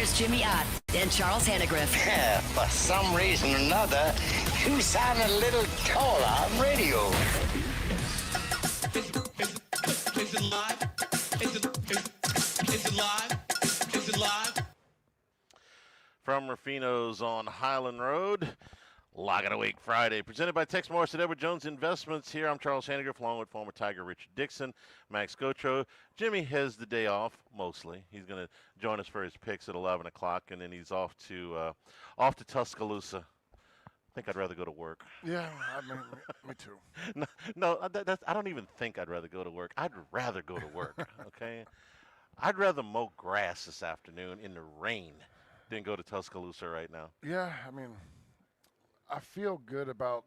Here's Jimmy Ott and Charles Hannegriff. For some reason or another, you sound a little taller on radio. Is it live? Is it live? Is it live? From Ruffino's on Highland Road, Lock of the Week Friday, presented by Tex Morris at Edward Jones Investments. Here, I'm Charles Hannegriff, along with former Tiger Richard Dixon, Max Gotro. Jimmy has the day off, mostly. He's going to join us for his picks at 11 o'clock, and then he's off to Tuscaloosa. I think I'd rather go to work. Yeah, I mean, me too. No, I don't even think I'd rather go to work. I'd rather go to work, okay? I'd rather mow grass this afternoon in the rain than go to Tuscaloosa right now. Yeah, I mean, I feel good about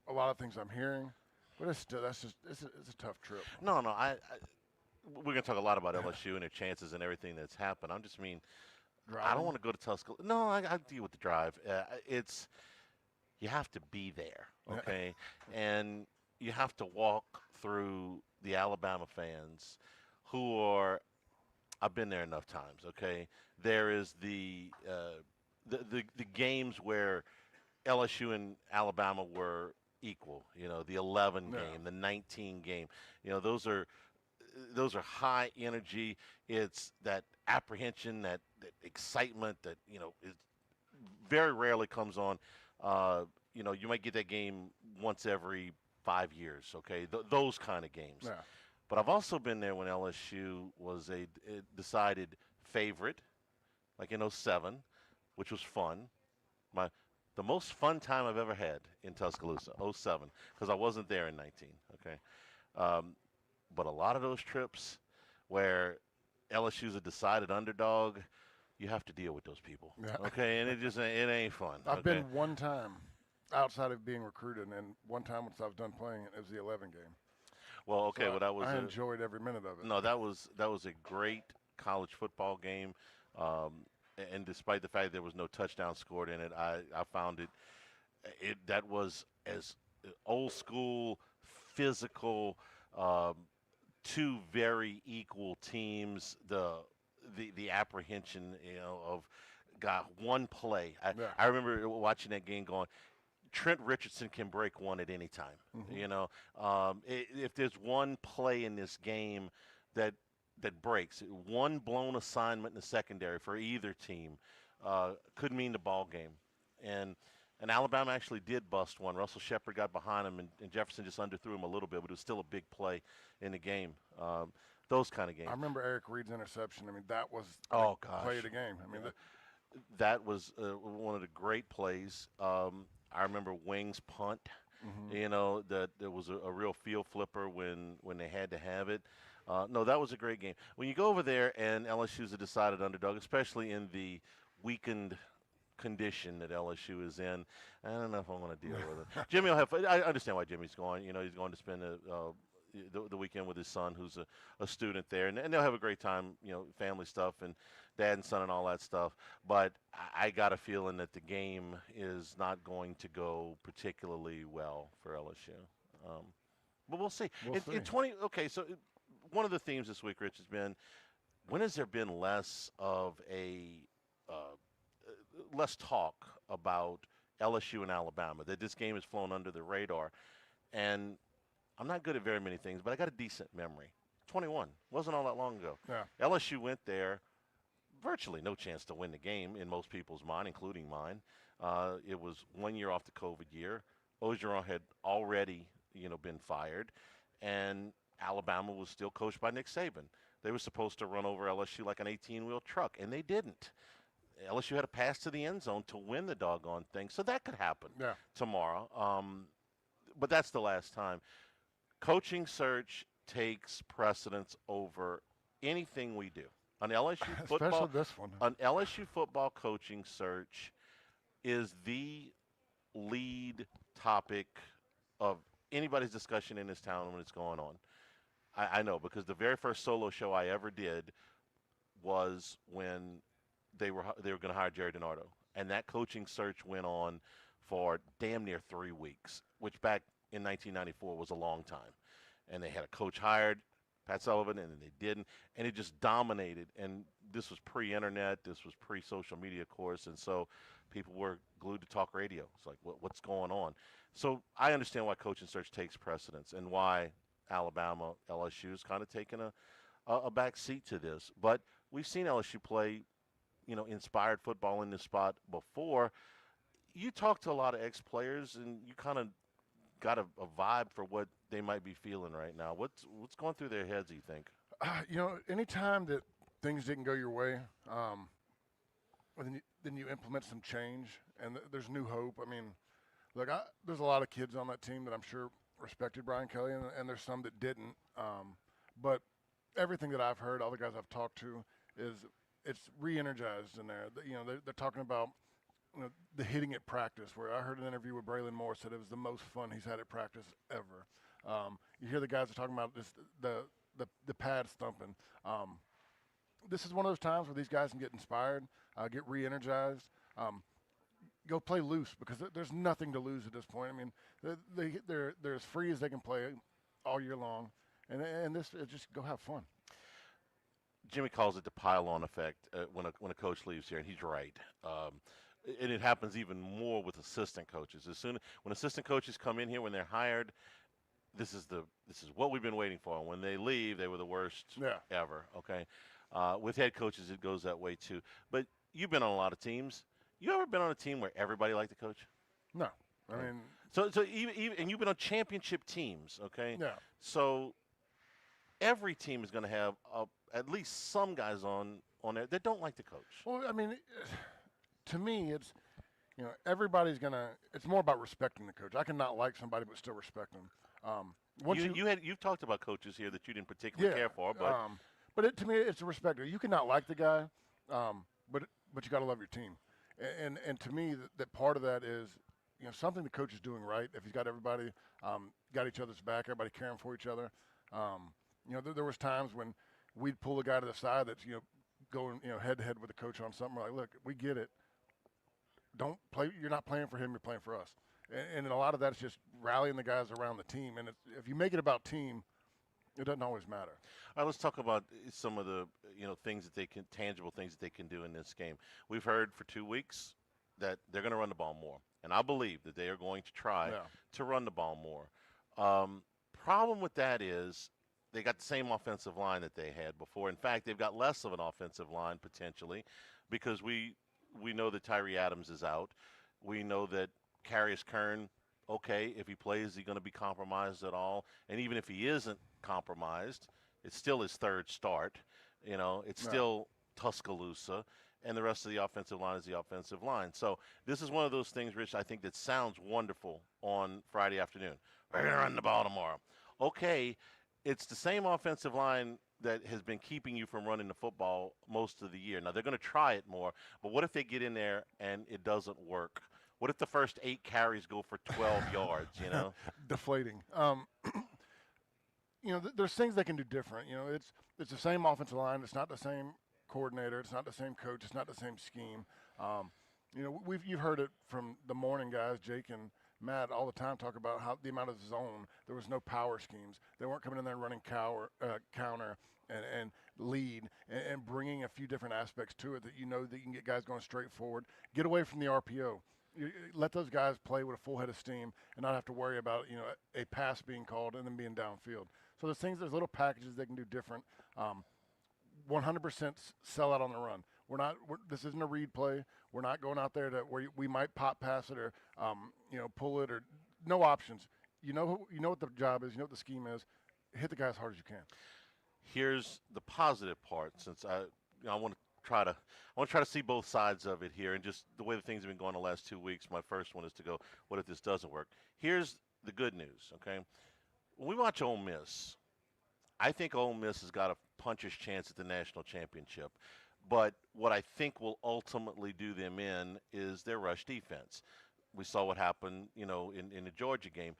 a lot of things I'm hearing, but it's a tough trip. No, we're going to talk a lot about LSU and their chances and everything that's happened. I'm just mean, Driving. I don't want to go to Tuscaloosa. No, I deal with the drive. You have to be there, okay? And you have to walk through the Alabama fans who are, I've been there enough times, okay? There is the games where LSU and Alabama were equal, the 11 game, the 19 game. Those are high energy. It's that apprehension, that excitement that, it very rarely comes on. You might get that game once every 5 years, okay? Those kind of games. Yeah. But I've also been there when LSU was a decided favorite, like in 07, which was fun. The most fun time I've ever had in Tuscaloosa, 07, because I wasn't there in 19, okay? But a lot of those trips where LSU's a decided underdog, you have to deal with those people, okay? And it ain't fun. I've been one time outside of being recruited, and one time once I was done playing it was the 11 game. Well, okay, So that was I enjoyed every minute of it. No, that was a great college football game. And despite the fact there was no touchdown scored in it, I found that was as old school, physical, two very equal teams. The apprehension, of one play. I remember watching that game going, Trent Richardson can break one at any time. Mm-hmm. If there's one play in this game that breaks, one blown assignment in the secondary for either team could mean the ball game. And Alabama actually did bust one. Russell Shepard got behind him, and Jefferson just underthrew him a little bit, but it was still a big play in the game. Those kind of games. I remember Eric Reed's interception. I mean, that was the play of the game. I mean, that was one of the great plays. I remember Wing's punt. Mm-hmm. That there was a real field flipper when they had to have it. No, that was a great game. When you go over there and LSU's a decided underdog, especially in the weakened condition that LSU is in, I don't know if I want to deal with it. Jimmy will have fun. I understand why Jimmy's going. He's going to spend the weekend with his son, who's a student there, and they'll have a great time. Family stuff and dad and son and all that stuff. But I got a feeling that the game is not going to go particularly well for LSU. But we'll see. In 20, okay, so one of the themes this week, Rich, has been, when has there been less of less talk about LSU and Alabama, that this game has flown under the radar? And I'm not good at very many things, but I got a decent memory. 21, wasn't all that long ago. Yeah. LSU went there, virtually no chance to win the game in most people's mind, including mine. It was 1 year off the COVID year. Orgeron had already, been fired, and Alabama was still coached by Nick Saban. They were supposed to run over LSU like an 18-wheel truck, and they didn't. LSU had a pass to the end zone to win the doggone thing, so that could happen tomorrow. But that's the last time. Coaching search takes precedence over anything we do. An LSU football, especially this one. An LSU football coaching search is the lead topic of anybody's discussion in this town when it's going on. I know, because the very first solo show I ever did was when they were going to hire Jerry DiNardo, and that coaching search went on for damn near 3 weeks, which back in 1994 was a long time. And they had a coach hired, Pat Sullivan, and then they didn't, and it just dominated. And this was pre-internet, this was pre-social media, of course, and so people were glued to talk radio. It's like, what's going on? So I understand why coaching search takes precedence and why Alabama, LSU is kind of taking a back seat to this. But we've seen LSU play, inspired football in this spot before. You talk to a lot of ex-players, and you kind of got a vibe for what they might be feeling right now. What's going through their heads, you think? Anytime that things didn't go your way, then you implement some change, and there's new hope. I mean, look, there's a lot of kids on that team that I'm sure respected Brian Kelly, and there's some that didn't. But everything that I've heard, all the guys I've talked to, is it's re-energized in there. They're talking about the hitting at practice, where I heard an interview with Braylon Moore said it was the most fun he's had at practice ever. You hear the guys are talking about this, the pads thumping. This is one of those times where these guys can get inspired, get re-energized, go play loose, because there's nothing to lose at this point. I mean, they're as free as they can play all year long, and this just go have fun. Jimmy calls it the pile-on effect when a coach leaves here, and he's right. And it happens even more with assistant coaches. When assistant coaches come in here, when they're hired, this is what we've been waiting for. And when they leave, they were the worst ever. Okay, with head coaches, it goes that way too. But you've been on a lot of teams. You ever been on a team where everybody liked the coach? No, I mean. So even and you've been on championship teams. Okay. Yeah. So every team is going to have at least some guys on there that don't like the coach. Well, I mean, to me, it's everybody's gonna. It's more about respecting the coach. I can not like somebody but still respect them. You've talked about coaches here that you didn't particularly care for, but to me, it's a respect. You can not like the guy, but you got to love your team. And to me, that part of that is something the coach is doing right. If he's got everybody got each other's back, everybody caring for each other. There was times when we'd pull a guy to the side that's going head to head with the coach on something. We're like, look, we get it. Don't play. You're not playing for him. You're playing for us. And a lot of that's just rallying the guys around the team. And if you make it about team, it doesn't always matter. All right, let's talk about some of the things that tangible things that they can do in this game. We've heard for 2 weeks that they're going to run the ball more, and I believe that they are going to try to run the ball more. Problem with that is they got the same offensive line that they had before. In fact, they've got less of an offensive line potentially, because we know that Tyree Adams is out. We know that Karius Kern, okay, if he plays, is he going to be compromised at all? And even if he isn't compromised, it's still his third start. It's still Tuscaloosa, and the rest of the offensive line is the offensive line. So this is one of those things, Rich, I think that sounds wonderful on Friday afternoon. We're going to run the ball tomorrow. Okay, it's the same offensive line that has been keeping you from running the football most of the year. Now, they're going to try it more, but what if they get in there and it doesn't work? What if the first 8 carries go for 12 yards, Deflating. There's things they can do different. It's the same offensive line. It's not the same coordinator. It's not the same coach. It's not the same scheme. You've heard it from the morning guys, Jake and Matt, all the time talk about how the amount of zone. There was no power schemes. They weren't coming in there and running counter and lead and bringing a few different aspects to it that that you can get guys going straight forward. Get away from the RPO. Let those guys play with a full head of steam and not have to worry about a pass being called and then being downfield. So there's little packages they can do different. 100% sell out on the run. This isn't a read play. We're not going out there to where we might pop pass it or pull it, or no options. You know what the job is. You know what the scheme is. Hit the guy as hard as you can. Here's the positive part, since I want to try to see both sides of it here, and just the way the things have been going the last 2 weeks. My first one is to go, what if this doesn't work? Here's the good news, okay? When we watch Ole Miss, I think Ole Miss has got a puncher's chance at the national championship. But what I think will ultimately do them in is their rush defense. We saw what happened, in the Georgia game.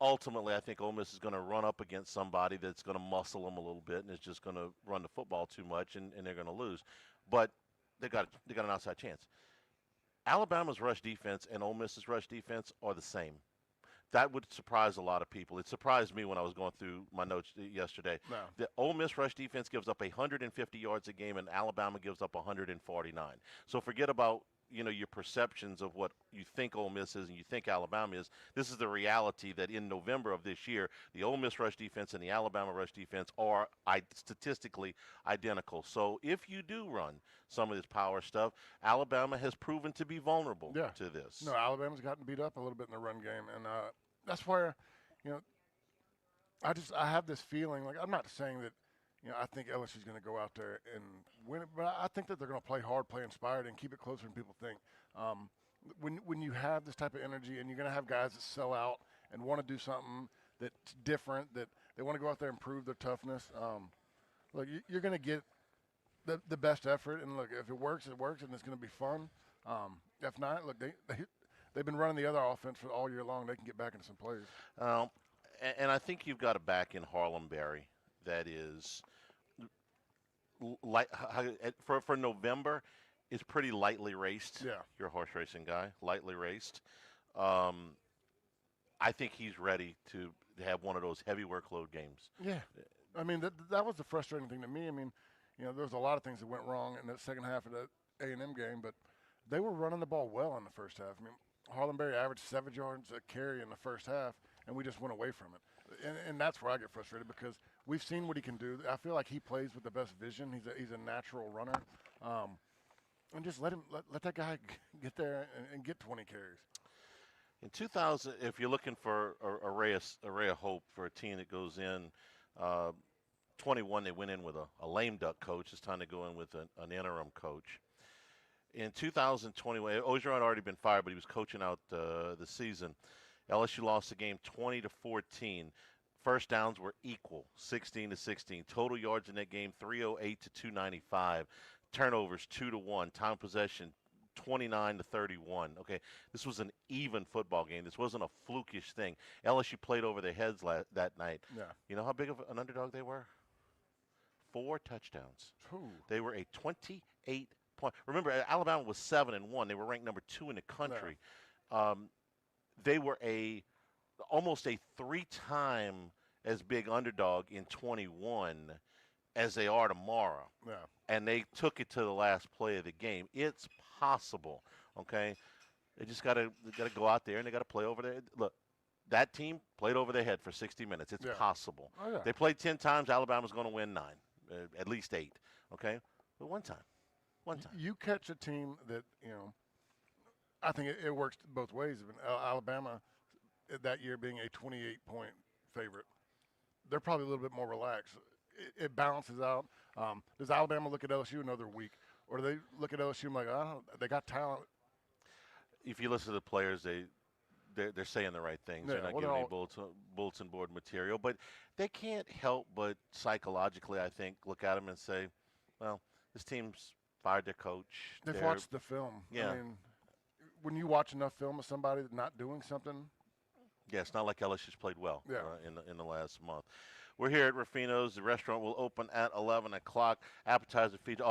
Ultimately, I think Ole Miss is going to run up against somebody that's going to muscle them a little bit and is just going to run the football too much, and they're going to lose. But they got an outside chance. Alabama's rush defense and Ole Miss's rush defense are the same. that would surprise a lot of people. It surprised me when I was going through my notes yesterday. No. The Ole Miss rush defense gives up 150 yards a game, and Alabama gives up 149. So forget about your perceptions of what you think Ole Miss is and you think Alabama is. This is the reality that in November of this year, the Ole Miss rush defense and the Alabama rush defense are statistically identical. So if you do run some of this power stuff, Alabama has proven to be vulnerable to this. No, Alabama's gotten beat up a little bit in the run game, and that's where, I have this feeling. Like, I'm not saying that, I think LSU's going to go out there and win it, but I think that they're going to play hard, play inspired, and keep it closer than people think. When you have this type of energy and you're going to have guys that sell out and want to do something that's different, that they want to go out there and prove their toughness, look, you're going to get the best effort. And, look, if it works, it works, and it's going to be fun. If not, look, they've been running the other offense for all year long. They can get back into some plays. And I think you've got a back in Harlem Berry that is for November is pretty lightly raced. Yeah. You're a horse racing guy, lightly raced. I think he's ready to have one of those heavy workload games. Yeah. I mean, that was the frustrating thing to me. I mean, there was a lot of things that went wrong in that second half of that A&M game, but they were running the ball well in the first half. I mean, Harlem Berry averaged 7 yards a carry in the first half, and we just went away from it. And that's where I get frustrated, because we've seen what he can do. I feel like he plays with the best vision. He's a natural runner. And just let that guy get there and get 20 carries. In 2000, if you're looking for a ray of hope for a team that goes in, 21, they went in with a lame duck coach. It's time to go in with an interim coach. In 2021, Ogeron had already been fired, but he was coaching out the season. LSU lost the game 20-14. First downs were equal, 16-16. Total yards in that game, 308 to 295. Turnovers, 2-1. Time possession, 29-31. Okay, this was an even football game. This wasn't a flukish thing. LSU played over their heads that night. Yeah. You know how big of an underdog they were? 4 touchdowns. Ooh. They were a 28-point. Remember, Alabama was 7-1. They were ranked number 2 in the country. Yeah. They were almost a 3-time as big underdog in 21 as they are tomorrow. Yeah. And they took it to the last play of the game. It's possible, okay? They just got to go out there and they got to play over there. Look, that team played over their head for 60 minutes. It's possible. Oh, yeah. They played 10 times. Alabama's going to win 9, at least 8, okay? But one time. You catch a team that, I think it works both ways. Alabama, that year being a 28-point favorite, they're probably a little bit more relaxed. It balances out. Does Alabama look at LSU another week, or do they look at LSU and like, they got talent? If you listen to the players, they're saying the right things. Yeah, they're not giving you bulletin board material, but they can't help but psychologically, I think, look at them and say, well, this team's fired their coach. They've watched the film. Yeah. I mean, when you watch enough film of somebody not doing something. Yeah, it's not like LSU's played well Yeah. in the last month. We're here at Ruffino's. The restaurant will open at 11 o'clock. Appetizer feature.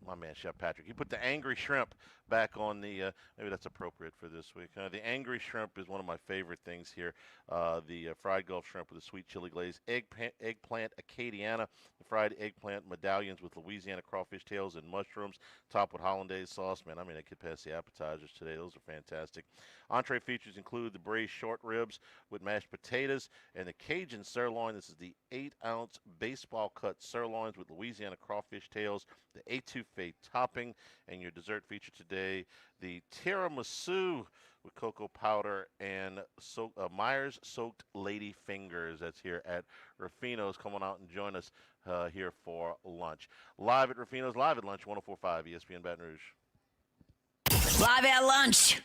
My man, Chef Patrick. He put the angry shrimp back on the, maybe that's appropriate for this week. The angry shrimp is one of my favorite things here. The fried Gulf shrimp with a sweet chili glaze, eggplant Acadiana, the fried eggplant medallions with Louisiana crawfish tails and mushrooms, topped with hollandaise sauce. Man, I could pass the appetizers today. Those are fantastic. Entree features include the braised short ribs with mashed potatoes and the Cajun sirloin. This is the 8-ounce baseball cut sirloins with Louisiana crawfish tails, the étouffée topping, and your dessert feature today, the tiramisu with cocoa powder and Myers soaked lady fingers. That's here at Ruffino's. Come on out and join us here for lunch. Live at Ruffino's, live at lunch, 104.5 ESPN Baton Rouge. Live at lunch.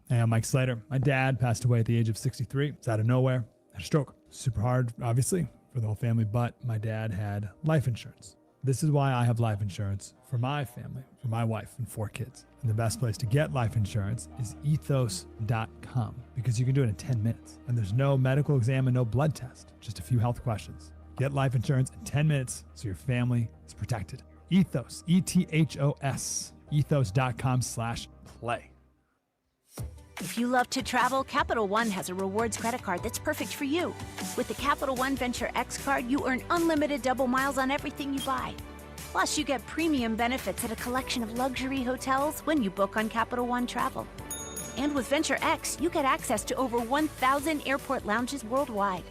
Hey, I'm Mike Slater. My dad passed away at the age of 63. It's out of nowhere. Had a stroke. Super hard, obviously, for the whole family, but my dad had life insurance. This is why I have life insurance for my family, for my wife and 4 kids. And the best place to get life insurance is ethos.com, because you can do it in 10 minutes. And there's no medical exam and no blood test, just a few health questions. Get life insurance in 10 minutes so your family is protected. Ethos, ETHOS, ethos.com/play. If you love to travel, Capital One has a rewards credit card that's perfect for you. With the Capital One Venture X card, you earn unlimited double miles on everything you buy. Plus, you get premium benefits at a collection of luxury hotels when you book on Capital One Travel. And with Venture X, you get access to over 1,000 airport lounges worldwide.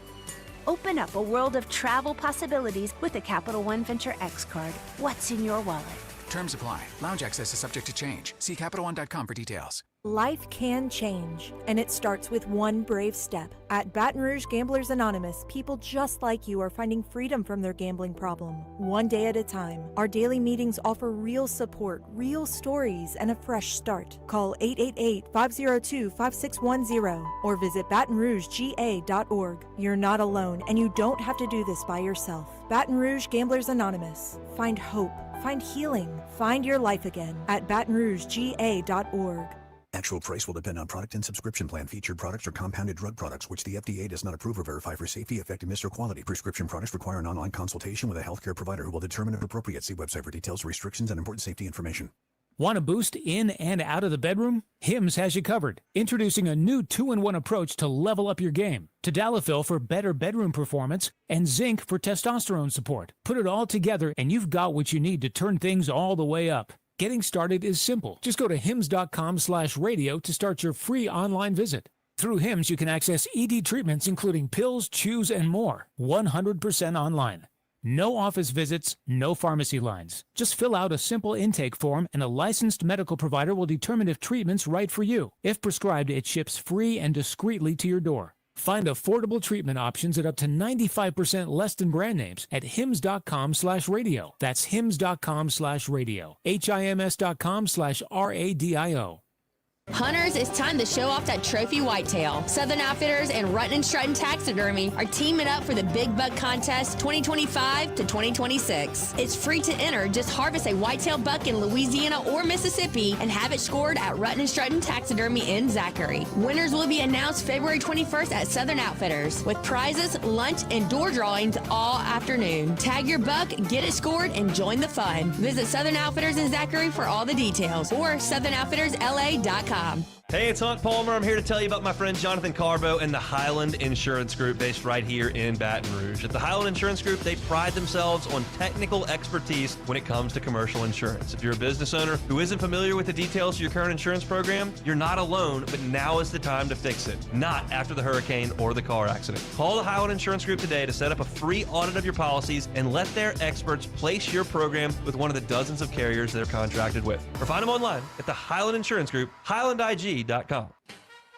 Open up a world of travel possibilities with the Capital One Venture X card. What's in your wallet? Terms apply. Lounge access is subject to change. See CapitalOne.com for details. Life can change, and it starts with one brave step. At Baton Rouge Gamblers Anonymous, people just like you are finding freedom from their gambling problem, one day at a time. Our daily meetings offer real support, real stories, and a fresh start. Call 888-502-5610 or visit BatonRougeGA.org. You're not alone, and you don't have to do this by yourself. Baton Rouge Gamblers Anonymous. Find hope, find healing, find your life again at BatonRougeGA.org. Actual price will depend on product and subscription plan. Featured products are compounded drug products, which the FDA does not approve or verify for safety, effectiveness, or quality. Prescription products require an online consultation with a healthcare provider who will determine if appropriate. See website for details, restrictions, and important safety information. Want a boost in and out of the bedroom? Hims has you covered. Introducing a new 2-in-1 approach to level up your game. Tadalafil for better bedroom performance and zinc for testosterone support. Put it all together and you've got what you need to turn things all the way up. Getting started is simple. Just go to hims.com/radio to start your free online visit. Through Hims, you can access ED treatments including pills, chews, and more. 100% online. No office visits, no pharmacy lines. Just fill out a simple intake form and a licensed medical provider will determine if treatment's right for you. If prescribed, it ships free and discreetly to your door. Find affordable treatment options at up to 95% less than brand names at hims.com/radio. That's hims.com/radio. HIMS.com/RADIO. Hunters, it's time to show off that trophy whitetail. Southern Outfitters and Rutten & Strutton Taxidermy are teaming up for the Big Buck Contest 2025 to 2026. It's free to enter. Just harvest a whitetail buck in Louisiana or Mississippi and have it scored at Rutten & Strutton Taxidermy in Zachary. Winners will be announced February 21st at Southern Outfitters with prizes, lunch, and door drawings all afternoon. Tag your buck, get it scored, and join the fun. Visit Southern Outfitters in Zachary for all the details or southernoutfittersla.com. Hey, it's Hunt Palmer. I'm here to tell you about my friend Jonathan Carbo and the Highland Insurance Group based right here in Baton Rouge. At the Highland Insurance Group, they pride themselves on technical expertise when it comes to commercial insurance. If you're a business owner who isn't familiar with the details of your current insurance program, you're not alone, but now is the time to fix it, not after the hurricane or the car accident. Call the Highland Insurance Group today to set up a free audit of your policies and let their experts place your program with one of the dozens of carriers they're contracted with. Or find them online at the Highland Insurance Group, highlandig.com.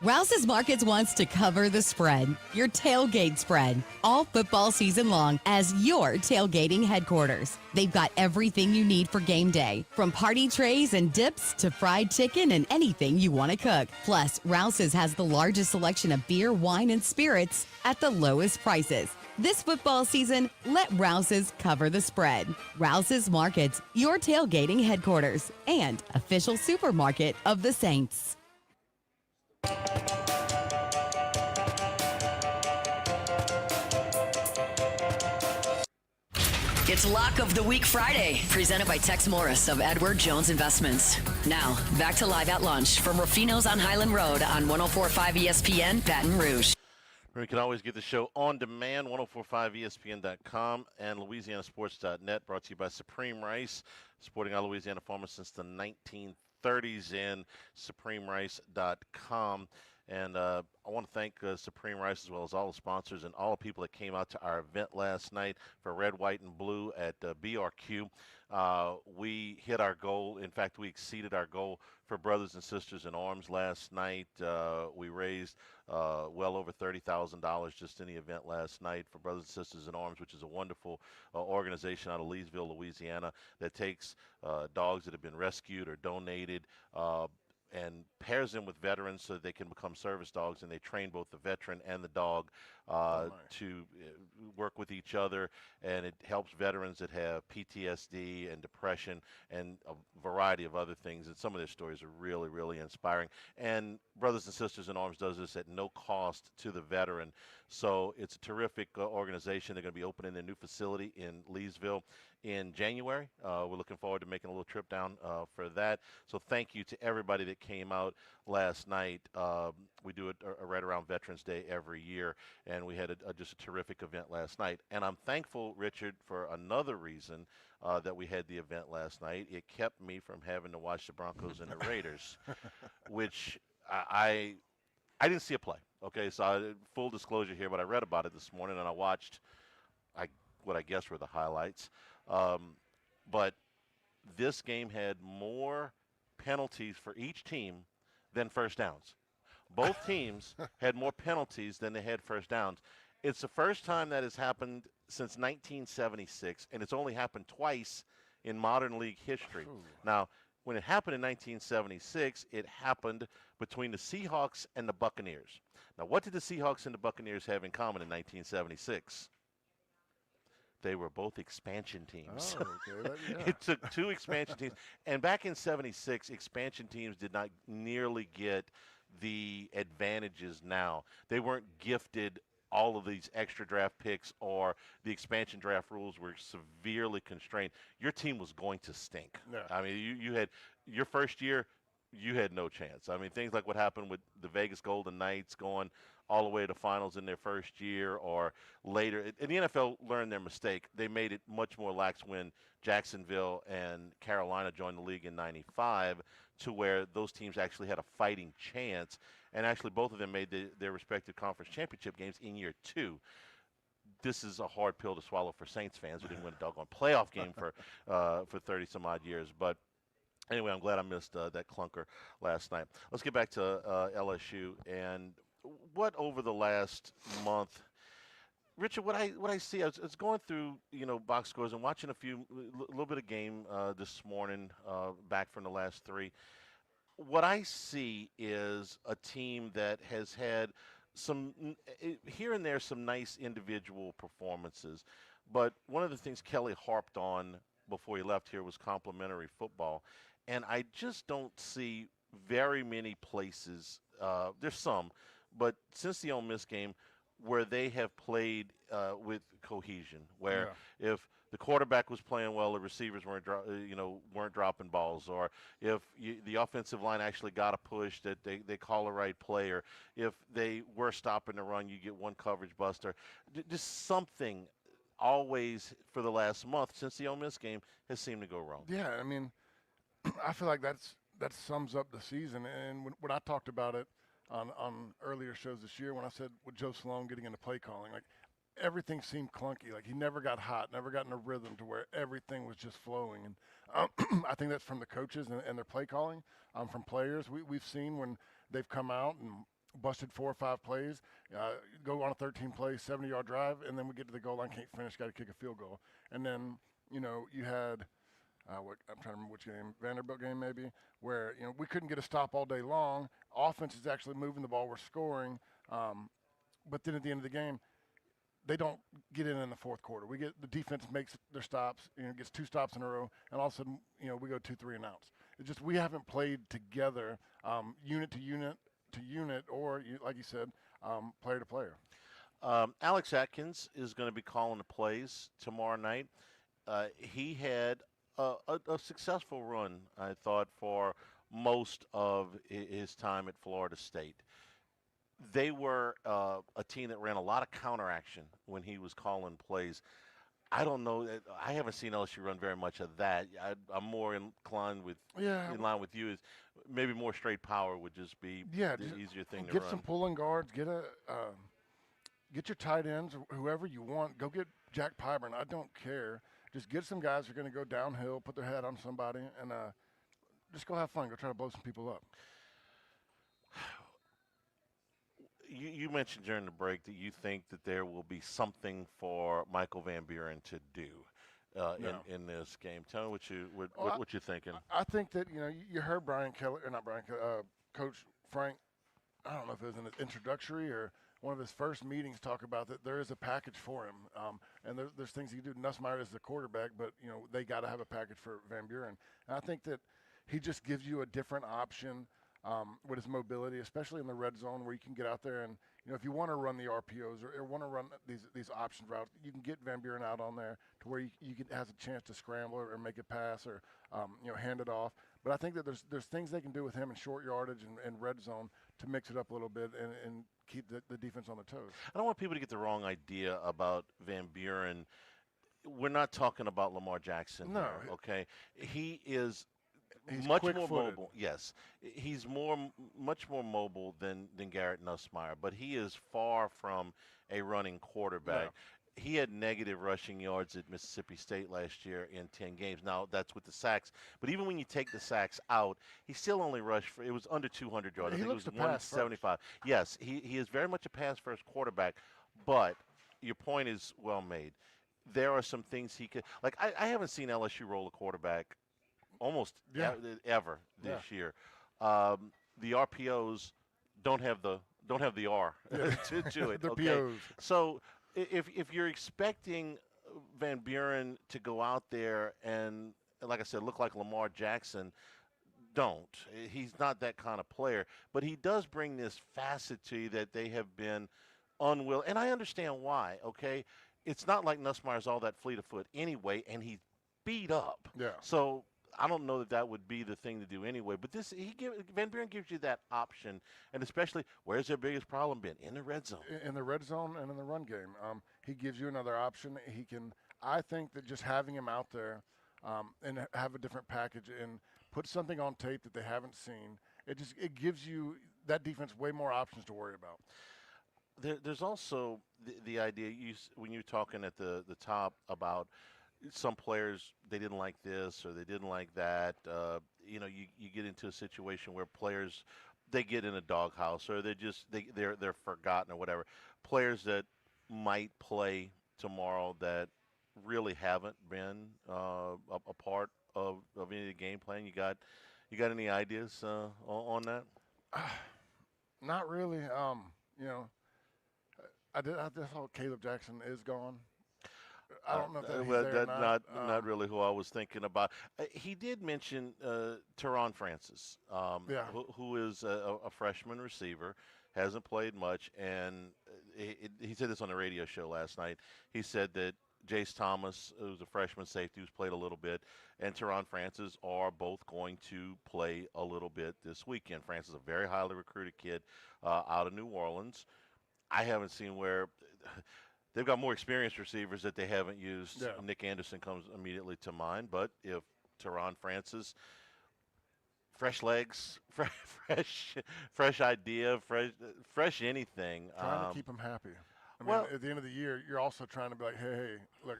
Rouse's Markets wants to cover the spread, your tailgate spread, all football season long as your tailgating headquarters. They've got everything you need for game day, from party trays and dips to fried chicken and anything you want to cook. Plus, Rouse's has the largest selection of beer, wine, and spirits at the lowest prices. This football season, let Rouse's cover the spread. Rouse's Markets, your tailgating headquarters and official supermarket of the Saints. It's Lock of the Week Friday, presented by Tex Morris of Edward Jones Investments. Now, back to Live at Lunch from Ruffino's on Highland Road on 104.5 ESPN, Baton Rouge. You can always get the show on demand, 1045ESPN.com and LouisianaSports.net, brought to you by Supreme Rice, supporting our Louisiana farmers since the 1930s, and SupremeRice.com. And I want to thank Supreme Rice as well as all the sponsors and all the people that came out to our event last night for Red, White, and Blue at BRQ. We hit our goal. In fact, we exceeded our goal for Brothers and Sisters in Arms last night. We raised well over $30,000 just in the event last night for Brothers and Sisters in Arms, which is a wonderful organization out of Leesville, Louisiana, that takes dogs that have been rescued or donated and pairs them with veterans so that they can become service dogs, and they train both the veteran and the dog to work with each other, and it helps veterans that have PTSD and depression and a variety of other things. And some of their stories are really, really inspiring. And Brothers and Sisters in Arms does this at no cost to the veteran. So it's a terrific organization. They're going to be opening their new facility in Leesville in January. We're looking forward to making a little trip down for that. So thank you to everybody that came out last night. We do it right around Veterans Day every year, and we had just a terrific event last night. And I'm thankful, Richard, for another reason that we had the event last night. It kept me from having to watch the Broncos and the Raiders, which I didn't see a play. Okay, so full disclosure here, but I read about it this morning, and I watched what I guess were the highlights. But this game had more penalties for each team than first downs. Both teams had more penalties than they had first downs. It's the first time that has happened since 1976, and it's only happened twice in modern league history. Now, when it happened in 1976, it happened between the Seahawks and the Buccaneers. Now, what did the Seahawks and the Buccaneers have in common in 1976? They were both expansion teams. Oh, okay. Yeah. It took two expansion teams. And back in 76, expansion teams did not nearly get the advantages now. They weren't gifted all of these extra draft picks, or the expansion draft rules were severely constrained. Your team was going to stink. Yeah. I mean, you had your first year, you had no chance. I mean, things like what happened with the Vegas Golden Knights going all the way to finals in their first year or later. And the NFL learned their mistake. They made it much more lax when Jacksonville and Carolina joined the league in '95, to where those teams actually had a fighting chance. And actually both of them made their respective conference championship games in year two. This is a hard pill to swallow for Saints fans who didn't win a doggone playoff game for 30-some-odd years. But anyway, I'm glad I missed that clunker last night. Let's get back to LSU and what over the last month. Richard, what I see, I was going through, box scores and watching a little bit of game this morning, back from the last three. What I see is a team that has had some here and there some nice individual performances, but one of the things Kelly harped on before he left here was complementary football, and I just don't see very many places. There's some, but since the Ole Miss game, where they have played with cohesion, where if the quarterback was playing well, the receivers weren't dropping balls, or if the offensive line actually got a push that they call the right play, or if they were stopping the run, you get one coverage buster. Just something always for the last month since the Ole Miss game has seemed to go wrong. Yeah, I mean, I feel like that sums up the season. And when I talked about it on earlier shows this year, when I said with Joe Sloan getting into play calling, like everything seemed clunky. Like he never got hot, never got in a rhythm to where everything was just flowing. And I think that's from the coaches and their play calling, from players. We've seen when they've come out and busted 4 or 5 plays, go on a 13-play, 70-yard drive, and then we get to the goal line, can't finish, got to kick a field goal. And then, you had I'm trying to remember which game, Vanderbilt game maybe, where, we couldn't get a stop all day long. Offense is actually moving the ball, we're scoring. But then at the end of the game, they don't get in the fourth quarter. The defense makes their stops, gets 2 stops in a row, and all of a sudden, we go 2, 3 and outs. It's just we haven't played together, unit to unit, or like you said, player to player. Alex Atkins is going to be calling the plays tomorrow night. He had a successful run, I thought, for most of his time at Florida State. They were a team that ran a lot of counteraction when he was calling plays. I don't know. I haven't seen LSU run very much of that. I'm more inclined in line with you. Is maybe more straight power would just be the easier thing to run. Get some pulling guards. Get your tight ends, whoever you want. Go get Jack Pyburn. I don't care. Just get some guys who are going to go downhill, put their head on somebody, and just go have fun. Go try to blow some people up. You mentioned during the break that you think that there will be something for Michael Van Buren to do in this game. Tell me what you're thinking. I think that you heard Coach Frank. I don't know if it was in his introductory or one of his first meetings talk about that there is a package for him, and there's things he can do. Nussmeier is the quarterback, but they got to have a package for Van Buren, and I think that he just gives you a different option with his mobility, especially in the red zone where you can get out there and if you want to run the RPOs or want to run these option routes, you can get Van Buren out on there to where you can has a chance to scramble or make a pass or hand it off. But I think that there's things they can do with him in short yardage and red zone to mix it up a little bit and keep the defense on their toes. I don't want people to get the wrong idea about Van Buren. We're not talking about Lamar Jackson No. here, okay? He's much more quick-footed. mobile. Yes, he's much more mobile than Garrett Nussmeier, but he is far from a running quarterback. He had negative rushing yards at Mississippi State last year in 10 games. Now, that's with the sacks. But even when you take the sacks out, he still only rushed for – it was under 200 yards. I think it was 175. Yes, he is very much a pass-first quarterback, but your point is well made. There are some things he could – like, I haven't seen LSU roll a quarterback almost ever this year. The RPOs don't have the R to it. The Okay? POs. So – if you're expecting Van Buren to go out there and, like I said, look like Lamar Jackson, don't. He's not that kind of player. But he does bring this facet to you that they have been unwilling. And I understand why, okay? It's not like Nussmeier's all that fleet of foot anyway, and he's beat up. Yeah. So I don't know that would be the thing to do anyway. But Van Buren gives you that option, and especially where's their biggest problem been? In the red zone. In the red zone and in the run game. He gives you another option. He can. I think that just having him out there and have a different package and put something on tape that they haven't seen, it gives you that defense way more options to worry about. There's also the idea when you're talking at the top about some players, they didn't like this or they didn't like that. You get into a situation where players, they get in a doghouse or they're forgotten or whatever. Players that might play tomorrow that really haven't been a part of any of the game plan. You got any ideas on that? Not really. I thought Caleb Jackson is gone. I don't know if he's there or not. Not really who I was thinking about. He did mention Teron Francis, who is a freshman receiver, hasn't played much, and he said this on the radio show last night. He said that Jace Thomas, who's a freshman safety, who's played a little bit, and Teron Francis are both going to play a little bit this weekend. Francis is a very highly recruited kid out of New Orleans. I haven't seen where they've got more experienced receivers that they haven't used. Yeah. Nick Anderson comes immediately to mind. But if Teron Francis, fresh legs, fresh idea, fresh anything. Trying to keep him happy. I mean, at the end of the year, you're also trying to be like, hey, look,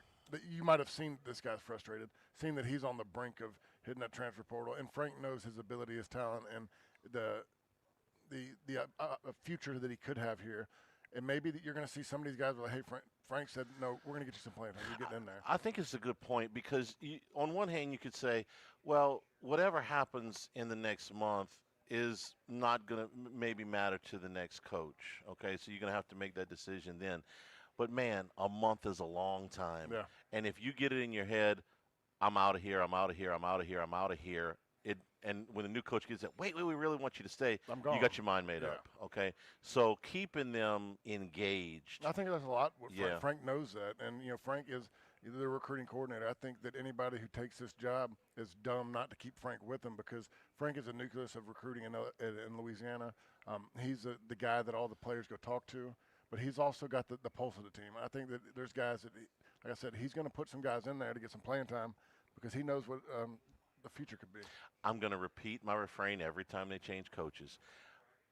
you might have seen this guy's frustrated, seen that he's on the brink of hitting that transfer portal, and Frank knows his ability, his talent, and the future that he could have here. And maybe that you're going to see some of these guys be like, hey, Frank said, no, we're going to get you some playing time. You're getting in there. I think it's a good point because on one hand you could say, well, whatever happens in the next month is not going to maybe matter to the next coach. Okay, so you're going to have to make that decision then. But, man, a month is a long time. Yeah. And if you get it in your head, I'm out of here, I'm out of here, I'm out of here, I'm out of here, and when the new coach gets it, wait, we really want you to stay, I'm gone. you got your mind made up, okay? So keeping them engaged. I think that's a lot. What Yeah. Frank knows that. And, Frank is the recruiting coordinator. I think that anybody who takes this job is dumb not to keep Frank with them because Frank is a nucleus of recruiting in Louisiana. He's the guy that all the players go talk to, but he's also got the pulse of the team. I think that there's guys that, like I said, he's going to put some guys in there to get some playing time because he knows what the future could be. I'm going to repeat my refrain every time they change coaches.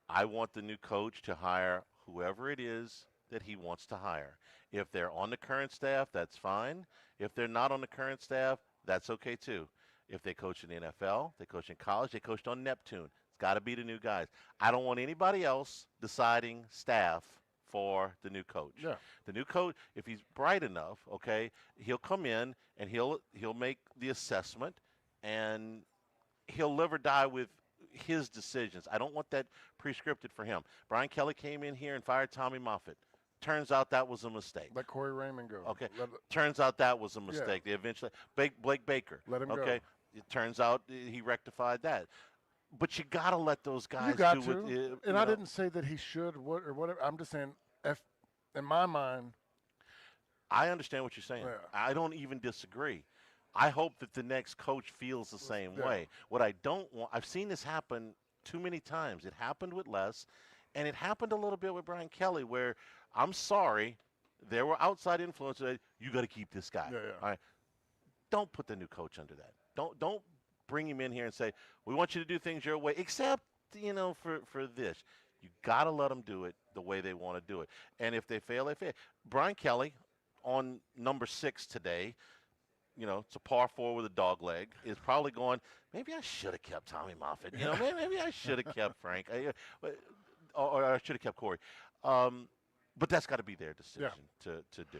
I want the new coach to hire whoever it is that he wants to hire. If they're on the current staff, that's fine. If they're not on the current staff, that's okay too. If they coach in the NFL, they coach in college, they coached on Neptune. It's got to be the new guys. I don't want anybody else deciding staff for the new coach. Yeah. The new coach, if he's bright enough, okay, he'll come in and he'll make the assessment and he'll live or die with his decisions. I don't want that prescripted for him. Brian Kelly came in here and fired Tommy Moffitt. Turns out that was a mistake. Let Corey Raymond go. Okay. Turns out that was a mistake. They eventually Blake Baker. Let him go. Okay. It turns out he rectified that. But you got to let those guys do it. I didn't say that he should or whatever. I'm just saying, in my mind. I understand what you're saying. Yeah. I don't even disagree. I hope that the next coach feels the same way. What I don't want, I've seen this happen too many times. It happened with Les, and it happened a little bit with Brian Kelly, where I'm sorry, there were outside influences. You got to keep this guy. Yeah. All right. Don't put the new coach under that. Don't bring him in here and say, we want you to do things your way, except, for this. You got to let them do it the way they want to do it. And if they fail, they fail. Brian Kelly on number 6 today, it's a par 4 with a dog leg, is probably going, maybe I should have kept Tommy Moffitt. Maybe I should have kept Frank. Or I should have kept Corey. But that's got to be their decision to do.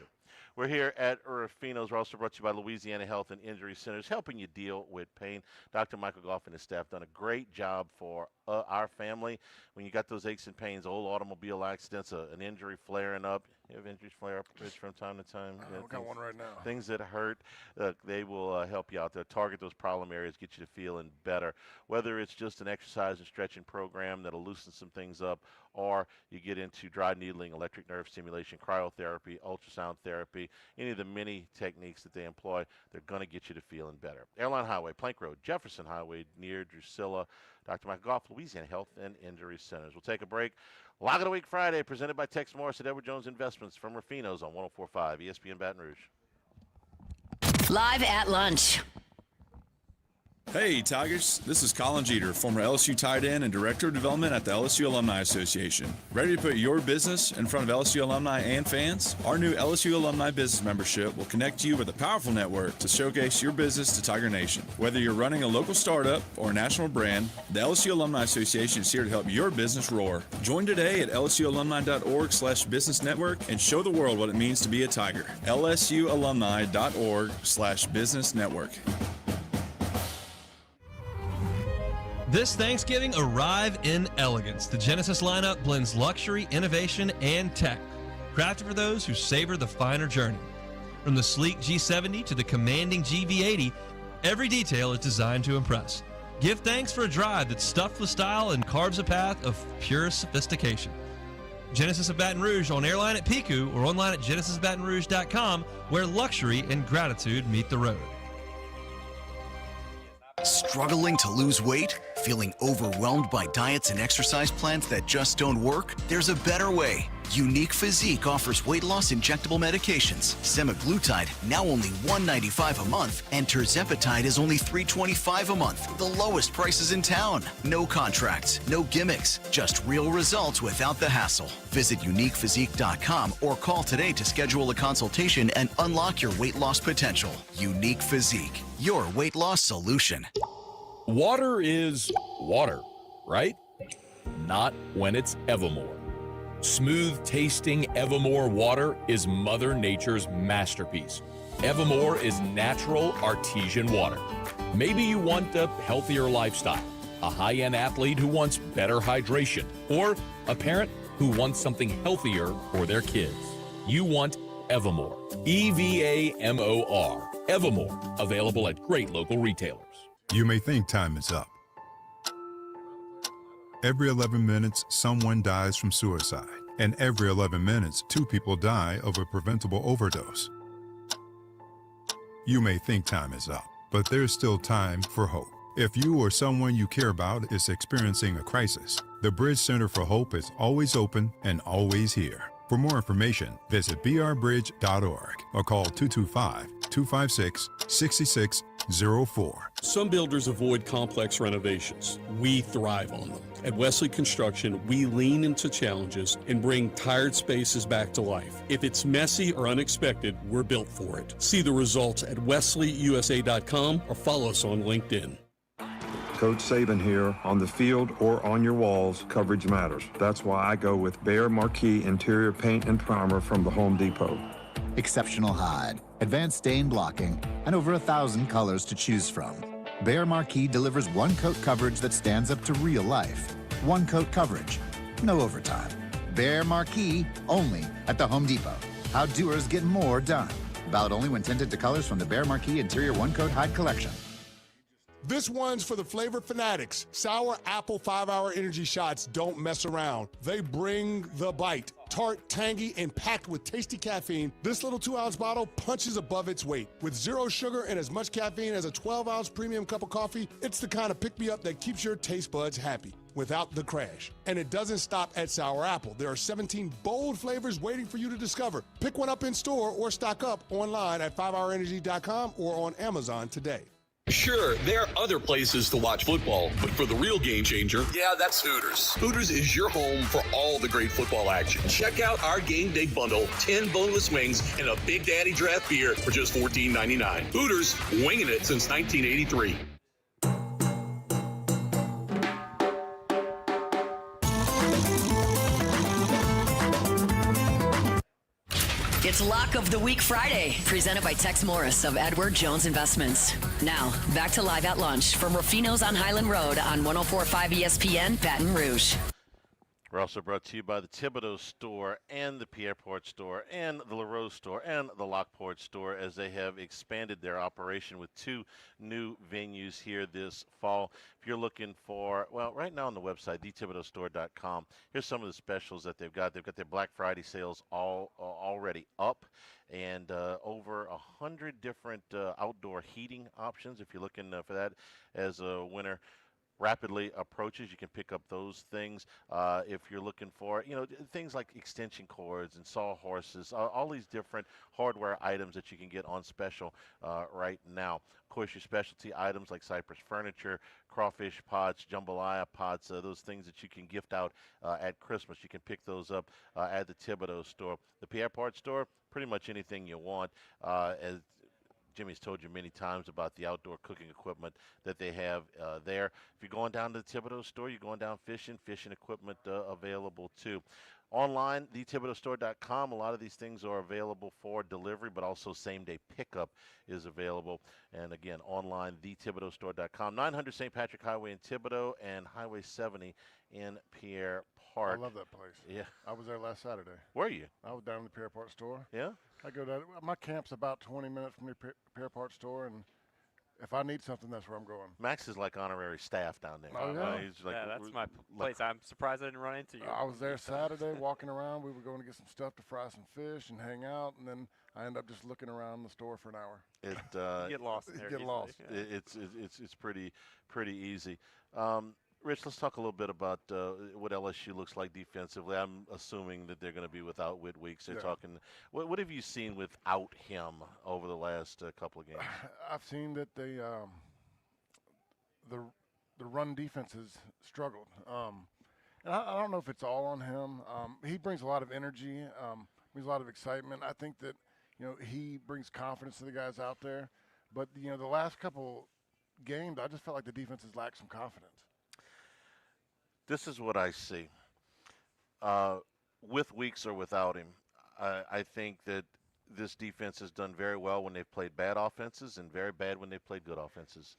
We're here at Ruffino's. We're also brought to you by Louisiana Health and Injury Centers, helping you deal with pain. Dr. Michael Goff and his staff done a great job for our family. When you got those aches and pains, old automobile accidents, an injury flaring up. You have injuries flare up, Rich, from time to time? I've got one right now. Things that hurt, they will help you out there. Target those problem areas, get you to feeling better. Whether it's just an exercise and stretching program that'll loosen some things up, or you get into dry needling, electric nerve stimulation, cryotherapy, ultrasound therapy, any of the many techniques that they employ, they're going to get you to feeling better. Airline Highway, Plank Road, Jefferson Highway, near Drusilla. Dr. Michael Goff, Louisiana Health and Injury Centers. We'll take a break. Lock of the Week Friday, presented by Tex Morris at Edward Jones Investments from Ruffino's on 104.5 ESPN Baton Rouge. Live at lunch. Hey, Tigers. This is Colin Jeter, former LSU tight end and Director of Development at the LSU Alumni Association. Ready to put your business in front of LSU alumni and fans? Our new LSU Alumni Business Membership will connect you with a powerful network to showcase your business to Tiger Nation. Whether you're running a local startup or a national brand, the LSU Alumni Association is here to help your business roar. Join today at lsualumni.org/business network and show the world what it means to be a Tiger. lsualumni.org/business network. This Thanksgiving, arrive in elegance. The Genesis lineup blends luxury, innovation, and tech, crafted for those who savor the finer journey. From the sleek G70 to the commanding GV80, every detail is designed to impress. Give thanks for a drive that's stuffed with style and carves a path of pure sophistication. Genesis of Baton Rouge on airline at Pico or online at genesisbatonrouge.com, where luxury and gratitude meet the road. Struggling to lose weight? Feeling overwhelmed by diets and exercise plans that just don't work? There's a better way. Unique Physique offers weight loss injectable medications. Semaglutide, now only $195 a month, and tirzepatide is only $325 a month. The lowest prices in town. No contracts, no gimmicks, just real results without the hassle. Visit uniquephysique.com or call today to schedule a consultation and unlock your weight loss potential. Unique Physique, your weight loss solution. Water is water, right? Not when it's Evermore. Smooth-tasting Evermore water is Mother Nature's masterpiece. Evermore is natural artesian water. Maybe you want a healthier lifestyle, a high-end athlete who wants better hydration, or a parent who wants something healthier for their kids. You want Evermore. EVAMOR. Evermore. Available at great local retailers. You may think time is up. Every 11 minutes, someone dies from suicide. And every 11 minutes, 2 people die of a preventable overdose. You may think time is up, but there's still time for hope. If you or someone you care about is experiencing a crisis, the Bridge Center for Hope is always open and always here. For more information, visit brbridge.org or call 225-256-6604. Some builders avoid complex renovations. We thrive on them. At Wesley Construction, we lean into challenges and bring tired spaces back to life. If it's messy or unexpected, we're built for it. See the results at wesleyyusa.com or follow us on LinkedIn. Coach Saban here. On the field or on your walls, coverage matters. That's why I go with Behr Marquee Interior Paint and Primer from the Home Depot. Exceptional hide, advanced stain blocking, and over 1,000 colors to choose from. Bear Marquee delivers one-coat coverage that stands up to real life. One-coat coverage, no overtime. Bear Marquee, only at the Home Depot. How doers get more done. Valid only when tinted to colors from the Bear Marquee Interior One-Coat Hide Collection. This one's for the flavor fanatics. Sour Apple 5-Hour Energy Shots don't mess around. They bring the bite. Tart, tangy, and packed with tasty caffeine, this little 2-ounce bottle punches above its weight. With 0 sugar and as much caffeine as a 12-ounce premium cup of coffee, it's the kind of pick-me-up that keeps your taste buds happy without the crash. And it doesn't stop at Sour Apple. There are 17 bold flavors waiting for you to discover. Pick one up in store or stock up online at 5hourenergy.com or on Amazon today. Sure, there are other places to watch football, but for the real game changer, yeah, that's Hooters. Hooters is your home for all the great football action. Check out our game day bundle, 10 boneless wings and a Big Daddy draft beer for just $14.99. Hooters, winging it since 1983. It's Lock of the Week Friday, presented by Tex Morris of Edward Jones Investments. Now, back to Live at Lunch from Ruffino's on Highland Road on 104.5 ESPN, Baton Rouge. We're also brought to you by the Thibodeau store and the Pierreport store and the LaRose store and the Lockport store, as they have expanded their operation with 2 new venues here this fall. If you're looking for, well, right now on the website, thethibodeaustore.com, here's some of the specials that they've got. They've got their Black Friday sales already up, and over 100 different outdoor heating options if you're looking for that as a winter rapidly approaches. You can pick up those things if you're looking for, things like extension cords and sawhorses, all these different hardware items that you can get on special right now. Of course, your specialty items like cypress furniture, crawfish pots, jambalaya pots, those things that you can gift out at Christmas. You can pick those up at the Thibodeau store. The Pierreport store, pretty much anything you want. As Jimmy's told you many times about the outdoor cooking equipment that they have there. If you're going down to the Thibodeau store, you're going down fishing equipment available too. Online, thethibodeaustore.com, a lot of these things are available for delivery, but also same-day pickup is available. And again, online, thethibodeaustore.com. 900 St. Patrick Highway in Thibodeau and Highway 70 in Pierre Park. I love that place. Yeah. I was there last Saturday. Were you? I was down in the Pierreport store. Yeah? I go down. My camp's about 20 minutes from the Pierreport store, and if I need something, that's where I'm going. Max is like honorary staff down there. Oh, yeah. He's like, that's my place. I'm surprised I didn't run into you. I was there Saturday walking around. We were going to get some stuff to fry some fish and hang out, and then I end up just looking around the store for an hour. You get lost in there. Get lost. Yeah. It's pretty easy. Rich, let's talk a little bit about what LSU looks like defensively. I'm assuming that they're going to be without Whit Weeks. They're talking. What have you seen without him over the last couple of games? I've seen that they the run defense has struggled, and I don't know if it's all on him. He brings a lot of energy, brings a lot of excitement. I think that he brings confidence to the guys out there. But the last couple games, I just felt like the defense has lacked some confidence. This is what I see. With Weeks or without him, I think that this defense has done very well when they've played bad offenses and very bad when they've played good offenses.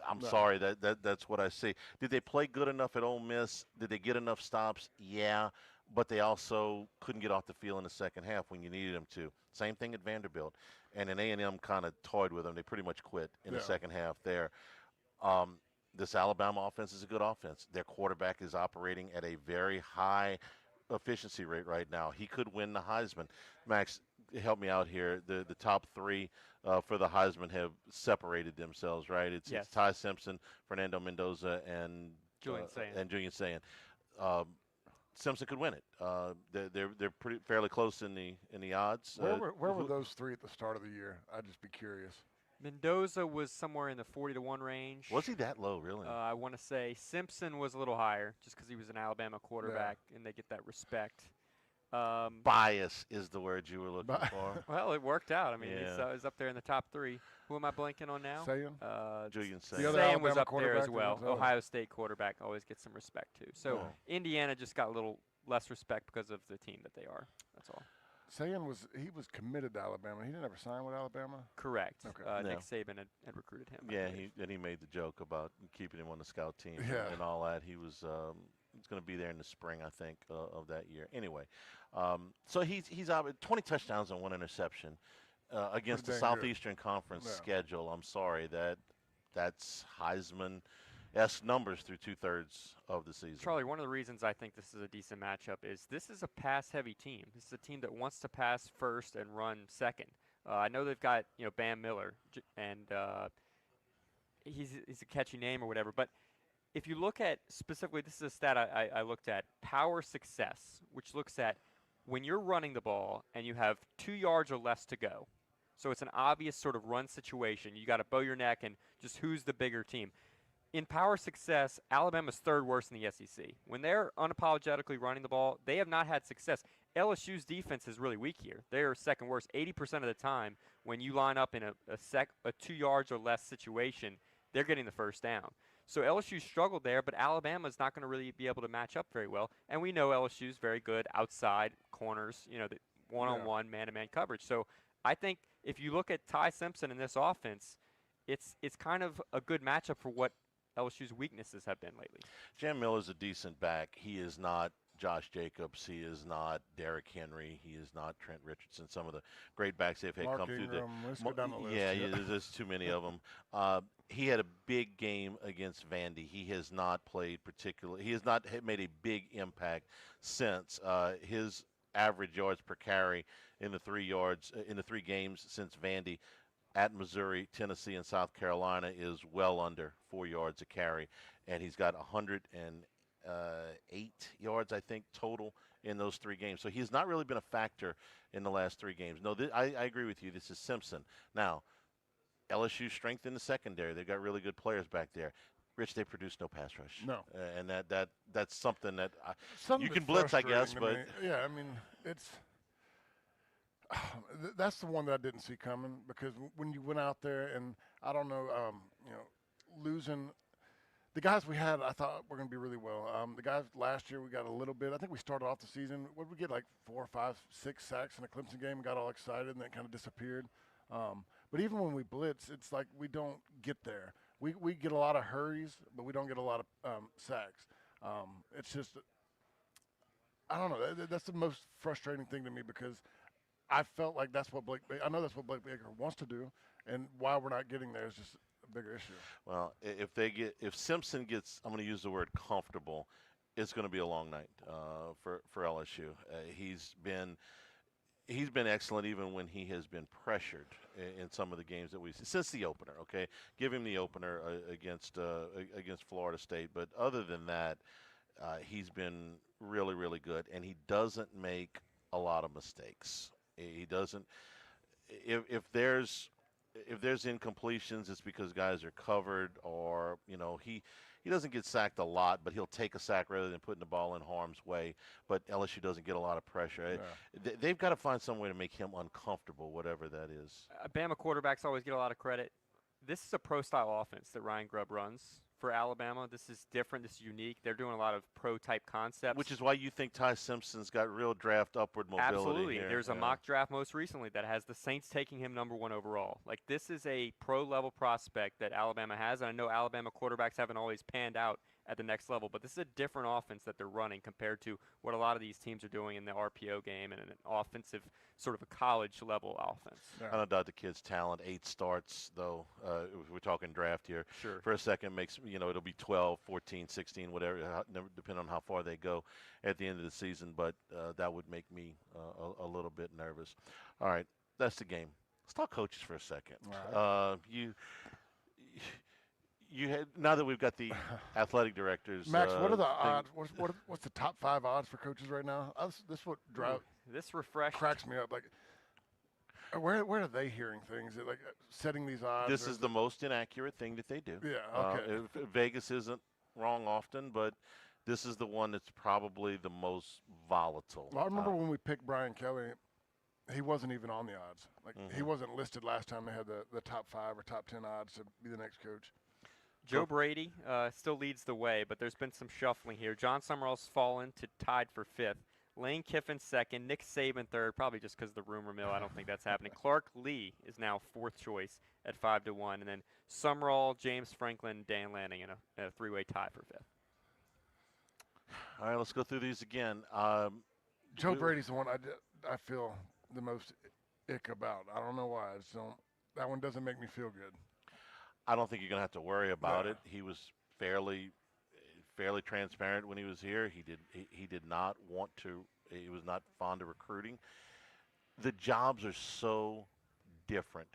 I'm sorry, that's what I see. Did they play good enough at Ole Miss? Did they get enough stops? Yeah, but they also couldn't get off the field in the second half when you needed them to. Same thing at Vanderbilt. And then A&M kind of toyed with them. They pretty much quit in the second half there. This Alabama offense is a good offense. Their quarterback is operating at a very high efficiency rate right now. He could win the Heisman. Max, help me out here. The top 3 for the Heisman have separated themselves, right? It's Ty Simpson, Fernando Mendoza, and Julian Sayin. Simpson could win it. They're fairly close in the odds. Where were those 3 at the start of the year? I'd just be curious. Mendoza was somewhere in the 40-1 range. Was he that low, really? I want to say Simpson was a little higher just because he was an Alabama quarterback, and they get that respect. Bias is the word you were looking for. Well, it worked out. I mean, he's up there in the top 3. Who am I blanking on now? Julian Sayin. Sayin was up there as well. Ohio State quarterback always gets some respect, too. So Indiana just got a little less respect because of the team that they are. That's all. Saban was committed to Alabama. He didn't ever sign with Alabama. Correct. Okay. Nick Saban had recruited him. Yeah, he made the joke about keeping him on the scout team and all that. He was going to be there in the spring, I think, of that year. Anyway, so he's out 20 touchdowns and 1 interception against the Southeastern Conference schedule. I'm sorry, that's Heisman-esque numbers through 2/3 of the season. Charlie, one of the reasons I think this is a decent matchup is this is a pass-heavy team. This is a team that wants to pass first and run second. I know they've got Bam Miller, and he's a catchy name or whatever, but if you look at specifically, this is a stat I looked at, power success, which looks at when you're running the ball and you have 2 yards or less to go. So it's an obvious sort of run situation. You got to bow your neck and just who's the bigger team. In power success, Alabama's 3rd worst in the SEC. When they're unapologetically running the ball, they have not had success. LSU's defense is really weak here. They are 2nd worst 80% of the time. When you line up in a 2 yards or less situation, they're getting the first down. So LSU struggled there, but Alabama's not going to really be able to match up very well. And we know LSU's very good outside corners, the one-on-one, man-to-man coverage. So I think if you look at Ty Simpson in this offense, it's kind of a good matchup for what LSU's weaknesses have been lately. Jam Miller's a decent back. He is not Josh Jacobs. He is not Derrick Henry. He is not Trent Richardson. Some of the great backs they've had Mark come Ingram, through let's go down the list. Yeah, there's too many of them. He had a big game against Vandy. He has not played particularly. He has not made a big impact since. His average yards per carry in the 3 games since Vandy at Missouri, Tennessee, and South Carolina is well under 4 yards a carry, and he's got 108 yards, I think, total in those 3 games. So he's not really been a factor in the last 3 games. No, I agree with you. This is Simpson. Now, LSU's strength in the secondary. They've got really good players back there. Rich, they produce no pass rush. No. And that's something that you can blitz, I guess, but yeah, I mean, that's the one that I didn't see coming, because when you went out there and I don't know, losing the guys we had, I thought were going to be really well. The guys last year we got a little bit. I think we started off the season. What did we get, like 4, 5, 6 sacks in a Clemson game and got all excited, and then kind of disappeared. But even when we blitz, it's like we don't get there. We get a lot of hurries, but we don't get a lot of sacks. It's just, I don't know. That's the most frustrating thing to me, because I felt like I know that's what Blake Baker wants to do, and why we're not getting there is just a bigger issue. Well, if Simpson gets, I'm going to use the word comfortable, it's going to be a long night for LSU. He's been excellent even when he has been pressured in some of the games that we've seen since the opener. Okay, give him the opener against Florida State, but other than that, he's been really, really good, and he doesn't make a lot of mistakes. He doesn't. If there's incompletions, it's because guys are covered, or he doesn't get sacked a lot, but he'll take a sack rather than putting the ball in harm's way. But LSU doesn't get a lot of pressure. Yeah. They've got to find some way to make him uncomfortable, whatever that is. Bama quarterbacks always get a lot of credit. This is a pro-style offense that Ryan Grubb runs for Alabama. This is different. This is unique. They're doing a lot of pro-type concepts. Which is why you think Ty Simpson's got real draft upward mobility. Absolutely. Here. There's a mock draft most recently that has the Saints taking him #1 overall. Like, this is a pro-level prospect that Alabama has, and I know Alabama quarterbacks haven't always panned out at the next level, but this is a different offense that they're running compared to what a lot of these teams are doing in the RPO game and an offensive sort of a college-level offense. I don't doubt the kid's talent. 8 starts, though. If we're talking draft here. Sure. For a second, it'll be 12, 14, 16, whatever, depending on how far they go at the end of the season. But that would make me a little bit nervous. All right, that's the game. Let's talk coaches for a second. All right. You had, now that we've got the athletic directors. Max, what are the odds? What's the top 5 odds for coaches right now? This what cracks me up. Like, where are they hearing things? Like setting these odds? This is the most inaccurate thing that they do. Yeah. Okay. Vegas isn't wrong often, but this is the one that's probably the most volatile. Well, I remember when we picked Brian Kelly, he wasn't even on the odds. Like he wasn't listed last time they had the top 5 or top 10 odds to be the next coach. Joe Brady still leads the way, but there's been some shuffling here. John Summerall's fallen to tied for 5th, Lane Kiffin second, Nick Saban third, probably just because the rumor mill. I don't think that's happening. Clark Lee is now fourth choice at 5-1, and then Summerall, James Franklin, Dan Lanning in a three-way tie for fifth. All right, let's go through these again. Joe Brady's the one I feel the most ick about. I don't know why. I just don't. That one doesn't make me feel good. I don't think you're going to have to worry about it. He was fairly transparent when he was here. He did not want to. He was not fond of recruiting. The jobs are so different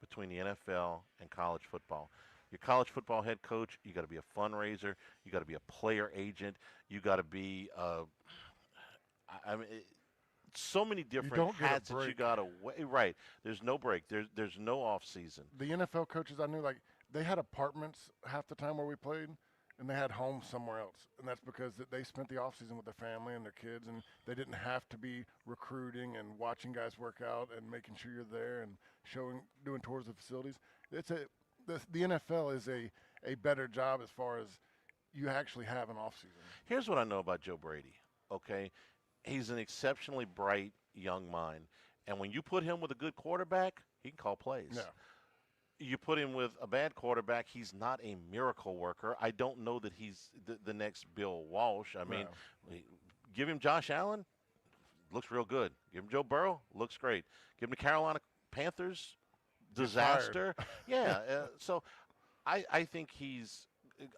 between the NFL and college football. Your college football head coach, you got to be a fundraiser. You got to be a player agent. You got to be. So many different hats that you got to wear. Right. There's no break. There's no off season. The NFL coaches I knew, like, they had apartments half the time where we played, and they had homes somewhere else. And that's because they spent the off season with their family and their kids, and they didn't have to be recruiting and watching guys work out and making sure you're there and doing tours of facilities. The NFL is a better job as far as you actually have an off season. Here's what I know about Joe Brady, okay? He's an exceptionally bright young mind. And when you put him with a good quarterback, he can call plays. Yeah. You put him with a bad quarterback, he's not a miracle worker. I don't know that he's the next Bill Walsh. I mean, give him Josh Allen, looks real good. Give him Joe Burrow, looks great. Give him the Carolina Panthers, disaster. Yeah, so I think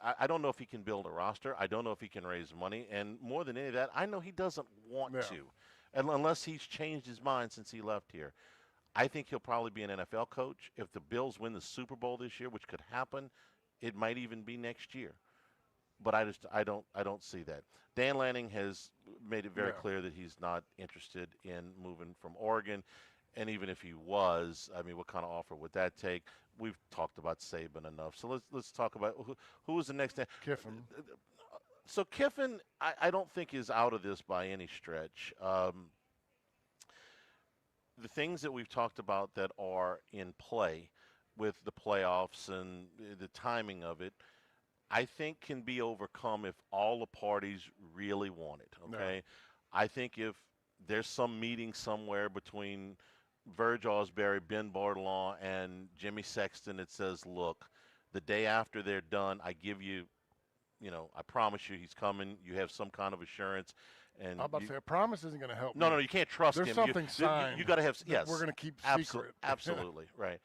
I don't know if he can build a roster. I don't know if he can raise money. And more than any of that, I know he doesn't want to, unless he's changed his mind since he left here. I think he'll probably be an NFL coach. If the Bills win the Super Bowl this year, which could happen, it might even be next year. But I don't see that. Dan Lanning has made it very clear that he's not interested in moving from Oregon. And even if he was, I mean, what kind of offer would that take? We've talked about Saban enough. So let's talk about who is the next. Kiffin. So Kiffin, I don't think is out of this by any stretch. The things that we've talked about that are in play with the playoffs and the timing of it, I think can be overcome if all the parties really want it, okay? Yeah. I think if there's some meeting somewhere between Verge Osbury, Ben Bordelon, and Jimmy Sexton that says, look, the day after they're done, I give you, I promise you he's coming. You have some kind of assurance. And I'm about to say, a promise isn't going to help. No, you can't trust him. There's something signed. You got to have. Yes, we're going to keep secret. Absolutely right.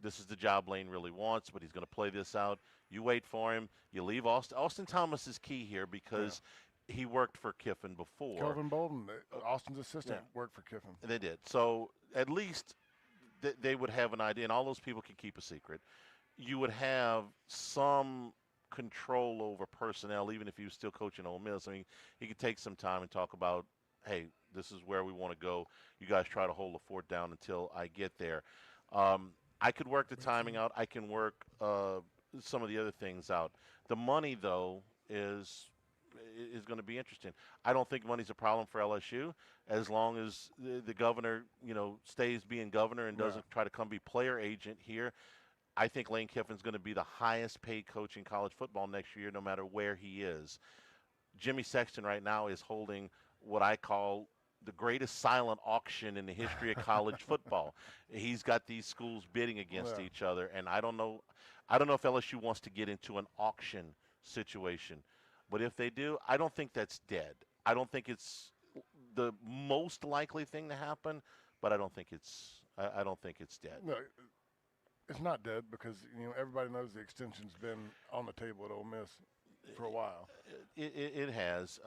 This is the job Lane really wants, but he's going to play this out. You wait for him. You leave Austin. Austin Thomas is key here because he worked for Kiffin before. Kelvin Bolden, Austin's assistant, worked for Kiffin. They did. So at least they would have an idea, and all those people can keep a secret. You would have some control over personnel, even if he was still coaching Ole Miss. I mean, he could take some time and talk about, hey, this is where we want to go. You guys try to hold the fort down until I get there. I could work the timing out. I can work some of the other things out. The money, though, is going to be interesting. I don't think money's a problem for LSU as long as the governor, stays being governor and doesn't try to come be player agent here. I think Lane Kiffin's going to be the highest paid coach in college football next year, no matter where he is. Jimmy Sexton right now is holding what I call the greatest silent auction in the history of college football. He's got these schools bidding against each other, and I don't know if LSU wants to get into an auction situation. But if they do, I don't think that's dead. I don't think it's the most likely thing to happen, but I don't think it's dead. No, it's not dead because everybody knows the extension's been on the table at Ole Miss for a while. It has.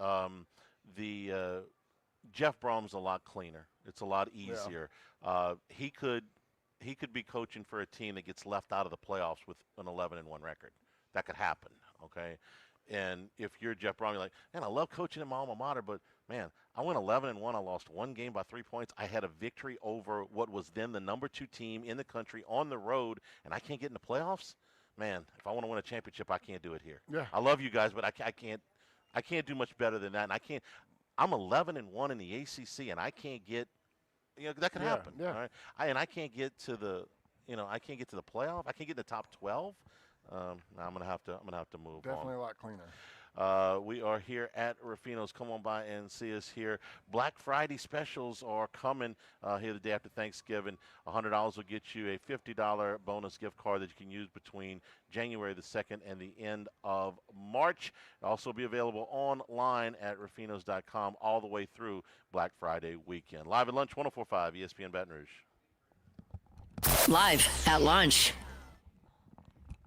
Jeff Brom's a lot cleaner. It's a lot easier. He could be coaching for a team that gets left out of the playoffs with an 11-1 record. That could happen. Okay. And if you're Jeff Brom, you're like, man, I love coaching in my alma mater, but, man, I went 11-1. I lost one game by 3 points. I had a victory over what was then the number 2 team in the country on the road, and I can't get in the playoffs? Man, if I want to win a championship, I can't do it here. Yeah. I love you guys, but I can't do much better than that. And I'm 11-1 in the ACC, and I can't get that could happen. Yeah. All right? I can't get to the playoff. I can't get in the top 12. I'm gonna have to move on. Definitely a lot cleaner. We are here at Ruffino's. Come on by and see us here. Black Friday specials are coming here the day after Thanksgiving. $100 will get you a $50 bonus gift card that you can use between January the 2nd and the end of March. It'll also be available online at Ruffinos.com all the way through Black Friday weekend. Live at lunch, 104.5 ESPN Baton Rouge. Live at lunch.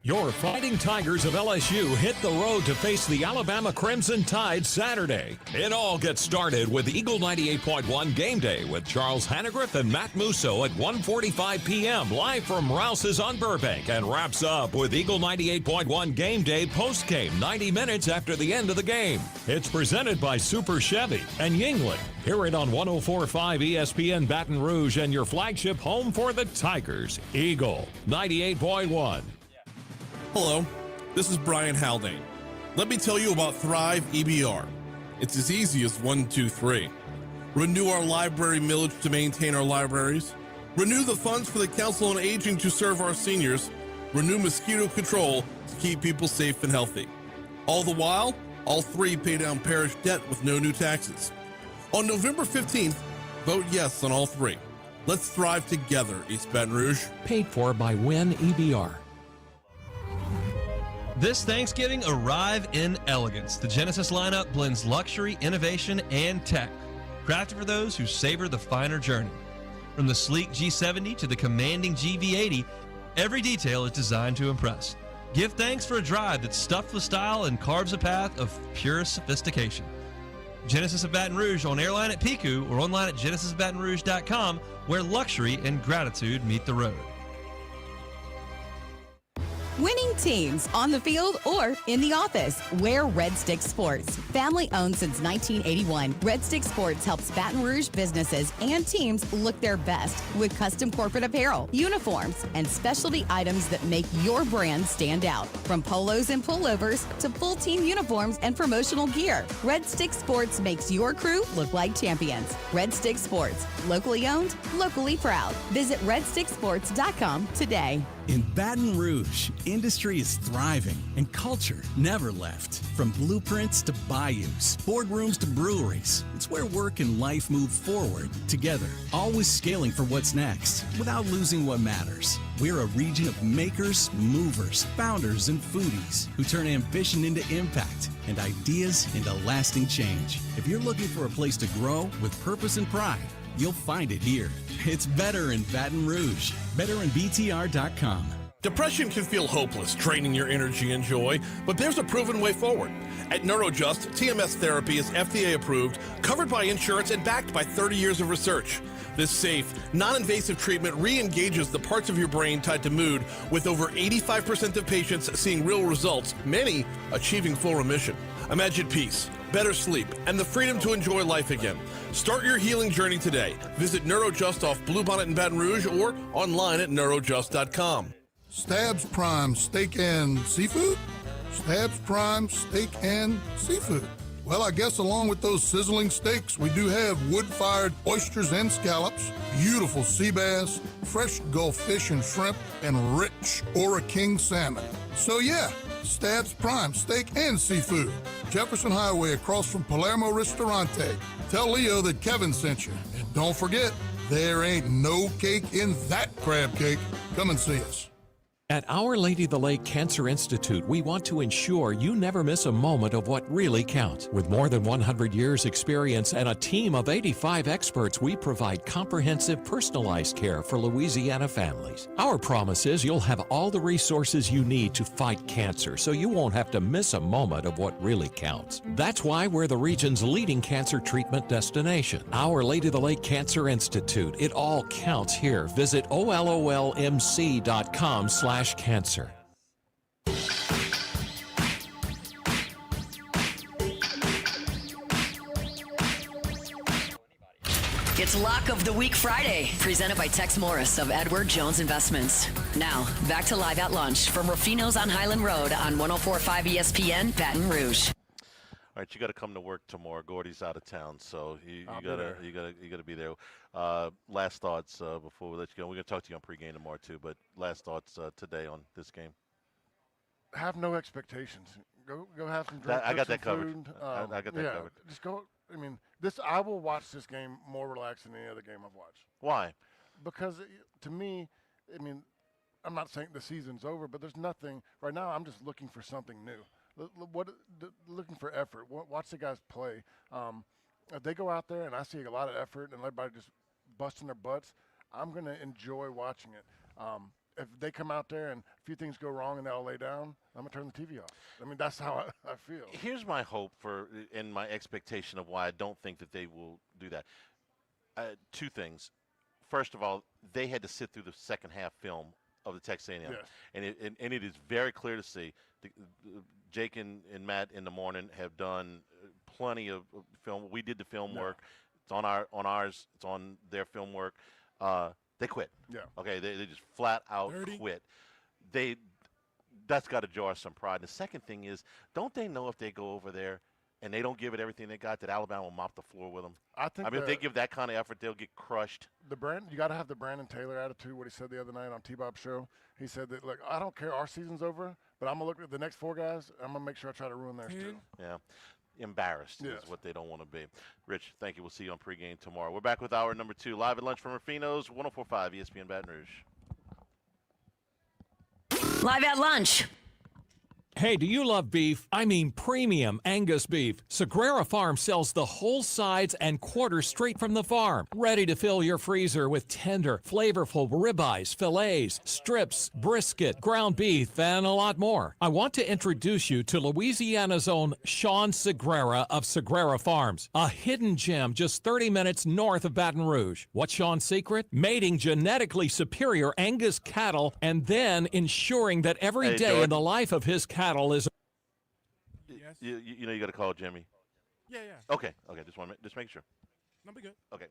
Your Fighting Tigers of LSU hit the road to face the Alabama Crimson Tide Saturday. It all gets started with Eagle 98.1 Game Day with Charles Hannegriff and Matt Musso at 1:45 p.m. live from Rouse's on Burbank, and wraps up with Eagle 98.1 Game Day postgame 90 minutes after the end of the game. It's presented by Super Chevy and Yingling. Hear it on 104.5 ESPN Baton Rouge and your flagship home for the Tigers, Eagle 98.1. Hello, this is Brian Haldane. Let me tell you about Thrive EBR. It's as easy as 1, 2, 3. Renew our library millage to maintain our libraries. Renew the funds for the Council on Aging to serve our seniors. Renew mosquito control to keep people safe and healthy. All the while, all three pay down parish debt with no new taxes. On November 15th, vote yes on all three. Let's thrive together, East Baton Rouge. Paid for by Win EBR. This Thanksgiving, arrive in elegance. The Genesis lineup blends luxury, innovation, and tech, crafted for those who savor the finer journey. From the sleek G70 to the commanding GV80, every detail is designed to impress. Give thanks for a drive that's stuffed with style and carves a path of pure sophistication. Genesis of Baton Rouge on airline at Pico or online at genesisbatonrouge.com, where luxury and gratitude meet the road. Winning teams on the field or in the office. Wear Red Stick Sports. Family owned since 1981, Red Stick Sports helps Baton Rouge businesses and teams look their best with custom corporate apparel, uniforms, and specialty items that make your brand stand out. From polos and pullovers to full team uniforms and promotional gear, Red Stick Sports makes your crew look like champions. Red Stick Sports, locally owned, locally proud. Visit redsticksports.com today. In Baton Rouge, industry is thriving and culture never left. From blueprints to bayous, boardrooms to breweries, it's where work and life move forward together, always scaling for what's next without losing what matters. We're a region of makers, movers, founders, and foodies who turn ambition into impact and ideas into lasting change. If you're looking for a place to grow with purpose and pride, you'll find it here. It's better in Baton Rouge. BetterInBTR.com. Depression can feel hopeless, draining your energy and joy, but there's a proven way forward. At NeuroJust, TMS therapy is FDA approved, covered by insurance, and backed by 30 years of research. This safe, non-invasive treatment re-engages the parts of your brain tied to mood, with over 85% of patients seeing real results, many achieving full remission. Imagine peace, better sleep, and the freedom to enjoy life again. Start your healing journey today. Visit NeuroJust off Bluebonnet in Baton Rouge or online at neurojust.com. Stabs Prime Steak and Seafood? Stabs Prime Steak and Seafood. Well, I guess along with those sizzling steaks, we do have wood-fired oysters and scallops, beautiful sea bass, fresh Gulf fish and shrimp, and rich Ora King salmon. So yeah, Stabs Prime Steak and Seafood. Jefferson Highway across from Palermo Ristorante. Tell Leo that Kevin sent you. And don't forget, there ain't no cake in that crab cake. Come and see us. At Our Lady of the Lake Cancer Institute, we want to ensure you never miss a moment of what really counts. With more than 100 years experience and a team of 85 experts, we provide comprehensive, personalized care for Louisiana families. Our promise is you'll have all the resources you need to fight cancer, so you won't have to miss a moment of what really counts. That's why we're the region's leading cancer treatment destination. Our Lady of the Lake Cancer Institute. It all counts here. Visit ololmc.com/cancer. It's Lock of the Week Friday, presented by Tex Morris of Edward Jones Investments. Now, back to Live at Lunch from Ruffino's on Highland Road on 104.5 ESPN Baton Rouge. All right, you got to come to work tomorrow. Gordy's out of town, so you gotta be there. Last thoughts before we let you go. We're gonna talk to you on pregame tomorrow too, but last thoughts today on this game. Have no expectations. Go have some drink. I got some that covered. food. I got that covered. Just go. I mean, I will watch this game more relaxed than any other game I've watched. Why? Because to me, I mean, I'm not saying the season's over, but there's nothing right now. I'm just looking for something new. Looking for effort. Watch the guys play. If they go out there and I see a lot of effort and everybody just busting their butts, I'm going to enjoy watching it. If they come out there and a few things go wrong and they'll lay down, I'm going to turn the TV off. I mean, that's how I feel. Here's my hope and my expectation of why I don't think that they will do that. Two things. First of all, they had to sit through the second half film of the Texas A&M. Yes. And it is very clear to see. Jake and Matt in the morning have done plenty of film. We did the film work. It's on ours. It's on their film work. They quit. Yeah. Okay. They just flat out quit. That's got to jar some pride. And the second thing is, don't they know if they go over there and they don't give it everything they got, that Alabama will mop the floor with them? I mean, if they give that kind of effort, they'll get crushed. You got to have the Brandon Taylor attitude. What he said the other night on T-Bob's show, he said that, look, I don't care, our season's over, but I'm gonna look at the next 4 guys. I'm gonna make sure I try to ruin theirs too. Yeah. Embarrassed is what they don't want to be. Rich, thank you. We'll see you on pregame tomorrow. We're back with hour number 2, live at lunch from Ruffino's, 104.5 ESPN Baton Rouge. Live at lunch. Hey, do you love beef? I mean premium Angus beef. Sagrera Farm sells the whole sides and quarters straight from the farm. Ready to fill your freezer with tender, flavorful ribeyes, fillets, strips, brisket, ground beef, and a lot more. I want to introduce you to Louisiana's own Sean Sagrera of Sagrera Farms, a hidden gem just 30 minutes north of Baton Rouge. What's Sean's secret? Mating genetically superior Angus cattle and then ensuring that every day in the life of his cattle is. Yes. You know you got to call Jimmy. Yeah. Okay. Just make sure. No, be good. Okay.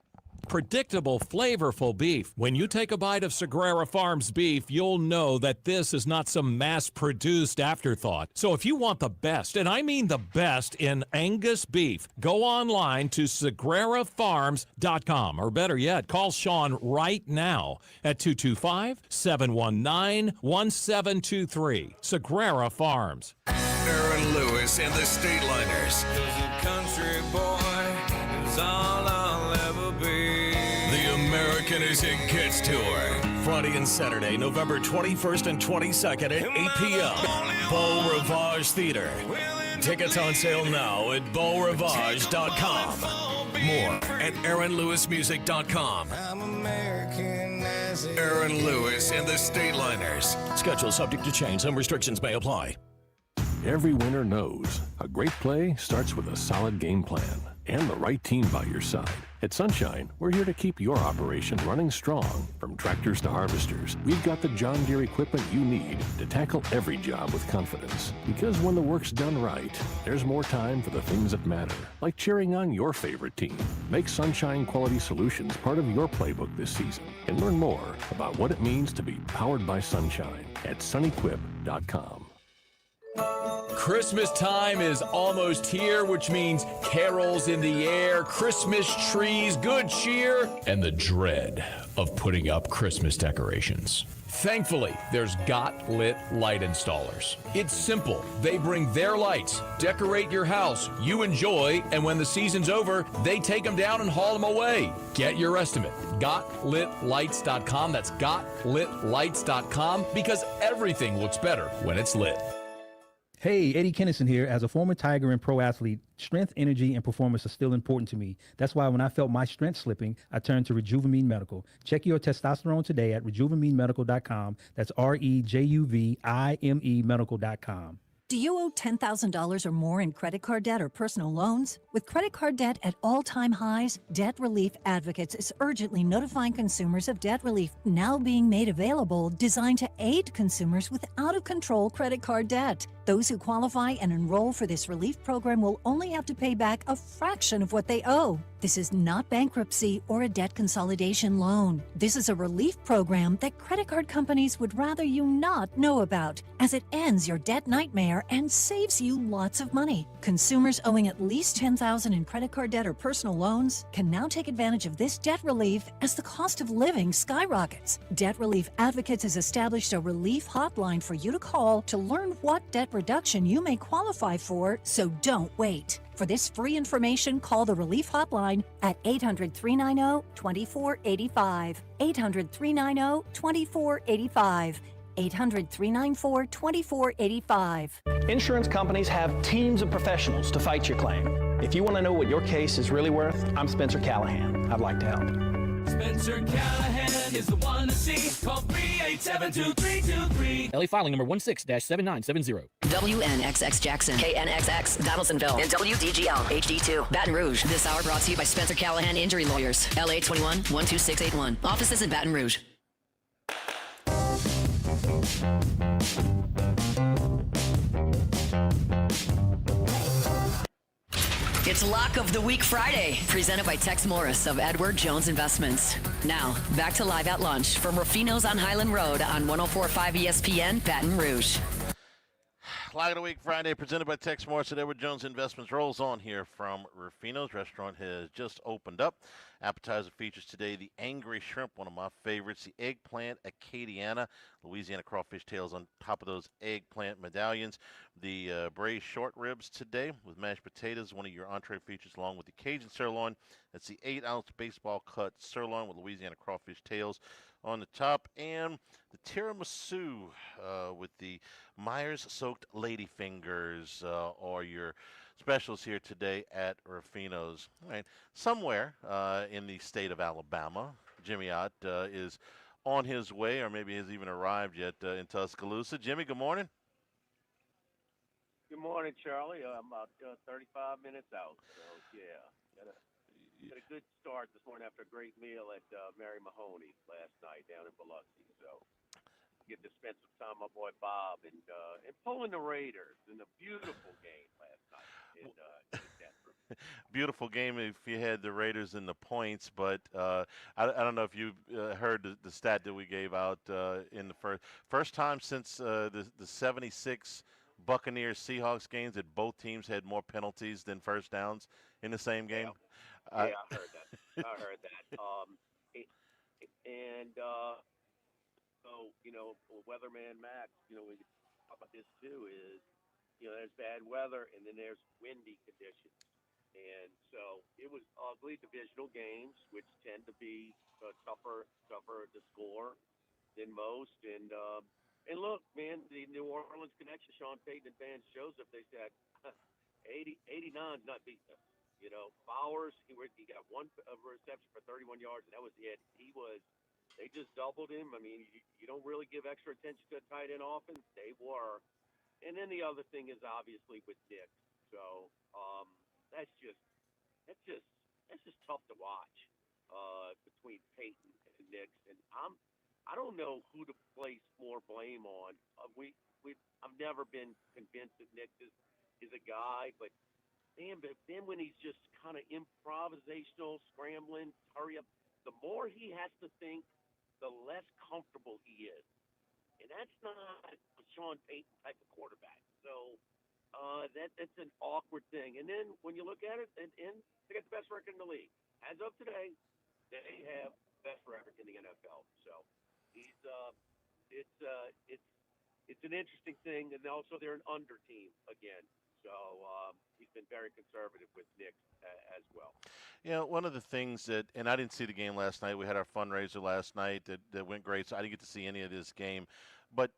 Predictable, flavorful beef. When you take a bite of Sagrera Farms beef, you'll know that this is not some mass-produced afterthought. So if you want the best, and I mean the best in Angus beef, go online to sagrerafarms.com, or better yet, call Sean right now at 225-719-1723. Sagrera Farms. Aaron Lewis and the State Liners. Country boy is all I'll ever be. The American Is It Kids Tour. Friday and Saturday, November 21st and 22nd at 8 p.m. Beau Rivage Theater. Tickets on sale now at beaurivage.com. More at aaronlewismusic.com. I'm American as it Aaron Lewis and the State Liners. Schedule subject to change. Some restrictions may apply. Every winner knows a great play starts with a solid game plan and the right team by your side. At Sunshine, we're here to keep your operation running strong. From tractors to harvesters, we've got the John Deere equipment you need to tackle every job with confidence. Because when the work's done right, there's more time for the things that matter, like cheering on your favorite team. Make Sunshine Quality Solutions part of your playbook this season and learn more about what it means to be powered by Sunshine at sunequip.com. Christmas time is almost here, which means carols in the air, Christmas trees, good cheer, and the dread of putting up Christmas decorations. Thankfully, there's Got Lit Light Installers. It's simple. They bring their lights, decorate your house, you enjoy, and when the season's over, they take them down and haul them away. Get your estimate. GotLitLights.com. That's GotLitLights.com, because everything looks better when it's lit. Hey, Eddie Kennison here. As a former Tiger and pro athlete, strength, energy, and performance are still important to me. That's why when I felt my strength slipping, I turned to Rejuvamine Medical. Check your testosterone today at RejuvamineMedical.com. That's REJUVIME Medical.com. Do you owe $10,000 or more in credit card debt or personal loans? With credit card debt at all-time highs, Debt Relief Advocates is urgently notifying consumers of debt relief now being made available, designed to aid consumers with out-of-control credit card debt. Those who qualify and enroll for this relief program will only have to pay back a fraction of what they owe. This is not bankruptcy or a debt consolidation loan. This is a relief program that credit card companies would rather you not know about, as it ends your debt nightmare and saves you lots of money. Consumers owing at least $10,000 in credit card debt or personal loans can now take advantage of this debt relief as the cost of living skyrockets. Debt Relief Advocates has established a relief hotline for you to call to learn what debt steep reduction you may qualify for, so don't wait. For this free information, call the Relief Hotline at 800-390-2485. 800-390-2485. 800-394-2485. Insurance companies have teams of professionals to fight your claim. If you want to know what your case is really worth, I'm Spencer Callahan. I'd like to help. Spencer Callahan is the one to see. Call 387-2323. LA filing number 16-7970. WNXX Jackson, KNXX Donaldsonville, and WDGL HD2 Baton Rouge. This hour brought to you by Spencer Callahan Injury Lawyers. LA 21-12681. Offices in Baton Rouge. It's Lock of the Week Friday, presented by Tex Morris of Edward Jones Investments. Now, back to Live at Lunch from Ruffino's on Highland Road on 104.5 ESPN, Baton Rouge. Lock of the Week Friday, presented by Tex Morris at Edward Jones Investments, rolls on here from Ruffino's. Restaurant has just opened up. Appetizer features today the Angry Shrimp, one of my favorites, the Eggplant Acadiana, Louisiana crawfish tails on top of those eggplant medallions, the braised short ribs today with mashed potatoes, one of your entree features, along with the Cajun sirloin. That's the 8-ounce baseball cut sirloin with Louisiana crawfish tails on the top, and the tiramisu with the Myers soaked ladyfingers or your specials here today at Ruffino's. Right. Somewhere in the state of Alabama, Jimmy Ott is on his way, or maybe has even arrived yet in Tuscaloosa. Jimmy, good morning. Good morning, Charlie. I'm about 35 minutes out, so yeah. Got a good start this morning after a great meal at Mary Mahoney last night down in Biloxi. So get to spend some time with my boy Bob and pulling the Raiders in a beautiful game last night in Denver. Beautiful game if you had the Raiders in the points, but I don't know if you heard the stat that we gave out in the first time since the 76 Buccaneers Seahawks games that both teams had more penalties than first downs in the same game. Yeah, I heard that. I heard that. So, Weatherman Max, we can talk about this too, is, there's bad weather and then there's windy conditions. And so it was ugly divisional games, which tend to be tougher to score than most. And look, man, the New Orleans connection, Sean Payton and Vance Joseph, they said 89 is not beating us. Bowers, he got one reception for 31 yards, and that was it. They just doubled him. I mean, you don't really give extra attention to a tight end offense. They were. And then the other thing is obviously with Nick. So that's just tough to watch between Peyton and Nick. And I don't know who to place more blame on. I've never been convinced that Nick is a guy, but then when he's just kind of improvisational, scrambling, hurry up, the more he has to think, the less comfortable he is. And that's not a Sean Payton type of quarterback. So that's an awkward thing. And then when you look at it, and they got the best record in the league. As of today, they have the best record in the NFL. So it's an interesting thing. And also they're an under team again. So he's been very conservative with Nick as well. One of the things that, and I didn't see the game last night. We had our fundraiser last night that went great, so I didn't get to see any of this game. But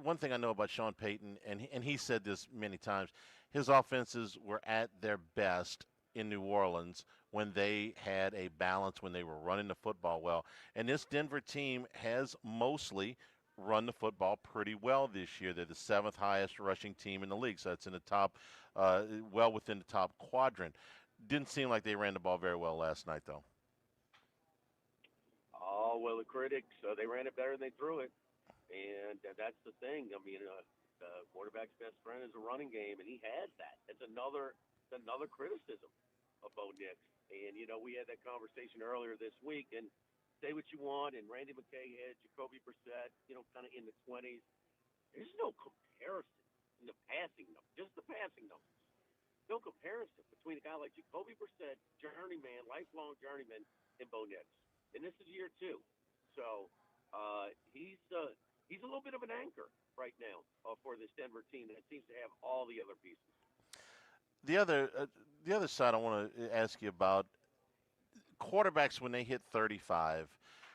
one thing I know about Sean Payton, and he said this many times, his offenses were at their best in New Orleans when they had a balance, when they were running the football well. And this Denver team has mostly run the football pretty well this year. They're the 7th highest rushing team in the league, so it's in the top, well within the top quadrant. Didn't seem like they ran the ball very well last night, though. Oh, well, the critics, they ran it better than they threw it. And that's the thing. I mean, the quarterback's best friend is a running game, and he has that. That's another criticism of Bo Nix. And, we had that conversation earlier this week, and say what you want, and Randy McKay had Jacoby Brissett, kind of in the 20s. There's no comparison in the passing numbers, just the passing numbers. No comparison between a guy like Jacoby Brissett, journeyman, lifelong journeyman, and Bo Nix. And this is year 2. So he's a little bit of an anchor right now for this Denver team that seems to have all the other pieces. The other side I want to ask you about, quarterbacks when they hit 35,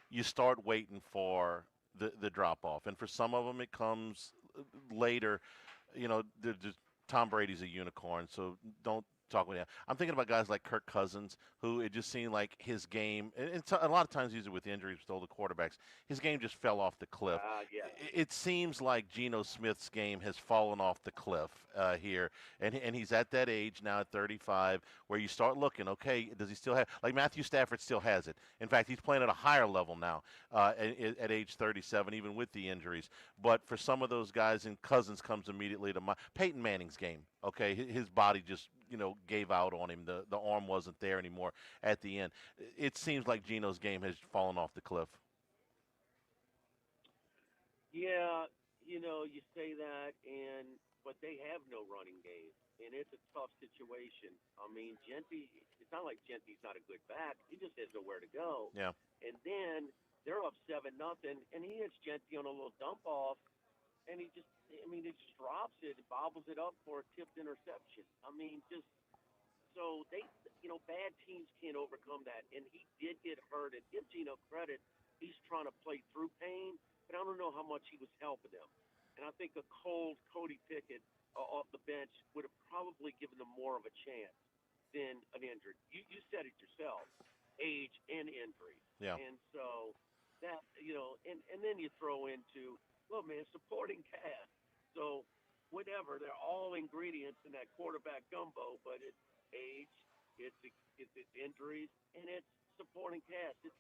you start waiting for the drop off, and for some of them it comes later. You know, Tom Brady's a unicorn, so don't talk with him. I'm thinking about guys like Kirk Cousins, who it just seemed like his game, and a lot of times these are with injuries with older quarterbacks, his game just fell off the cliff. Yeah. It seems like Geno Smith's game has fallen off the cliff here, and he's at that age now at 35 where you start looking, okay, does he still have, like Matthew Stafford still has it. In fact, he's playing at a higher level now at age 37, even with the injuries. But for some of those guys, and Cousins comes immediately to mind, Peyton Manning's game, okay, his body just, gave out on him. The arm wasn't there anymore at the end. It seems like Geno's game has fallen off the cliff. Yeah, you say that, but they have no running game, and it's a tough situation. I mean, it's not like Genti's not a good back. He just has nowhere to go. Yeah. And then they're up 7-0, and he hits Genti on a little dump off, and he just drops it, bobbles it up for a tipped interception. I mean, so they, bad teams can't overcome that. And he did get hurt, and give Geno credit, he's trying to play through pain, but I don't know how much he was helping them. And I think a cold Cody Pickett off the bench would have probably given them more of a chance than an injured. You said it yourself, age and injury. Yeah. And so that, and then you throw into, look, man, supporting cast. So whatever, they're all ingredients in that quarterback gumbo, but it's age, it's injuries, and it's supporting cast. It's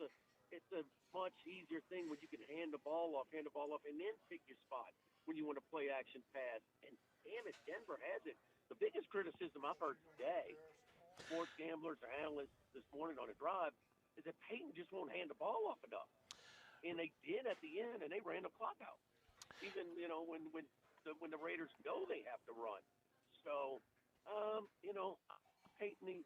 a much easier thing when you can hand the ball off, and then pick your spot when you want to play action pass. And damn it, Denver has it. The biggest criticism I've heard today, sports gamblers or analysts this morning on a drive, is that Peyton just won't hand the ball off enough. And they did at the end, and they ran the clock out. Even, when the Raiders know they have to run. So, Peyton,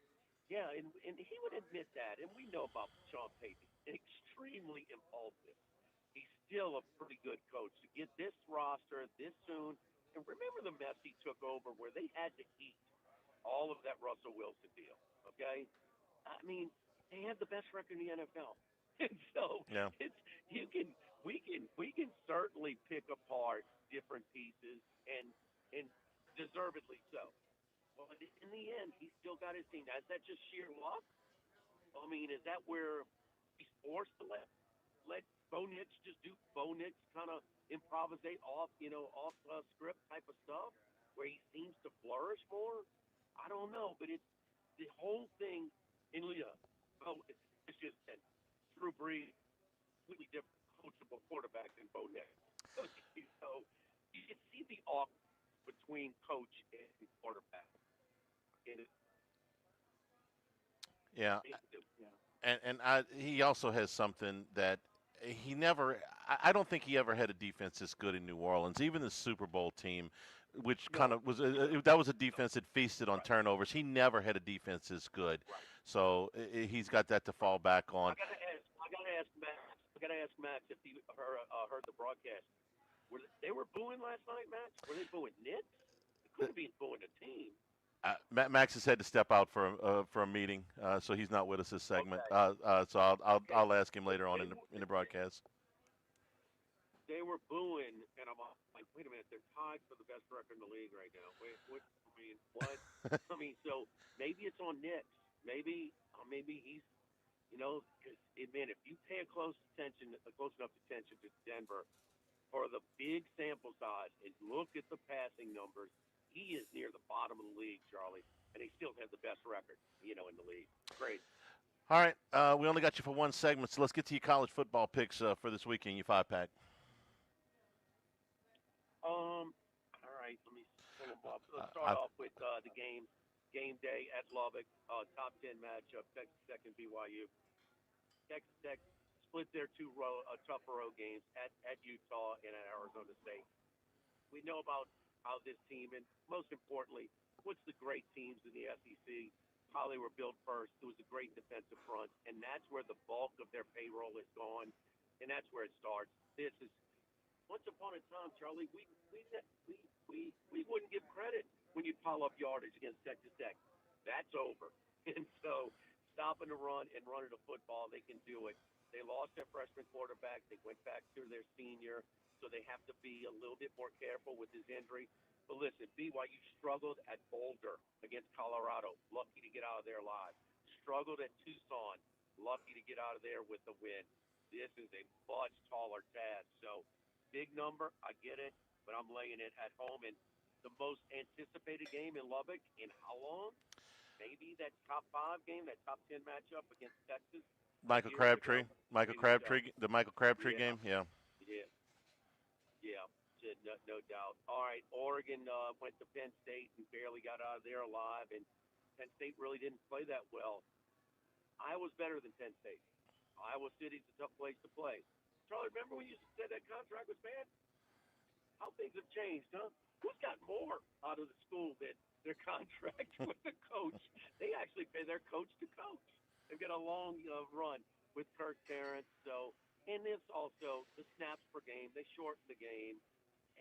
yeah, and he would admit that, and we know about Sean Payton, extremely impulsive. He's still a pretty good coach to get this roster this soon. And remember the mess he took over where they had to eat all of that Russell Wilson deal, okay? I mean, they have the best record in the NFL. And so yeah. we can certainly pick apart different pieces and deservedly so. But in the end, he still got his team. Now, is that just sheer luck? I mean, is that where he's forced to let Bo Nix just do Bo Nix kind of improvisate off script type of stuff where he seems to flourish more? I don't know, but it's the whole thing in it's just that Drew Brees, completely different coachable quarterback than Bo Nix. So, you can see the awkward between coach and quarterback. Yeah. He also has something that he never – I don't think he ever had a defense this good in New Orleans. Even the Super Bowl team, which kind of was that was a defense that feasted on turnovers. He never had a defense this good. Right. So he's got that to fall back on. I gotta ask Max if he heard the broadcast. They were booing last night, Max? Were they booing Knicks? They couldn't be booing a team. Max has had to step out for a meeting, so he's not with us this segment. Okay. So I'll ask him later on in the broadcast. They were booing, and I'm like, wait a minute, they're tied for the best record in the league right now. What? I mean, so maybe it's on Knicks. Maybe he's, because man, if you pay close enough attention to Denver for the big sample size and look at the passing numbers. He is near the bottom of the league, Charlie, and he still has the best record, in the league. Great. All right, we only got you for one segment, so let's get to your college football picks for this weekend, your 5-pack. All right, let me pull them up. Let's start off with the game day at Lubbock, top 10 matchup, Texas Tech and BYU. Texas Tech split their two tougher road games at Utah and at Arizona State. We know about how this team, and most importantly, what's the great teams in the SEC, how they were built first. It was a great defensive front, and that's where the bulk of their payroll is gone, and that's where it starts. This is once upon a time, Charlie, we wouldn't give credit when you pile up yardage against Texas Tech. That's over. And so stopping the run and running the football, they can do it. They lost their freshman quarterback. They went back to their senior, so they have to be a little bit more careful with his injury. But listen, BYU struggled at Boulder against Colorado, lucky to get out of there alive. Struggled at Tucson, lucky to get out of there with the win. This is a much taller task. So big number, I get it, but I'm laying it at home. And the most anticipated game in Lubbock in how long? Maybe that top 5 game, that top 10 matchup against Texas. Michael Crabtree, the Michael Crabtree game, yeah. Yeah, no doubt. All right, Oregon went to Penn State and barely got out of there alive, and Penn State really didn't play that well. Iowa's better than Penn State. Iowa City's a tough place to play. Charlie, remember when you said that contract was bad? How things have changed, huh? Who's got more out of the school than their contract with the coach? They actually pay their coach to coach. They've got a long run with Kirk Ferentz. So, and this also, the snaps per game, they shortened the game.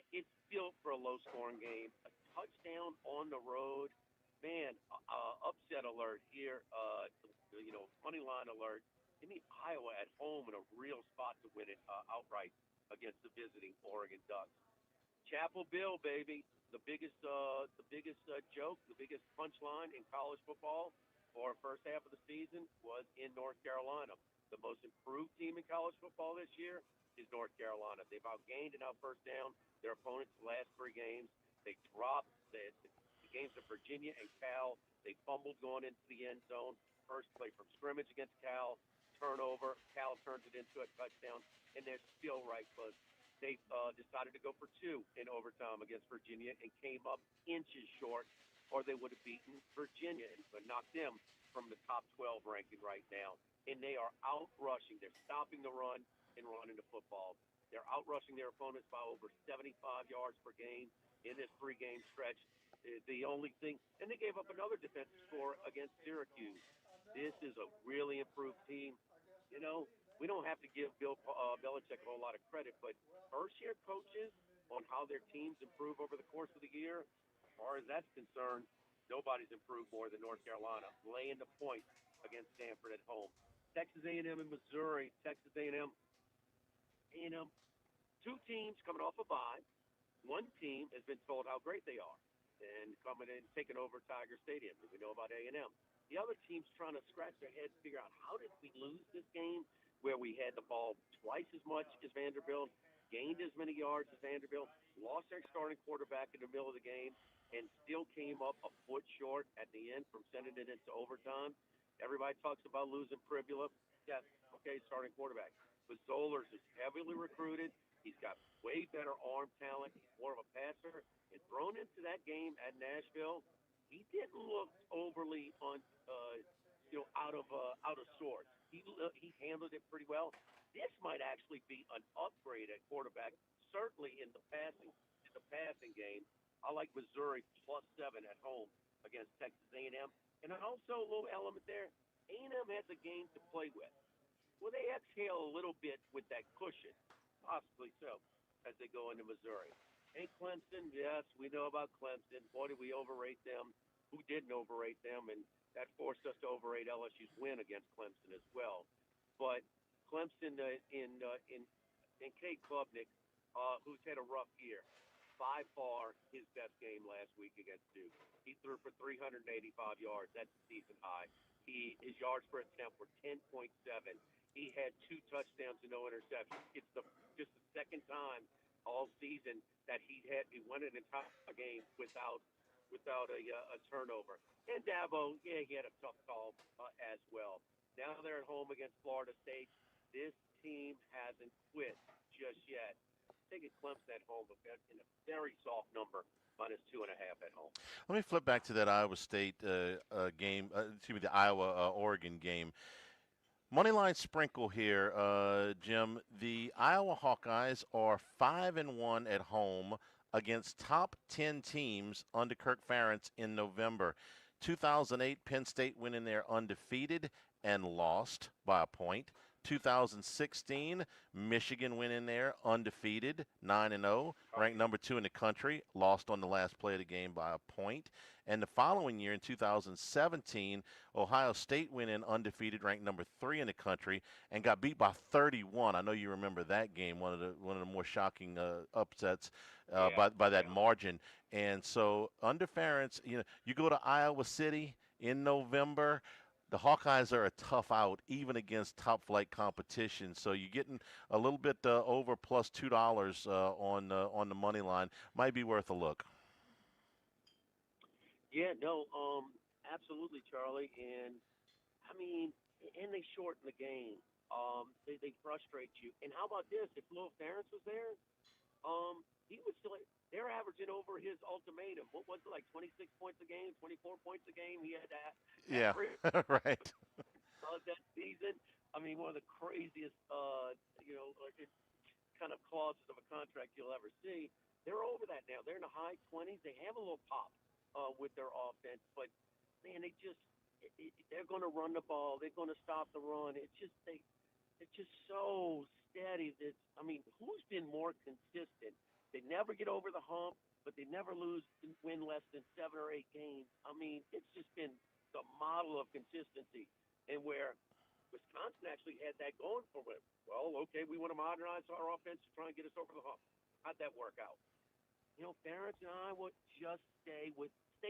It's built for a low-scoring game. A touchdown on the road, man, upset alert here, money line alert. Give me Iowa at home in a real spot to win it outright against the visiting Oregon Ducks. Chapel Bill, baby, the biggest joke, the biggest punchline in college football for the first half of the season was in North Carolina. The most improved team in college football this year is North Carolina. They've outgained and out first down their opponents the last 3 games. They dropped the games of Virginia and Cal. They fumbled going into the end zone. First play from scrimmage against Cal, turnover. Cal turns it into a touchdown, and they're still right close. They decided to go for 2 in overtime against Virginia and came up inches short, or they would have beaten Virginia and knocked them from the top 12 ranking right now. And they are out-rushing. They're stopping the run and running the football. They're out-rushing their opponents by over 75 yards per game in this 3-game stretch. The only thing, and they gave up another defensive score against Syracuse. This is a really improved team. You know, we don't have to give Bill Belichick a whole lot of credit, but first-year coaches on how their teams improve over the course of the year, as far as that's concerned, nobody's improved more than North Carolina, laying the point against Stanford at home. Texas A&M and Missouri. Texas A&M, 2 teams coming off a bye. One team has been told how great they are and coming in, taking over Tiger Stadium. We know about A&M. The other team's trying to scratch their heads, figure out how did we lose this game where we had the ball twice as much as Vanderbilt, gained as many yards as Vanderbilt, lost their starting quarterback in the middle of the game, and still came up a foot short at the end from sending it into overtime. Everybody talks about losing Pribula. Yeah, okay, starting quarterback. But Zollers is heavily recruited. He's got way better arm talent. He's more of a passer. And thrown into that game at Nashville, he didn't look overly out of sorts. He handled it pretty well. This might actually be an upgrade at quarterback, certainly in the passing game. I like Missouri +7 at home against Texas A&M. And also a little element there, A&M has a game to play with. Will they exhale a little bit with that cushion? Possibly so, as they go into Missouri. And Clemson, yes, we know about Clemson. Boy, did we overrate them. Who didn't overrate them? And that forced us to overrate LSU's win against Clemson as well. But Clemson in Cade Klubnik, who's had a rough year, by far his best game last week against Duke. He threw for 385 yards. That's a season high. His yards per attempt were 10.7. He had 2 touchdowns and no interceptions. It's just the second time all season that he won an entire game without a turnover. And Dabo, yeah, he had a tough call as well. Now they're at home against Florida State. This team hasn't quit just yet. Taking Clemson at home in a very soft number, -2.5 at home. Let me flip back to that Iowa State game. The Iowa-Oregon game. Moneyline sprinkle here, Jim. The Iowa Hawkeyes are 5-1 at home against top 10 teams under Kirk Ferentz in November. 2008, Penn State went in there undefeated and lost by a point. 2016, Michigan went in there undefeated, 9-0, ranked number 2 in the country, lost on the last play of the game by a point. And the following year, in 2017, Ohio State went in undefeated, ranked number 3 in the country, and got beat by 31. I know you remember that game, one of the more shocking upsets by that margin. And so under Ferentz, you go to Iowa City in November. The Hawkeyes are a tough out, even against top-flight competition. So you're getting a little bit over plus $2 on the money line. Might be worth a look. Yeah, no, absolutely, Charlie. And I mean, and they shorten the game. They frustrate you. And how about this? If Will Ferentz was there, he was still. They're averaging over his ultimatum. What was it, like 26 points a game, 24 points a game? He had that. Yeah, right. That season. I mean, one of the craziest, kind of clauses of a contract you'll ever see. They're over that now. They're in the high 20s. They have a little pop with their offense, but man, they're going to run the ball. They're going to stop the run. It's just so steady. Who's been more consistent? They never get over the hump, but they never win less than 7 or 8 games. I mean, it's just been the model of consistency, and where Wisconsin actually had that going for them. Well, okay, we want to modernize our offense to try and get us over the hump. How'd that work out? Ferentz and Iowa just stay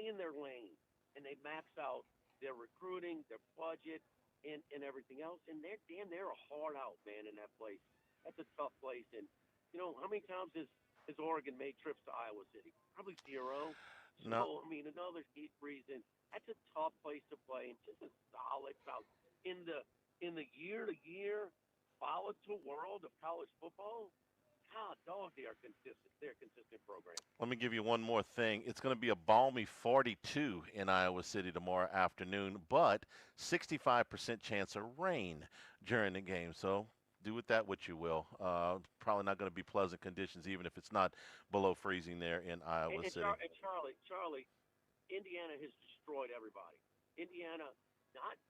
in their lane, and they max out their recruiting, their budget, and everything else. And they're a hard out, man, in that place. That's a tough place. And how many times has Oregon made trips to Iowa City? Probably 0. No. So, another reason. That's a tough place to play, and just a solid out in the year-to-year volatile world of college football. God, dog, they are consistent. They're a consistent program. Let me give you one more thing. It's going to be a balmy 42 in Iowa City tomorrow afternoon, but 65% chance of rain during the game. So do with that what you will. Probably not going to be pleasant conditions, even if it's not below freezing there in Iowa City. And Charlie, Indiana has destroyed everybody. Indiana,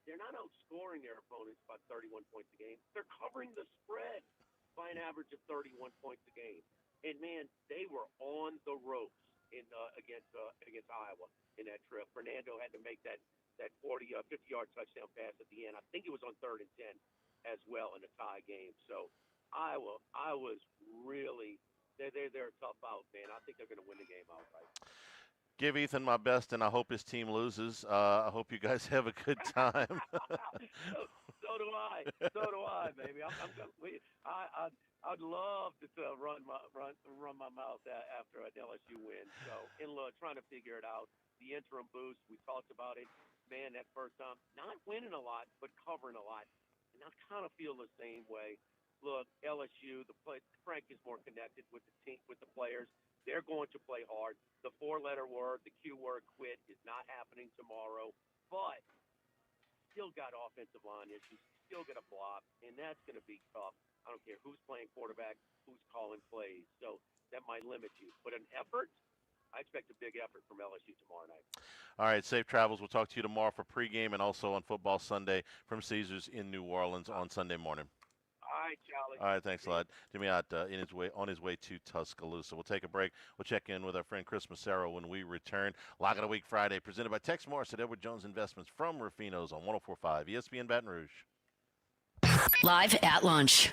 they're not outscoring their opponents by 31 points a game. They're covering the spread by an average of 31 points a game. And, man, they were on the ropes against Iowa in that trip. Fernando had to make that 50-yard touchdown pass at the end. I think it was on 3rd and 10 as well in a tie game. So Iowa's really they're a tough out, man. I think they're going to win the game outright. Give Ethan my best, and I hope his team loses. I hope you guys have a good time. So do I, baby. I'd love to run my mouth after an LSU win. So, and look, trying to figure it out. The interim boost, we talked about it. Man, that first time, not winning a lot, but covering a lot. And I kind of feel the same way. Look, LSU, Frank is more connected with the team, with the players. They're going to play hard. The 4-letter word, the Q word, quit, is not happening tomorrow. But still got offensive line issues, still got to block, and that's going to be tough. I don't care who's playing quarterback, who's calling plays. So that might limit you. But an effort, I expect a big effort from LSU tomorrow night. All right, safe travels. We'll talk to you tomorrow for pregame and also on Football Sunday from Caesars in New Orleans on Sunday morning. All right, Charlie. All right, thanks a lot. Jimmy out on his way to Tuscaloosa. We'll take a break. We'll check in with our friend Chris Massaro when we return. Lock of the Week Friday, presented by Tex Morris at Edward Jones Investments from Ruffino's on 104.5 ESPN Baton Rouge. Live at lunch.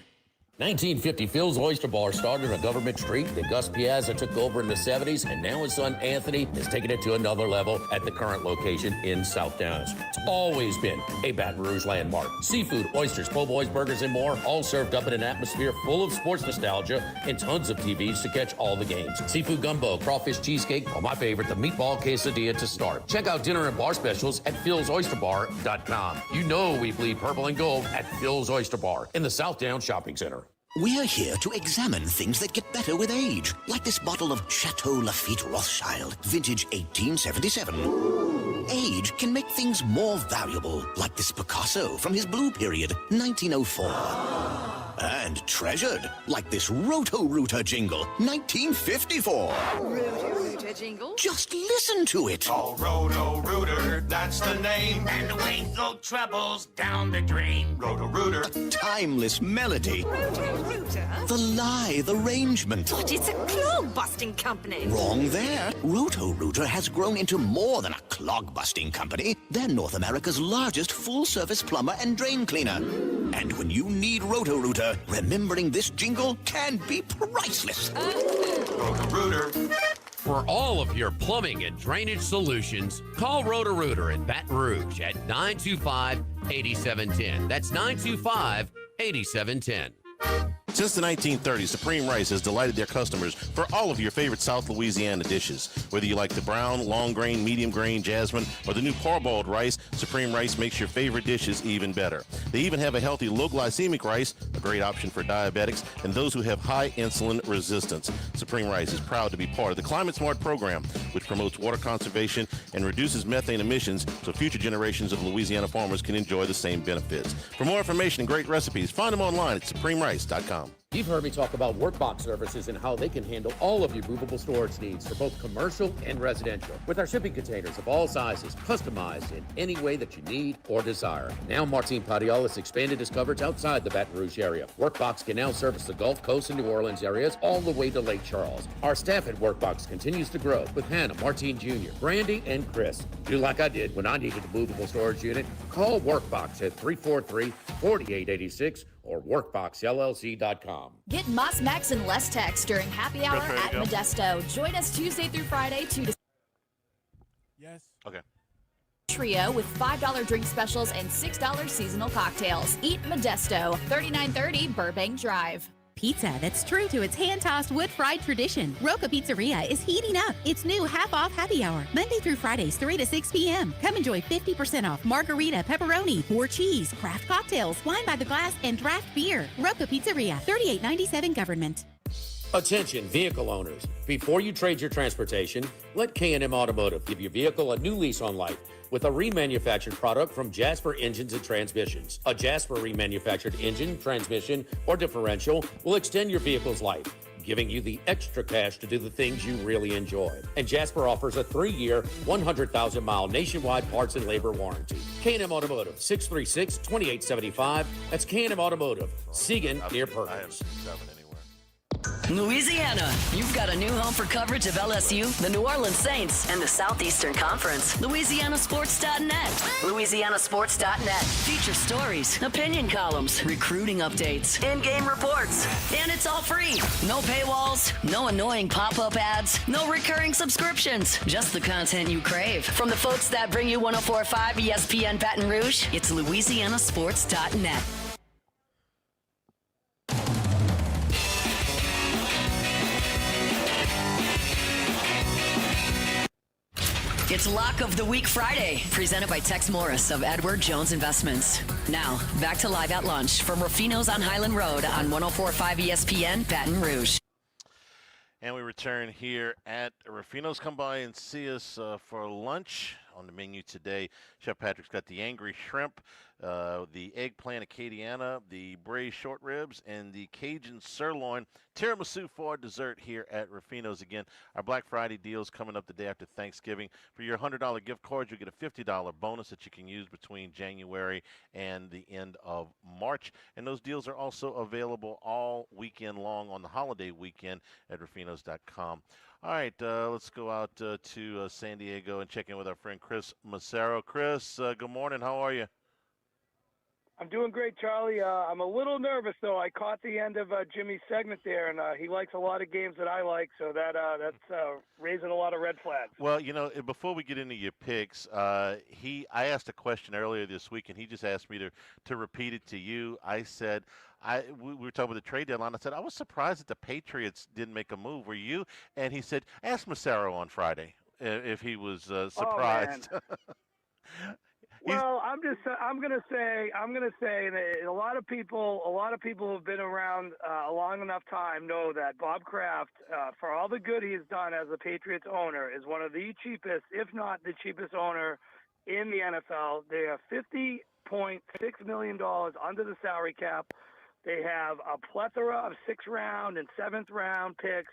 1950, Phil's Oyster Bar started on Government Street. Then Gus Piazza took over in the 70s, and now his son Anthony is taking it to another level at the current location in South Downs. It's always been a Baton Rouge landmark. Seafood, oysters, po' boys, burgers, and more, all served up in an atmosphere full of sports nostalgia and tons of TVs to catch all the games. Seafood gumbo, crawfish cheesecake, or my favorite, the meatball quesadilla to start. Check out dinner and bar specials at philsoysterbar.com. You know we bleed purple and gold at Phil's Oyster Bar in the South Downs Shopping Center. We're here to examine things that get better with age, like this bottle of Chateau Lafite Rothschild, vintage 1877. Age can make things more valuable, like this Picasso from his blue period, 1904. And treasured, like this Roto-Rooter jingle, 1954. Roto-Rooter jingle? Just listen to it. Oh, Roto-Rooter, that's the name. And away go troubles down the drain. Roto-Rooter. A timeless melody. Roto-Rooter? The lithe arrangement. But it's a clog-busting company. Wrong there. Roto-Rooter has grown into more than a clog-busting company. They're North America's largest full-service plumber and drain cleaner. And when you need Roto-Rooter, remembering this jingle can be priceless. Roto-Rooter. For all of your plumbing and drainage solutions, call Roto-Rooter in Baton Rouge at 925-8710. That's 925-8710. Since the 1930s, Supreme Rice has delighted their customers for all of your favorite South Louisiana dishes. Whether you like the brown, long grain, medium grain, jasmine, or the new parboiled rice, Supreme Rice makes your favorite dishes even better. They even have a healthy low glycemic rice, a great option for diabetics and those who have high insulin resistance. Supreme Rice is proud to be part of the Climate Smart program, which promotes water conservation and reduces methane emissions so future generations of Louisiana farmers can enjoy the same benefits. For more information and great recipes, find them online at supremerice.com. You've heard me talk about Workbox services and how they can handle all of your movable storage needs for both commercial and residential. With our shipping containers of all sizes, customized in any way that you need or desire. Now Martin Padial has expanded his coverage outside the Baton Rouge area. Workbox can now service the Gulf Coast and New Orleans areas all the way to Lake Charles. Our staff at Workbox continues to grow with Hannah, Martin Jr., Brandy, and Chris. Do like I did when I needed a movable storage unit. Call Workbox at 343-4886 or workboxllc.com. Get Moss Max and less text during happy hour at Modesto. Join us Tuesday through Friday to Yes. Okay. Trio with $5 drink specials and $6 seasonal cocktails. Eat Modesto, 3930 Burbank Drive. Pizza that's true to its hand-tossed wood-fried tradition. Roca Pizzeria is heating up its new half-off happy hour, Monday through Fridays, 3 to 6 p.m. Come enjoy 50% off margarita, pepperoni, 4 cheese, craft cocktails, wine by the glass, and draft beer. Roca Pizzeria, 3897 Government. Attention vehicle owners. Before you trade your transportation, let K&M Automotive give your vehicle a new lease on life with a remanufactured product from Jasper Engines and Transmissions. A Jasper remanufactured engine, transmission, or differential will extend your vehicle's life, giving you the extra cash to do the things you really enjoy. And Jasper offers a 3-year, 100,000-mile nationwide parts and labor warranty. K&M Automotive, 636-2875. That's K&M Automotive, Siegen near Perkins. Louisiana, you've got a new home for coverage of LSU, the New Orleans Saints, and the Southeastern Conference. LouisianaSports.net. LouisianaSports.net. Feature stories, opinion columns, recruiting updates, in-game reports. And it's all free. No paywalls, no annoying pop-up ads, no recurring subscriptions. Just the content you crave. From the folks that bring you 104.5 ESPN Baton Rouge, it's LouisianaSports.net. It's Lock of the Week Friday, presented by Tex Morris of Edward Jones Investments. Now, back to Live at Lunch from Ruffino's on Highland Road on 104.5 ESPN Baton Rouge. And we return here at Ruffino's. Come by and see us for lunch. On the menu today, Chef Patrick's got the angry shrimp, the eggplant Acadiana, the braised short ribs, and the Cajun sirloin tiramisu for dessert here at Ruffino's. Again, our Black Friday deals coming up the day after Thanksgiving. For your $100 gift card, you'll get a $50 bonus that you can use between January and the end of March. And those deals are also available all weekend long on the holiday weekend at Ruffinos.com. All right, let's go out to San Diego and check in with our friend Chris Massaro. Chris, good morning. How are you? I'm doing great, Charlie. I'm a little nervous, though. I caught the end of Jimmy's segment there, and he likes a lot of games that I like, so that's raising a lot of red flags. Well, you know, before we get into your picks, I asked a question earlier this week, and he just asked me to repeat it to you. I said, we were talking about the trade deadline. I said, I was surprised that the Patriots didn't make a move. Were you? And he said, ask Massaro on Friday if he was surprised. Oh, well, I'm gonna say that a lot of people who have been around a long enough time know that Bob Kraft, for all the good he's done as a Patriots owner, is one of the cheapest, if not the cheapest owner in the NFL. They have $50.6 million under the salary cap. They have a plethora of 6th round and 7th round picks.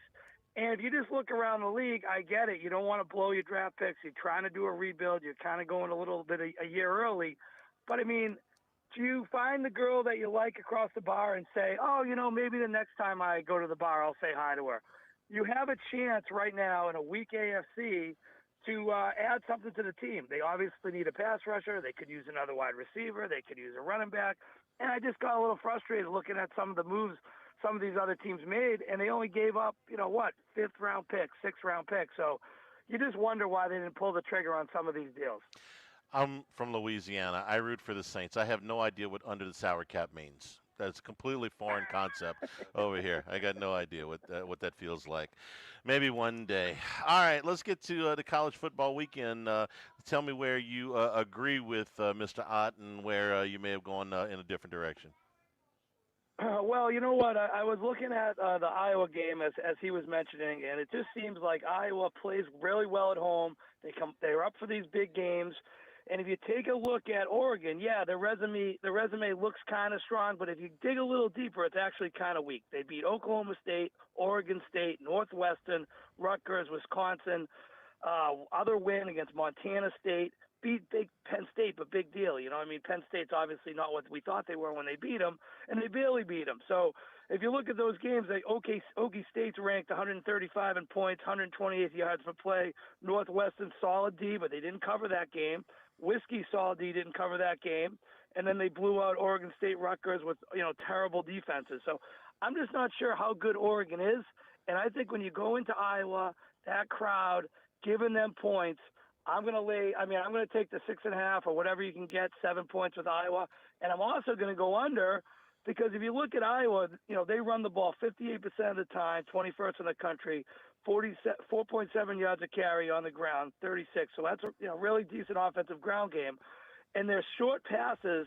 And if you just look around the league, I get it. You don't want to blow your draft picks. You're trying to do a rebuild. You're kind of going a little bit a year early. But, I mean, do you find the girl that you like across the bar and say, oh, maybe the next time I go to the bar, I'll say hi to her? You have a chance right now in a weak AFC to add something to the team. They obviously need a pass rusher. They could use another wide receiver. They could use a running back. And I just got a little frustrated looking at some of the moves some of these other teams made, and they only gave up, fifth-round pick, sixth-round pick. So you just wonder why they didn't pull the trigger on some of these deals. I'm from Louisiana. I root for the Saints. I have no idea what under the sour cap means. That's a completely foreign concept over here. I got no idea what that feels like. Maybe one day. All right, let's get to the college football weekend. Tell me where you agree with Mr. Ott and where you may have gone in a different direction. Well, you know what? I was looking at the Iowa game as he was mentioning, and it just seems like Iowa plays really well at home. They're up for these big games. And if you take a look at Oregon, yeah, the resume looks kind of strong, but if you dig a little deeper, it's actually kind of weak. They beat Oklahoma State, Oregon State, Northwestern, Rutgers, Wisconsin, other win against Montana State, beat big Penn State, but big deal. Penn State's obviously not what we thought they were when they beat them, and they barely beat them. So if you look at those games, Okie State's ranked 135 in points, 128 yards per play. Northwestern solid D, but they didn't cover that game. Whiskey solid D didn't cover that game, and then they blew out Oregon State, Rutgers with terrible defenses. So I'm just not sure how good Oregon is, and I think when you go into Iowa, that crowd giving them points, I'm going to take the 6.5 or whatever you can get, 7 points with Iowa, and I'm also going to go under because if you look at Iowa, they run the ball 58% of the time, 21st in the country. 4.7 yards a carry on the ground, 36. So that's a really decent offensive ground game. And their short passes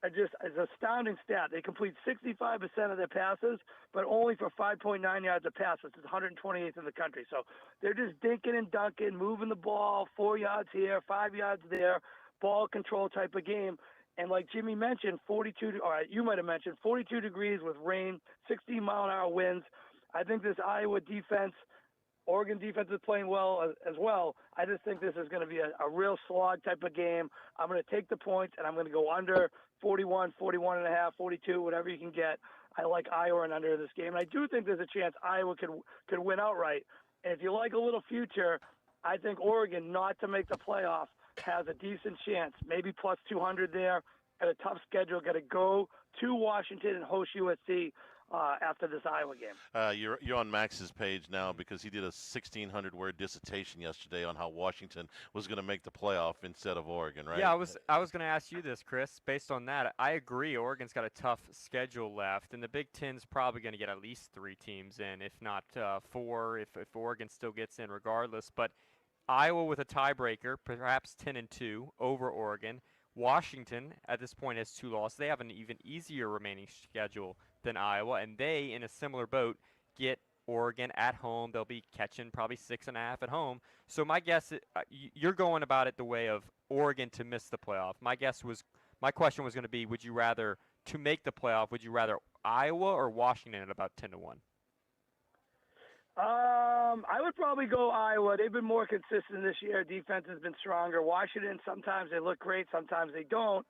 are just an astounding stat. They complete 65% of their passes, but only for 5.9 yards a pass, which is 128th in the country. So they're just dinking and dunking, moving the ball 4 yards here, 5 yards there, ball control type of game. And like Jimmy mentioned, 42 degrees with rain, 16-mile-an-hour winds. I think this Iowa defense, Oregon defense is playing well as well. I just think this is going to be a real slog type of game. I'm going to take the points, and I'm going to go under 41, 41.5, 42, whatever you can get. I like Iowa and under this game. And I do think there's a chance Iowa could win outright. And if you like a little future, I think Oregon not to make the playoff has a decent chance, maybe plus 200 there. Got a tough schedule. Got to go to Washington and host USC after this Iowa game. You're on Max's page now because he did a 1,600-word dissertation yesterday on how Washington was going to make the playoff instead of Oregon, right? Yeah, I was going to ask you this, Chris. Based on that, I agree. Oregon's got a tough schedule left, and the Big Ten's probably going to get at least 3 teams in, if not 4, if Oregon still gets in regardless. But Iowa with a tiebreaker, perhaps 10-2 over Oregon. Washington, at this point, has 2 losses. They have an even easier remaining schedule than Iowa, and they, in a similar boat, get Oregon at home. They'll be catching probably 6.5 at home. So my guess, you're going about it the way of Oregon to miss the playoff. My question was going to be, would you rather, to make the playoff, would you rather Iowa or Washington at about 10-1? I would probably go Iowa. They've been more consistent this year. Defense has been stronger. Washington, sometimes they look great, sometimes they don't.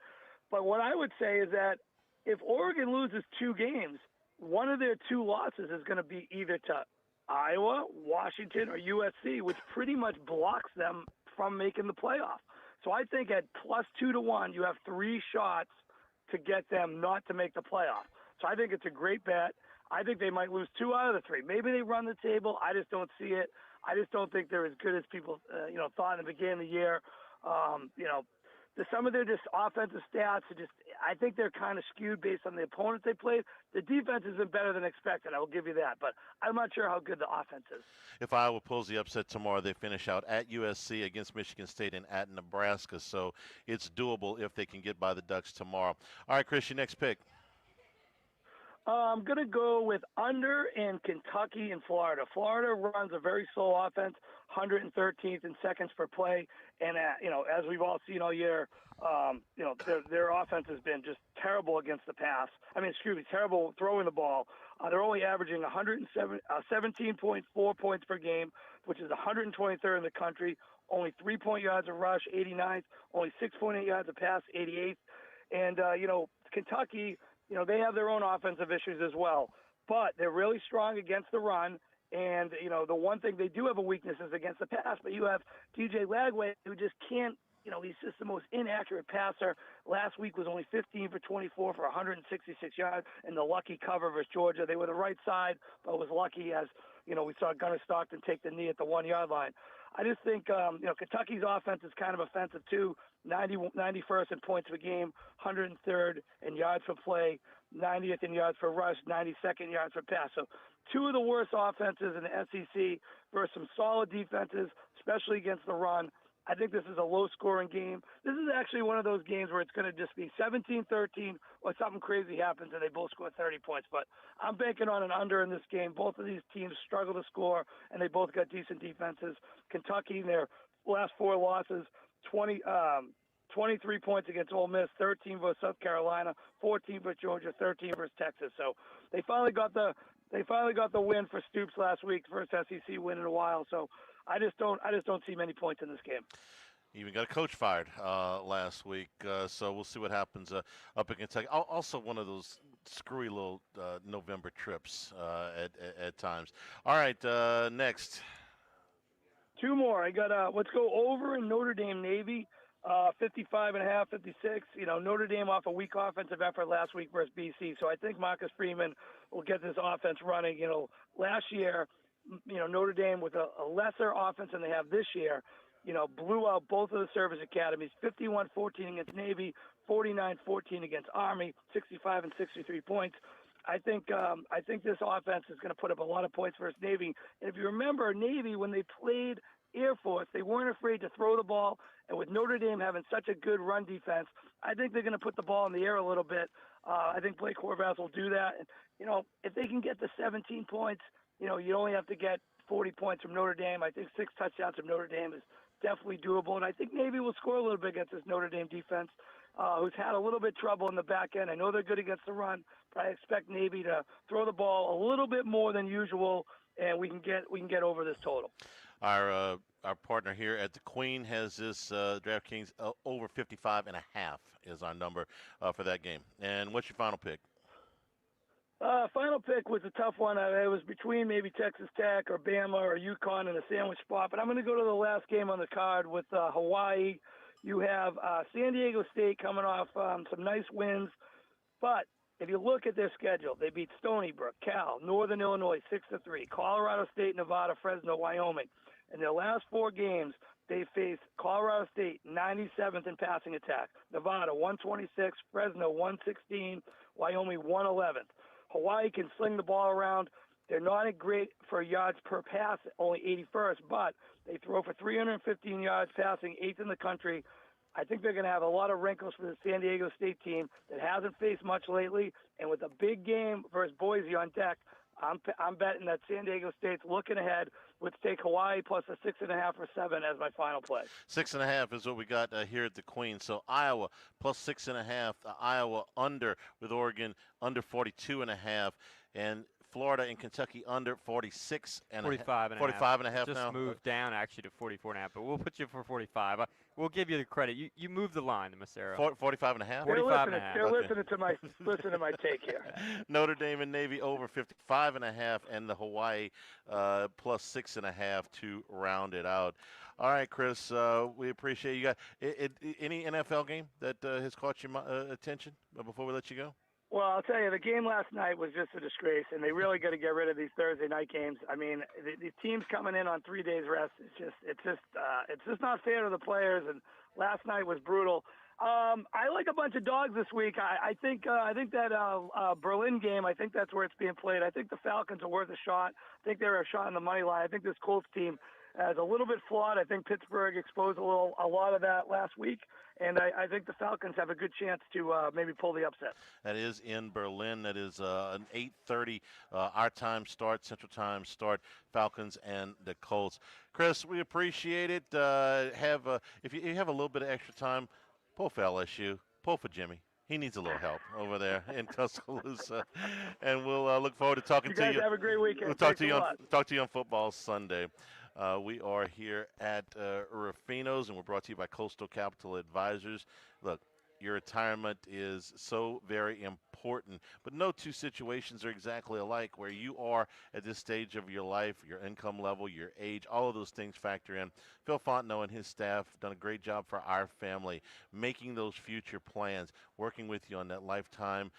But what I would say is that if Oregon loses 2 games, one of their 2 losses is going to be either to Iowa, Washington, or USC, which pretty much blocks them from making the playoff. So I think at plus 2-1, you have 3 shots to get them not to make the playoff. So I think it's a great bet. I think they might lose 2 out of the 3. Maybe they run the table. I just don't see it. I just don't think they're as good as people, thought in the beginning of the year. Some of their just offensive stats are just. I think they're kind of skewed based on the opponents they played. The defense has been better than expected. I will give you that, but I'm not sure how good the offense is. If Iowa pulls the upset tomorrow, they finish out at USC, against Michigan State, and at Nebraska. So it's doable if they can get by the Ducks tomorrow. All right, Chris, your next pick. I'm going to go with under in Kentucky and Florida. Florida runs a very slow offense, 113th in seconds per play. And, as we've all seen all year, their offense has been just terrible against the pass. Terrible throwing the ball. They're only averaging 17.4 points per game, which is 123rd in the country. Only 3-point yards of rush, 89th. Only 6.8 yards of pass, 88th. And, Kentucky, they have their own offensive issues as well. But they're really strong against the run. And, the one thing they do have a weakness is against the pass. But you have DJ Lagway, who just can't, he's just the most inaccurate passer. Last week was only 15 for 24 for 166 yards in the lucky cover versus Georgia. They were the right side, but was lucky as, we saw Gunnar Stockton take the knee at the 1-yard line. I just think, Kentucky's offense is kind of offensive too. 91st in points per game, 103rd in yards per play, 90th in yards per rush, 92nd yards per pass. So two of the worst offenses in the SEC versus some solid defenses, especially against the run. I think this is a low-scoring game. This is actually one of those games where it's going to just be 17-13 or something crazy happens and they both score 30 points. But I'm banking on an under in this game. Both of these teams struggle to score, and they both got decent defenses. Kentucky, in their last 4 losses, 23 points against Ole Miss, 13 versus South Carolina, 14 versus Georgia, 13 versus Texas. So they finally got the win for Stoops last week, first SEC win in a while. So I just don't see many points in this game. Even got a coach fired last week, so we'll see what happens up in Kentucky. Also, one of those screwy little November trips at times. All right, next. 2 more. I got let's go over in Notre Dame Navy. 55.5, 56. Notre Dame off a weak offensive effort last week versus BC. So I think Marcus Freeman will get this offense running. Last year, Notre Dame with a lesser offense than they have this year, blew out both of the service academies, 51-14 against Navy, 49-14 against Army, 65 and 63 points. I think this offense is going to put up a lot of points versus Navy. And if you remember, Navy, when they played Air Force, they weren't afraid to throw the ball. And with Notre Dame having such a good run defense, I think they're going to put the ball in the air a little bit. I think Blake Horvath will do that. And, if they can get to 17 points, you only have to get 40 points from Notre Dame. I think 6 touchdowns from Notre Dame is definitely doable. And I think Navy will score a little bit against this Notre Dame defense, who's had a little bit of trouble in the back end. I know they're good against the run, but I expect Navy to throw the ball a little bit more than usual, and we can get over this total. Our partner here at the Queen has this DraftKings over 55.5 is our number for that game. And what's your final pick? Final pick was a tough one. It was between maybe Texas Tech or Bama or UConn in a sandwich spot. But I'm going to go to the last game on the card with Hawaii. You have San Diego State coming off some nice wins. But if you look at their schedule, they beat Stony Brook, Cal, Northern Illinois 6-3, Colorado State, Nevada, Fresno, Wyoming. In their last 4 games, they faced Colorado State 97th in passing attack, Nevada 126, Fresno 116, Wyoming 111th. Hawaii can sling the ball around. They're not great for yards per pass, only 81st, but they throw for 315 yards passing, 8th in the country. I think they're going to have a lot of wrinkles for the San Diego State team that hasn't faced much lately. And with a big game versus Boise on deck, I'm betting that San Diego State's looking ahead. Let's take Hawaii plus a 6.5 or 7 as my final play. 6.5 is what we got here at the Queen. So Iowa plus 6.5. Iowa under with Oregon under 42.5, and Florida and Kentucky under 46 and 45 and 45 and a half just now. moved down actually to 44.5, but we'll put you for 45. We'll give you the credit. You moved the line, Massaro. 45 and a half. 45 and a half. They're listening to my take here. Notre Dame and Navy over 55.5, and the Hawaii plus 6.5 to round it out. All right, Chris, we appreciate you. Got any NFL game that has caught your attention before we let you go? Well, I'll tell you, the game last night was just a disgrace, and they really got to get rid of these Thursday night games. I mean, the teams coming in on 3 days rest, it's just not fair to the players. And last night was brutal. I like a bunch of dogs this week. I think that Berlin game, I think that's where it's being played. I think the Falcons are worth a shot. I think they're a shot on the money line. I think this Colts team as a little bit flawed. I think Pittsburgh exposed a lot of that last week, and I think the Falcons have a good chance to maybe pull the upset. That is in Berlin. That is an 8:30 our time start, Central Time start. Falcons and the Colts. Chris, we appreciate it. If you have a little bit of extra time, pull for LSU, pull for Jimmy. He needs a little help over there in Tuscaloosa, and we'll look forward to talking to you. You guys have a great weekend. We'll talk to you on Football Sunday. We are here at Ruffino's, and we're brought to you by Coastal Capital Advisors. Look, your retirement is so very important, but no two situations are exactly alike. Where you are at this stage of your life, your income level, your age, all of those things factor in. Phil Fontenot and his staff have done a great job for our family, making those future plans, working with you on that lifetime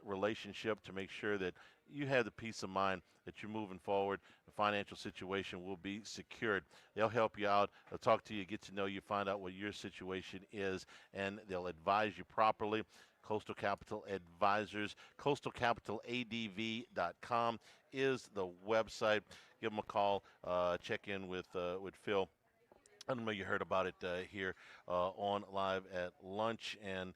relationship to make sure that you have the peace of mind that you're moving forward. The financial situation will be secured. They'll help you out. They'll talk to you, get to know you, find out what your situation is, and they'll advise you properly. Coastal Capital Advisors, coastalcapitaladv.com is the website. Give them a call. Check in with Phil. I don't know you heard about it here on Live at Lunch, and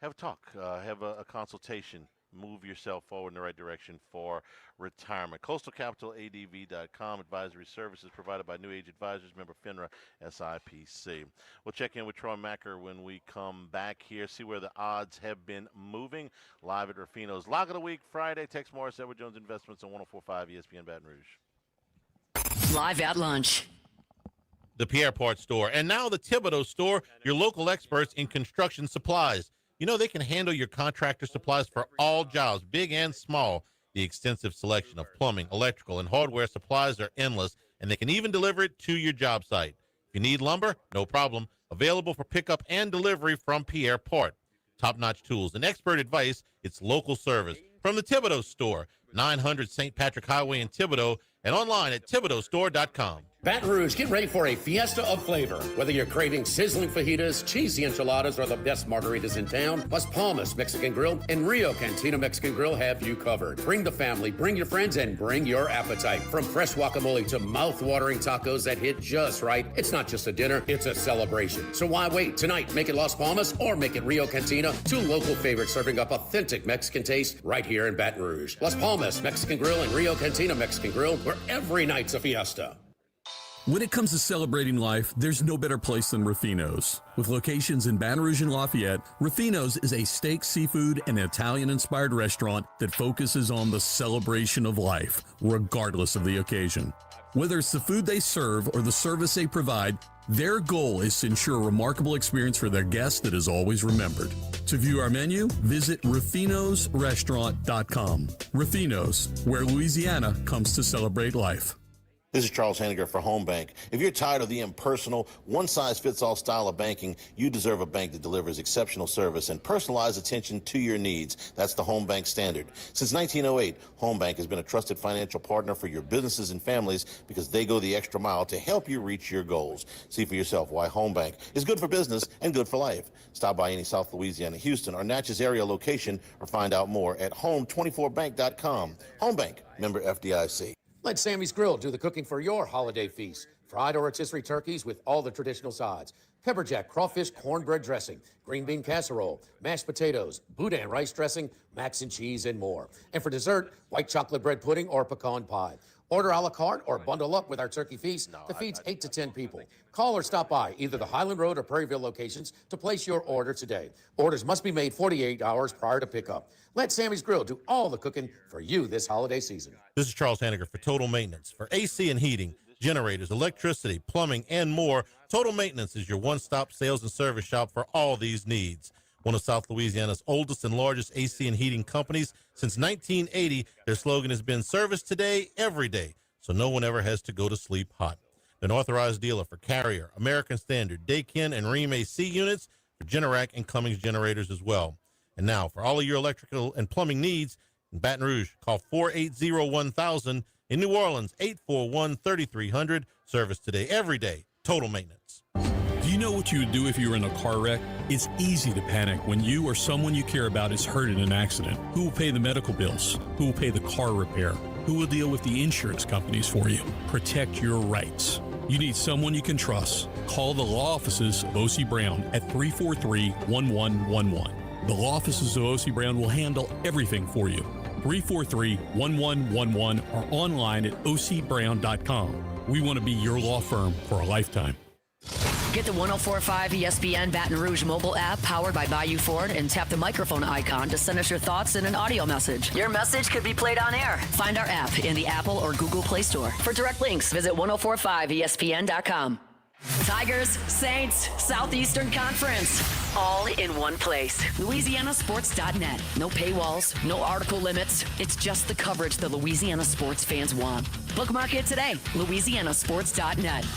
have a talk, have a consultation. Move yourself forward in the right direction for retirement. CoastalCapitalADV.com. Advisory services provided by New Age Advisors, member FINRA SIPC. We'll check in with Troy Macker when we come back here, see where the odds have been moving. Live at Ruffino's. Lock of the Week, Friday. Tex Morris, Edward Jones Investments on 104.5 ESPN Baton Rouge. Live at Lunch. The Pierre Part Store, and now the Thibodeau Store, your local experts in construction supplies. You know, they can handle your contractor supplies for all jobs, big and small. The extensive selection of plumbing, electrical, and hardware supplies are endless, and they can even deliver it to your job site. If you need lumber, no problem. Available for pickup and delivery from Pierre Part. Top-notch tools and expert advice, it's local service. From the Thibodeau Store, 900 St. Patrick Highway in Thibodeau, and online at ThibodeauStore.com. Baton Rouge, get ready for a fiesta of flavor. Whether you're craving sizzling fajitas, cheesy enchiladas, or the best margaritas in town, Las Palmas Mexican Grill and Rio Cantina Mexican Grill have you covered. Bring the family, bring your friends, and bring your appetite. From fresh guacamole to mouth-watering tacos that hit just right, it's not just a dinner, it's a celebration. So why wait? Tonight, make it Las Palmas or make it Rio Cantina, two local favorites serving up authentic Mexican taste right here in Baton Rouge. Las Palmas Mexican Grill and Rio Cantina Mexican Grill, where every night's a fiesta. When it comes to celebrating life, there's no better place than Ruffino's. With locations in Baton Rouge and Lafayette, Ruffino's is a steak, seafood, and Italian-inspired restaurant that focuses on the celebration of life, regardless of the occasion. Whether it's the food they serve or the service they provide, their goal is to ensure a remarkable experience for their guests that is always remembered. To view our menu, visit ruffinosrestaurant.com. Ruffino's, where Louisiana comes to celebrate life. This is Charles Henniger for Home Bank. If you're tired of the impersonal, one-size-fits-all style of banking, you deserve a bank that delivers exceptional service and personalized attention to your needs. That's the Home Bank standard. Since 1908, Home Bank has been a trusted financial partner for your businesses and families because they go the extra mile to help you reach your goals. See for yourself why Home Bank is good for business and good for life. Stop by any South Louisiana, Houston, or Natchez area location or find out more at home24bank.com. Home Bank, member FDIC. Let Sammy's Grill do the cooking for your holiday feast. Fried or rotisserie turkeys with all the traditional sides. Pepper jack, crawfish, cornbread dressing, green bean casserole, mashed potatoes, boudin rice dressing, mac and cheese, and more. And for dessert, white chocolate bread pudding or pecan pie. Order a la carte or bundle up with our turkey feast that feeds 8 to 10 people. Call or stop by either the Highland Road or Prairieville locations to place your order today. Orders must be made 48 hours prior to pickup. Let Sammy's Grill do all the cooking for you this holiday season. This is Charles Henniger for Total Maintenance. For AC and heating, generators, electricity, plumbing, and more, Total Maintenance is your one-stop sales and service shop for all these needs. One of South Louisiana's oldest and largest AC and heating companies. Since 1980, their slogan has been service today, every day, so no one ever has to go to sleep hot. An authorized dealer for Carrier, American Standard, Daikin, and Rheem AC units, for Generac and Cummins generators as well. And now, for all of your electrical and plumbing needs, in Baton Rouge, call 480-1000. In New Orleans, 841-3300. Service today, every day. Total Maintenance. Do you know what you would do if you were in a car wreck? It's easy to panic when you or someone you care about is hurt in an accident. Who will pay the medical bills? Who will pay the car repair? who will deal with the insurance companies for you. Protect your rights. You need someone you can trust. Call the law offices of O.C. Brown at 343-1111. The law offices of O.C. Brown will handle everything for you. 343-1111 or online at ocbrown.com. We want to be your law firm for a lifetime. Get the 1045 ESPN Baton Rouge mobile app powered by Bayou Ford and tap the microphone icon to send us your thoughts in an audio message. Your message could be played on air. Find our app in the Apple or Google Play Store. For direct links, visit 1045ESPN.com. Tigers, Saints, Southeastern Conference, all in one place. LouisianaSports.net. No paywalls, no article limits. It's just the coverage the Louisiana sports fans want. Bookmark it today. LouisianaSports.net.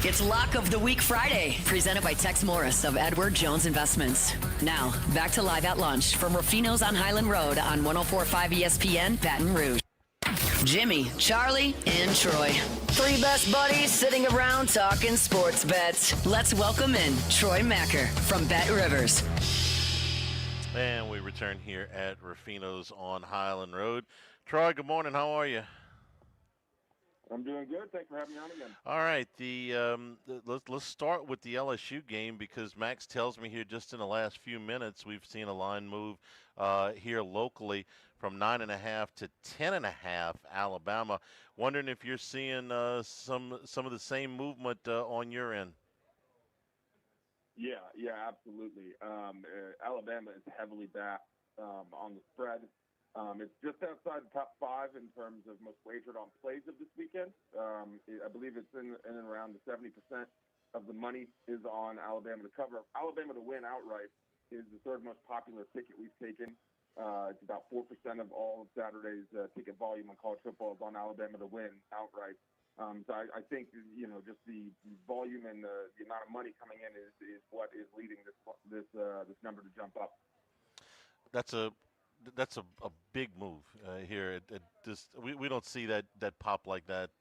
It's Lock of the Week Friday, presented by Tex Morris of Edward Jones Investments. Now, back to Live at Lunch from Ruffino's on Highland Road on 1045 ESPN Baton Rouge. Jimmy, Charlie, and Troy. Three best buddies sitting around talking sports bets. Let's welcome in Troy Macker from Bet Rivers. And we return here at Ruffino's on Highland Road. Troy, good morning. How are you? I'm doing good. Thanks for having me on again. All right, let's start with the LSU game because Max tells me here just in the last few minutes we've seen a line move here locally from 9.5 to 10.5 Alabama. Wondering if you're seeing some of the same movement on your end. Yeah, absolutely. Alabama is heavily backed on the spread. It's just outside the top 5 in terms of most wagered on plays of this weekend. I believe it's in and around the 70% of the money is on Alabama to cover. Alabama to win outright is the third most popular ticket we've taken. It's about 4% of all of Saturday's ticket volume on college football is on Alabama to win outright. So I think, just the volume and the amount of money coming in is what is leading this number to jump up. That's a big move here. We don't see that pop like that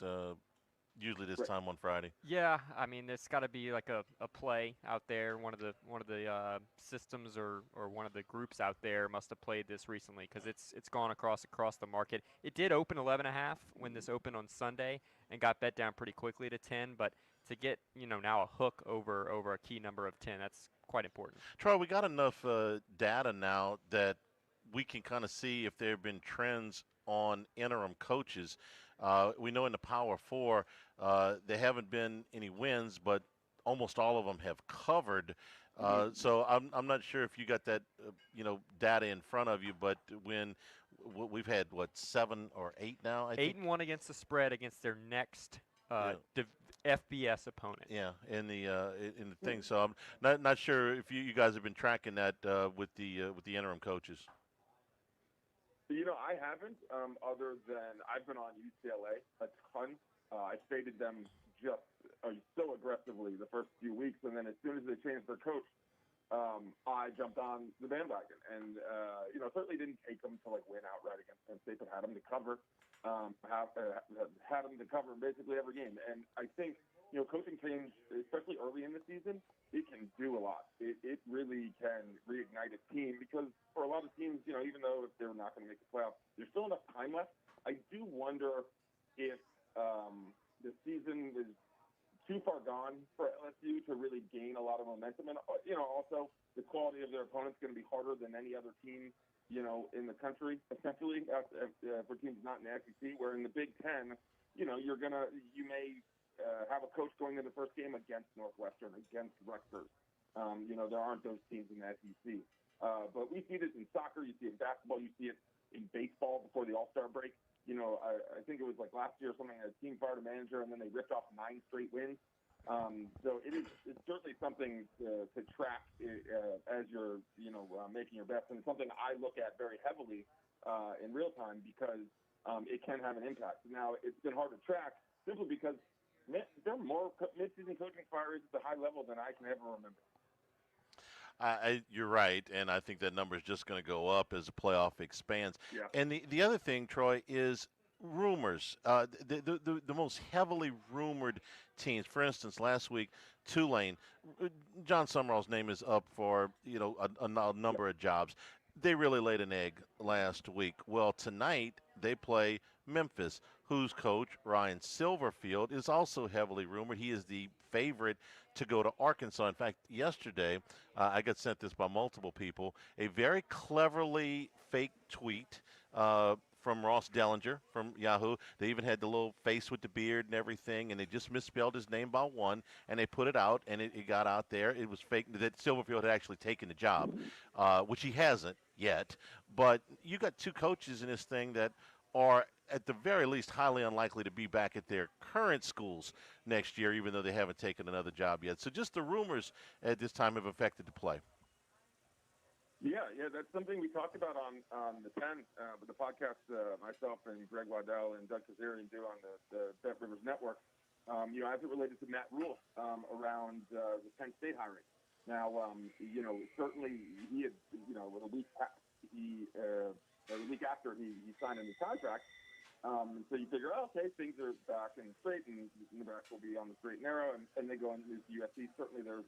usually this time on Friday. Yeah, I mean it's got to be like a play out there. One of the systems or one of the groups out there must have played this recently because it's gone across the market. It did open 11.5 when this opened on Sunday and got bet down pretty quickly to 10. But to get now a hook over a key number of 10, that's quite important. Troy, we got enough data now that we can kind of see if there have been trends on interim coaches. We know in the Power 4, there haven't been any wins, but almost all of them have covered. So I'm not sure if you got that, data in front of you, but when we've had, 7 or 8 now, I think? 8-1 against the spread against their next FBS opponent. Yeah, in the thing. So I'm not sure if you guys have been tracking that with the interim coaches. I haven't, other than I've been on UCLA a ton. I faded them just so aggressively the first few weeks, and then as soon as they changed their coach, I jumped on the bandwagon. And, certainly didn't take them to, win outright against Penn State, but had them to cover, had them to cover basically every game. And I think, coaching change, especially early in the season, it can do a lot. It really can reignite a team because for a lot of teams, even though if they're not going to make the playoffs, there's still enough time left. I do wonder if the season is too far gone for LSU to really gain a lot of momentum. And, also the quality of their opponents is going to be harder than any other team, in the country, essentially, for teams not in the SEC, where in the Big Ten, you may have a coach going in the first game against Northwestern, against Rutgers. There aren't those teams in the SEC. But we see this in soccer, you see it in basketball, you see it in baseball before the All-Star break. I think it was like last year or something, a team fired a manager and then they ripped off 9 straight wins. So it's certainly something to track as you're, making your bets. And it's something I look at very heavily in real time because it can have an impact. Now, it's been hard to track simply because there are more mid-season coaching fires at the high level than I can ever remember. You're right, and I think that number is just going to go up as the playoff expands. Yeah. And the other thing, Troy, is rumors. The most heavily rumored teams. For instance, last week, Tulane, John Summerall's name is up for a number of jobs. They really laid an egg last week. Well, tonight they play Memphis, whose coach, Ryan Silverfield, is also heavily rumored. He is the favorite to go to Arkansas. In fact, yesterday, I got sent this by multiple people, a very cleverly fake tweet from Ross Dellinger from Yahoo. They even had the little face with the beard and everything, and they just misspelled his name by one, and they put it out, and it got out there. It was fake that Silverfield had actually taken the job, which he hasn't yet. But you got two coaches in this thing that are at the very least highly unlikely to be back at their current schools next year, even though they haven't taken another job yet. So just the rumors at this time have affected the play. Yeah, that's something we talked about on the 10, with the podcast myself and Greg Waddell and Doug Kazarian do on the Bet Rivers Network, as it related to Matt Rule around the Penn State hiring. Now, certainly he had, a week after he signed a new contract, so you figure, okay, things are back and straight, and Nebraska will be on the straight and narrow, and they go and lose to USC. Certainly there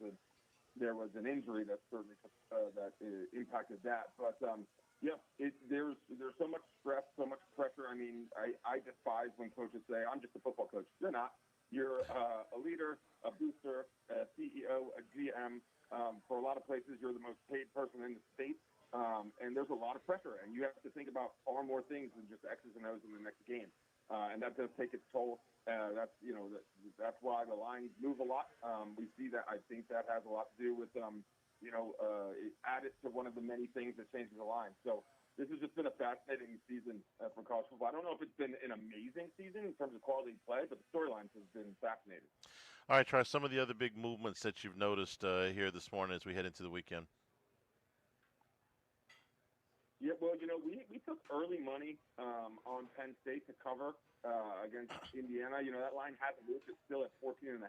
was an injury that certainly impacted that. But, there's so much stress, so much pressure. I mean, I despise when coaches say, I'm just a football coach. You're not. You're a leader, a booster, a CEO, a GM. For a lot of places, you're the most paid person in the state. And there's a lot of pressure, and you have to think about far more things than just X's and O's in the next game. And that does take its toll. That's why the lines move a lot. We see that. I think that has a lot to do with, add it to one of the many things that changes the line. So this has just been a fascinating season for college football. I don't know if it's been an amazing season in terms of quality play, but the storylines have been fascinating. All right, try some of the other big movements that you've noticed here this morning as we head into the weekend. Yeah, well, we took early money on Penn State to cover against Indiana. That line hasn't moved. It's still at 14.5.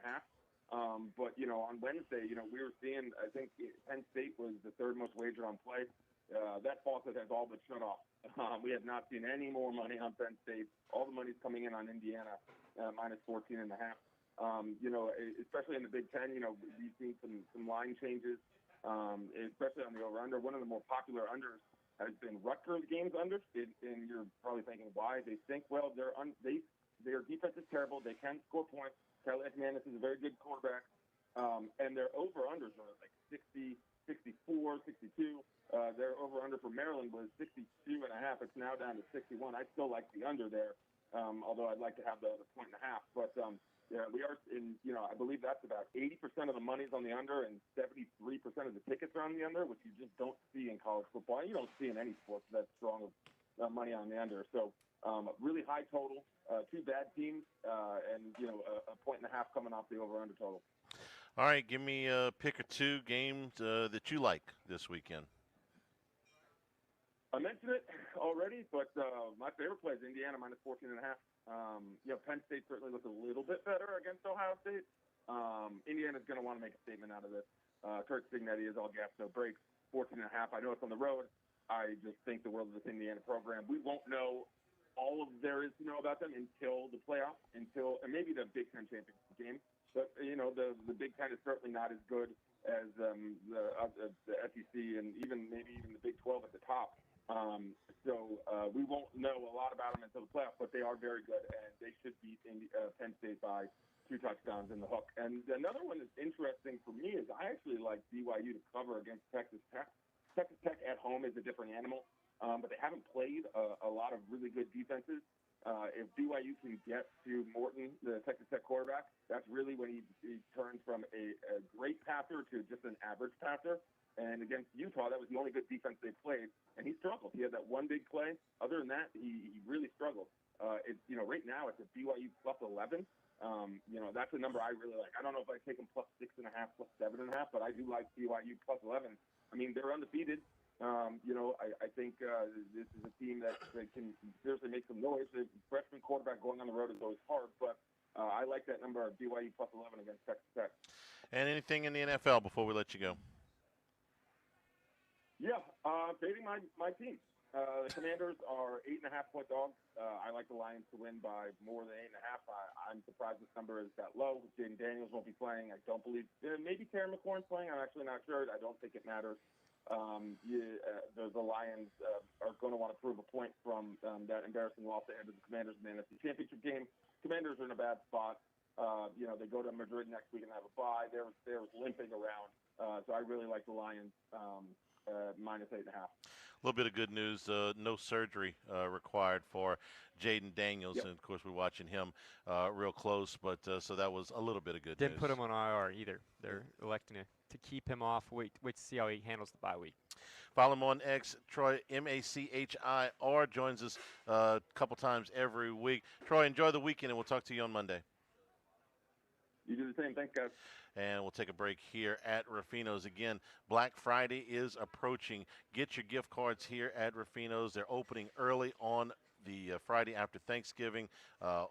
But, on Wednesday, we were seeing, I think Penn State was the third most wagered on play. That faucet has all but shut off. We have not seen any more money on Penn State. All the money's coming in on Indiana, minus 14.5. Especially in the Big Ten, we've seen some line changes, especially on the over-under. One of the more popular unders has been Rutgers games under, and you're probably thinking why. They think, well, their defense is terrible. They can score points. Kelly McManus is a very good quarterback, and their over-unders are like 60, 64, 62. Their over-under for Maryland was 62.5. It's now down to 61. I still like the under there, although I'd like to have the 1.5. But we are in, I believe that's about 80% of the money's on the under and 73% of the tickets are on the under, which you just don't see in college football. You don't see in any sport that strong of money on the under. So really high total, two bad teams, and, a 1.5 coming off the over-under total. All right, give me a pick or two games that you like this weekend. I mentioned it already, but my favorite play is Indiana minus 14.5. Penn State certainly looked a little bit better against Ohio State. Indiana's going to want to make a statement out of this. Kurt Signetti is all gas, no brakes. 14.5. I know it's on the road. I just think the world of this Indiana program. We won't know all of there is to know about them until the playoffs, and maybe the Big Ten championship game. But the Big Ten is certainly not as good as the SEC and maybe even the Big 12 at the top. So we won't know a lot about them until the playoffs, but they are very good, and they should beat Penn State by 2 touchdowns in the hook. And another one that's interesting for me is I actually like BYU to cover against Texas Tech. Texas Tech at home is a different animal, but they haven't played a lot of really good defenses. If BYU can get to Morton, the Texas Tech quarterback, that's really when he turns from a great passer to just an average passer. And against Utah, that was the only good defense they played, and he struggled. He had that one big play. Other than that, he really struggled. Right now it's a BYU plus 11. That's a number I really like. I don't know if I take them plus 6.5, plus 7.5, but I do like BYU plus 11. I mean, they're undefeated. I think this is a team that can seriously make some noise. The freshman quarterback going on the road is always hard, but I like that number of BYU plus 11 against Texas Tech. And anything in the NFL before we let you go? Yeah, fading my team. The Commanders are 8.5-point dogs. I like the Lions to win by more than 8.5. I'm surprised this number is that low. Jaden Daniels won't be playing. I don't believe maybe Terry McLaurin's playing. I'm actually not sure. I don't think it matters. the Lions are going to want to prove a point from that embarrassing loss they had to the Commanders in the NFC Championship game. Commanders are in a bad spot. They go to Madrid next week and have a bye. They're limping around. So I really like the Lions minus 8.5. A little bit of good news, no surgery required for Jaden Daniels, and of course we're watching him real close, but so that was a little bit of good news. Didn't put him on IR either. They're electing to keep him off, wait to see how he handles the bye week. Follow him on X. Troy, Machir, joins us a couple times every week. Troy, enjoy the weekend, and we'll talk to you on Monday. You do the same. Thanks, guys. And we'll take a break here at Ruffino's. Again, Black Friday is approaching. Get your gift cards here at Ruffino's. They're opening early on the Friday after Thanksgiving,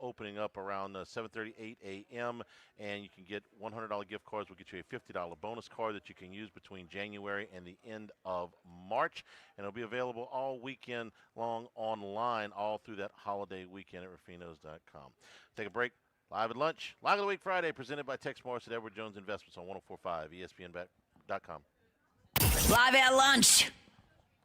opening up around 7:30, 8 a.m. And you can get $100 gift cards. We'll get you a $50 bonus card that you can use between January and the end of March. And it'll be available all weekend long online, all through that holiday weekend at Ruffinos.com. Take a break. Live at lunch, Live of the Week Friday, presented by Tex Morris at Edward Jones Investments on 104.5 ESPN.com. Live at lunch.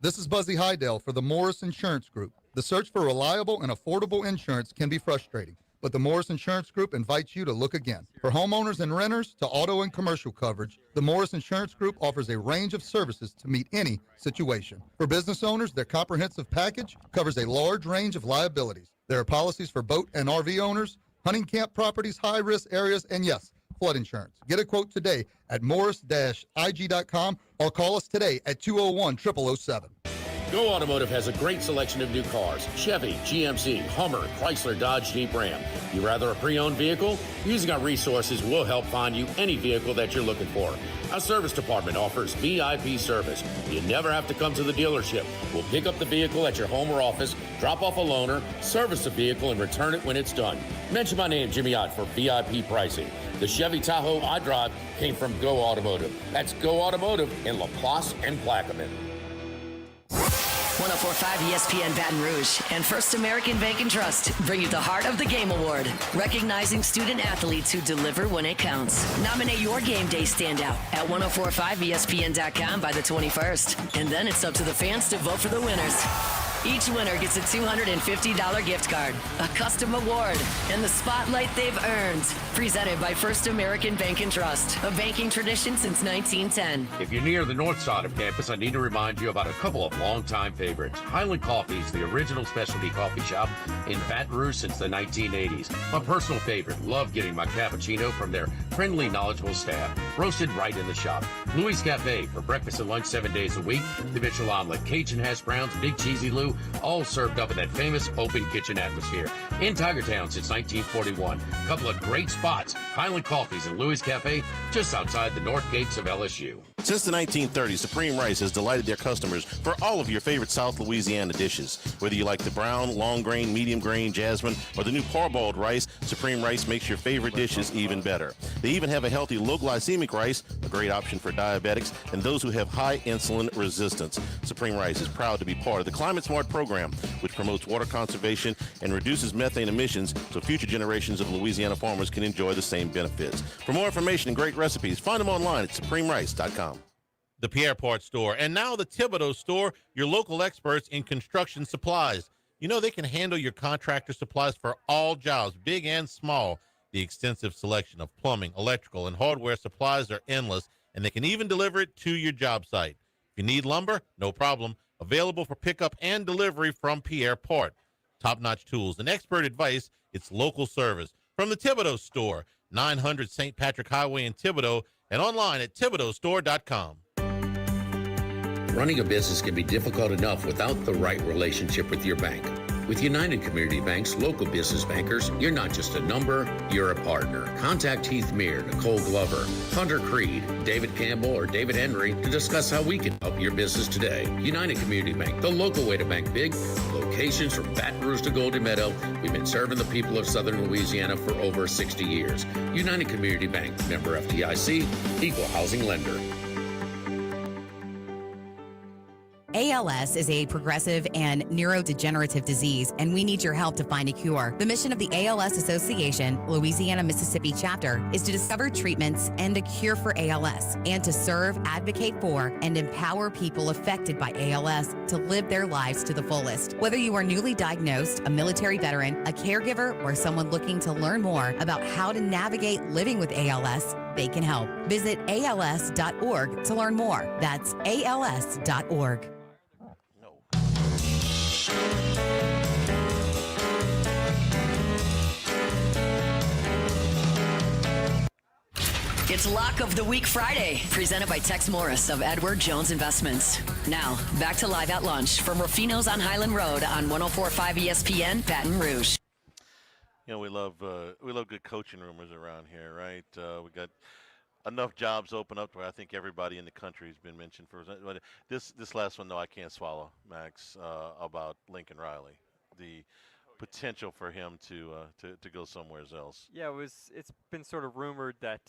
This is Buzzy Hydell for the Morris Insurance Group. The search for reliable and affordable insurance can be frustrating, but the Morris Insurance Group invites you to look again. For homeowners and renters to auto and commercial coverage, the Morris Insurance Group offers a range of services to meet any situation. For business owners, their comprehensive package covers a large range of liabilities. There are policies for boat and RV owners, hunting camp properties, high-risk areas, and yes, flood insurance. Get a quote today at morris-ig.com or call us today at 201-0007. Go Automotive has a great selection of new cars. Chevy, GMC, Hummer, Chrysler, Dodge, Jeep, Ram. You rather a pre-owned vehicle? Using our resources, we'll help find you any vehicle that you're looking for. Our service department offers VIP service. You never have to come to the dealership. We'll pick up the vehicle at your home or office, drop off a loaner, service the vehicle, and return it when it's done. Mention my name, Jimmy Ott, for VIP pricing. The Chevy Tahoe I drive came from Go Automotive. That's Go Automotive in LaPlace and Plaquemine. 104.5 ESPN Baton Rouge and First American Bank and Trust bring you the Heart of the Game Award, recognizing student athletes who deliver when it counts. Nominate your game day standout at 1045ESPN.com by the 21st. And then it's up to the fans to vote for the winners. Each winner gets a $250 gift card, a custom award, and the spotlight they've earned. Presented by First American Bank and Trust, a banking tradition since 1910. If you're near the north side of campus, I need to remind you about a couple of longtime favorites. Highland Coffee's the original specialty coffee shop in Baton Rouge since the 1980s. My personal favorite, love getting my cappuccino from their friendly, knowledgeable staff, roasted right in the shop. Louis Cafe for breakfast and lunch 7 days a week. The Mitchell Omelet, Cajun hash browns, Big Cheesy Lou, all served up in that famous open kitchen atmosphere. In Tigertown since 1941. A couple of great spots, Highland Coffees and Louis Cafe, just outside the north gates of LSU. Since the 1930s, Supreme Rice has delighted their customers for all of your favorite South Louisiana dishes. Whether you like the brown, long grain, medium grain, jasmine, or the new parboiled rice, Supreme Rice makes your favorite dishes even better. They even have a healthy low glycemic rice, a great option for diabetics and those who have high insulin resistance. Supreme Rice is proud to be part of the Climate Smart program, which promotes water conservation and reduces methane emissions so future generations of Louisiana farmers can enjoy the same benefits. For more information and great recipes, find them online at supremerice.com. The Pierre Part Store, and now the Thibodeau Store, your local experts in construction supplies. You know they can handle your contractor supplies for all jobs, big and small. The extensive selection of plumbing, electrical, and hardware supplies are endless, and they can even deliver it to your job site. If you need lumber, no problem. Available for pickup and delivery from Pierre Part. Top-notch tools and expert advice, it's local service. From the Thibodeau Store, 900 St. Patrick Highway in Thibodeau, and online at thibodeaustore.com. Running a business can be difficult enough without the right relationship with your bank. With United Community Bank's local business bankers, you're not just a number, you're a partner. Contact Heath Meir, Nicole Glover, Hunter Creed, David Campbell, or David Henry to discuss how we can help your business today. United Community Bank, the local way to bank big. Locations from Baton Rouge to Golden Meadow. We've been serving the people of Southern Louisiana for over 60 years. United Community Bank, member FDIC, equal housing lender. ALS is a progressive and neurodegenerative disease, and we need your help to find a cure. The mission of the ALS Association, Louisiana, Mississippi chapter, is to discover treatments and a cure for ALS, and to serve, advocate for, and empower people affected by ALS to live their lives to the fullest. Whether you are newly diagnosed, a military veteran, a caregiver, or someone looking to learn more about how to navigate living with ALS, they can help. Visit als.org to learn more. That's als.org. It's Lock of the Week Friday, presented by Tex Morris of Edward Jones Investments. Now, back to Live at Lunch from Ruffino's on Highland Road on 104.5 ESPN, Baton Rouge. You know, we love good coaching rumors around here, right? We got enough jobs open up where I think everybody in the country has been mentioned for. But this last one, though, I can't swallow, Max, about Lincoln Riley. The potential for him to go somewhere else. Yeah, it's been sort of rumored that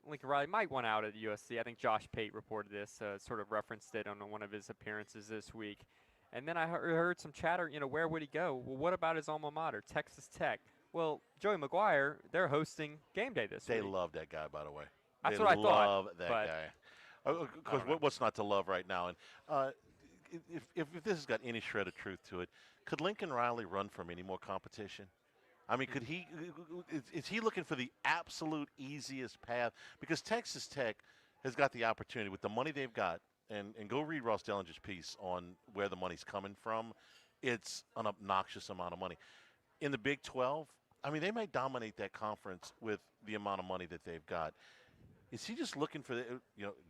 Lincoln Riley might want out at USC. I think Josh Pate reported this, sort of referenced it on one of his appearances this week. And then I heard some chatter, where would he go? Well, what about his alma mater, Texas Tech? Well, Joey McGuire, they're hosting game day this week. They love that guy, by the way. That's they what I thought. Love that guy. Of course, what's not to love right now? And if this has got any shred of truth to it, could Lincoln Riley run from any more competition? I mean, could he? Is he looking for the absolute easiest path? Because Texas Tech has got the opportunity with the money they've got, and go read Ross Dellinger's piece on where the money's coming from. It's an obnoxious amount of money. In the Big 12, I mean, they may dominate that conference with the amount of money that they've got. Is he just looking for,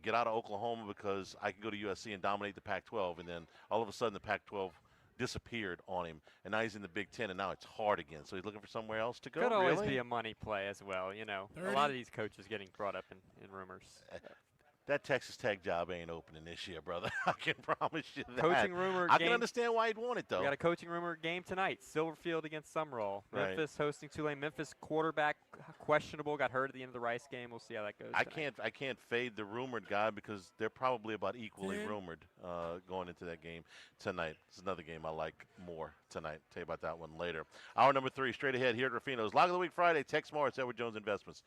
get out of Oklahoma because I can go to USC and dominate the Pac-12, and then all of a sudden the Pac-12 disappeared on him, and now he's in the Big 10, and now it's hard again. So he's looking for somewhere else to go. Could always really? be a money play as well. A lot of these coaches getting brought up in rumors. That Texas Tech job ain't opening this year, brother. I can promise you that. Coaching rumor I game. can understand why he'd want it, though. We got a coaching rumor game tonight. Silverfield against Summerall. Right. Memphis hosting Tulane. Memphis quarterback questionable. Got hurt at the end of the Rice game. We'll see how that goes. I can't fade the rumored guy because they're probably about equally rumored going into that game tonight. It's another game I like more tonight. Tell you about that one later. Hour number 3, straight ahead here at Ruffino's. Lock of the Week Friday. Tex Morris, Edward Jones Investments.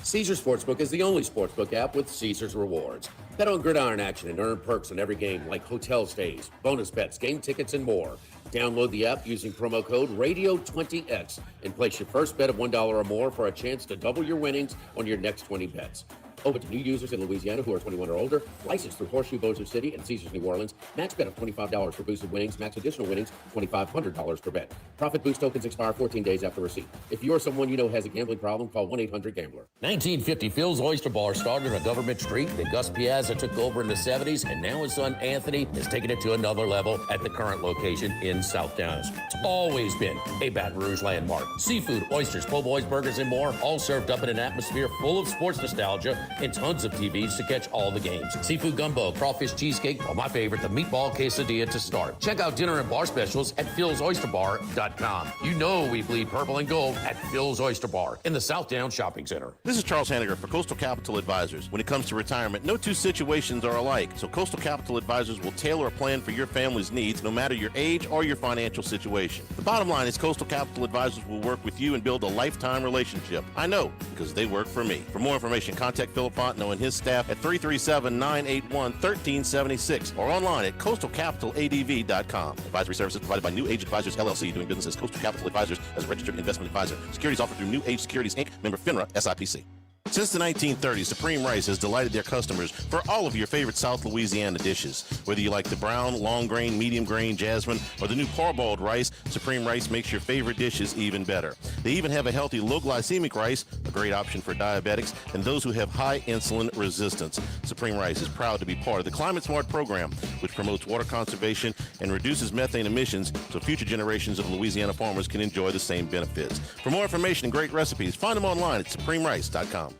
Caesars Sportsbook is the only sportsbook app with Caesars Rewards. Bet on gridiron action and earn perks in every game like hotel stays, bonus bets, game tickets, and more. Download the app using promo code RADIO20X and place your first bet of $1 or more for a chance to double your winnings on your next 20 bets. Open to new users in Louisiana who are 21 or older. Licensed through Horseshoe Bossier City and Caesars New Orleans. Max bet of $25 for boosted winnings. Max additional winnings, $2,500 per bet. Profit boost tokens expire 14 days after receipt. If you or someone you know has a gambling problem, call 1-800-GAMBLER. 1950, Phil's Oyster Bar started on Government Street. Then Gus Piazza took over in the 70s, and now his son Anthony is taking it to another level at the current location in South Downs. It's always been a Baton Rouge landmark. Seafood, oysters, po' boys, burgers, and more, all served up in an atmosphere full of sports nostalgia and tons of TVs to catch all the games. Seafood gumbo, crawfish cheesecake, or my favorite, the meatball quesadilla to start. Check out dinner and bar specials at philsoysterbar.com. You know we bleed purple and gold at Phil's Oyster Bar in the South Downs Shopping Center. This is Charles Hanniger for Coastal Capital Advisors. When it comes to retirement, no two situations are alike, so Coastal Capital Advisors will tailor a plan for your family's needs no matter your age or your financial situation. The bottom line is Coastal Capital Advisors will work with you and build a lifetime relationship. I know, because they work for me. For more information, contact Philip Fontenot and his staff at 337-981-1376 or online at coastalcapitaladv.com. Advisory services provided by New Age Advisors, LLC, doing business as Coastal Capital Advisors as a registered investment advisor. Securities offered through New Age Securities, Inc., member FINRA, SIPC. Since the 1930s, Supreme Rice has delighted their customers for all of your favorite South Louisiana dishes. Whether you like the brown, long grain, medium grain, jasmine, or the new parboiled rice, Supreme Rice makes your favorite dishes even better. They even have a healthy low glycemic rice, a great option for diabetics and those who have high insulin resistance. Supreme Rice is proud to be part of the Climate Smart program, which promotes water conservation and reduces methane emissions so future generations of Louisiana farmers can enjoy the same benefits. For more information and great recipes, find them online at supremerice.com.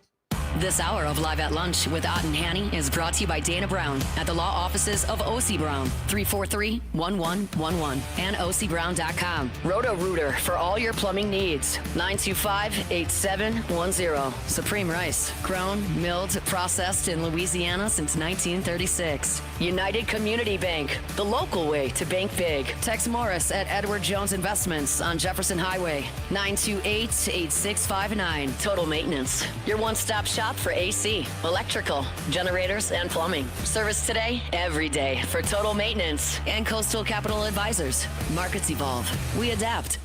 This hour of Live at Lunch with Ott and Hanny is brought to you by Dana Brown at the law offices of O.C. Brown, 343-1111 and ocbrown.com. Roto-Rooter for all your plumbing needs, 925-8710. Supreme Rice, grown, milled, processed in Louisiana since 1936. United Community Bank, the local way to bank big. Tex Morris at Edward Jones Investments on Jefferson Highway, 928-8659. Total Maintenance, your one-stop shop for AC, electrical, generators, and plumbing. Service today, every day for Total Maintenance. And Coastal Capital Advisors. Markets evolve. We adapt.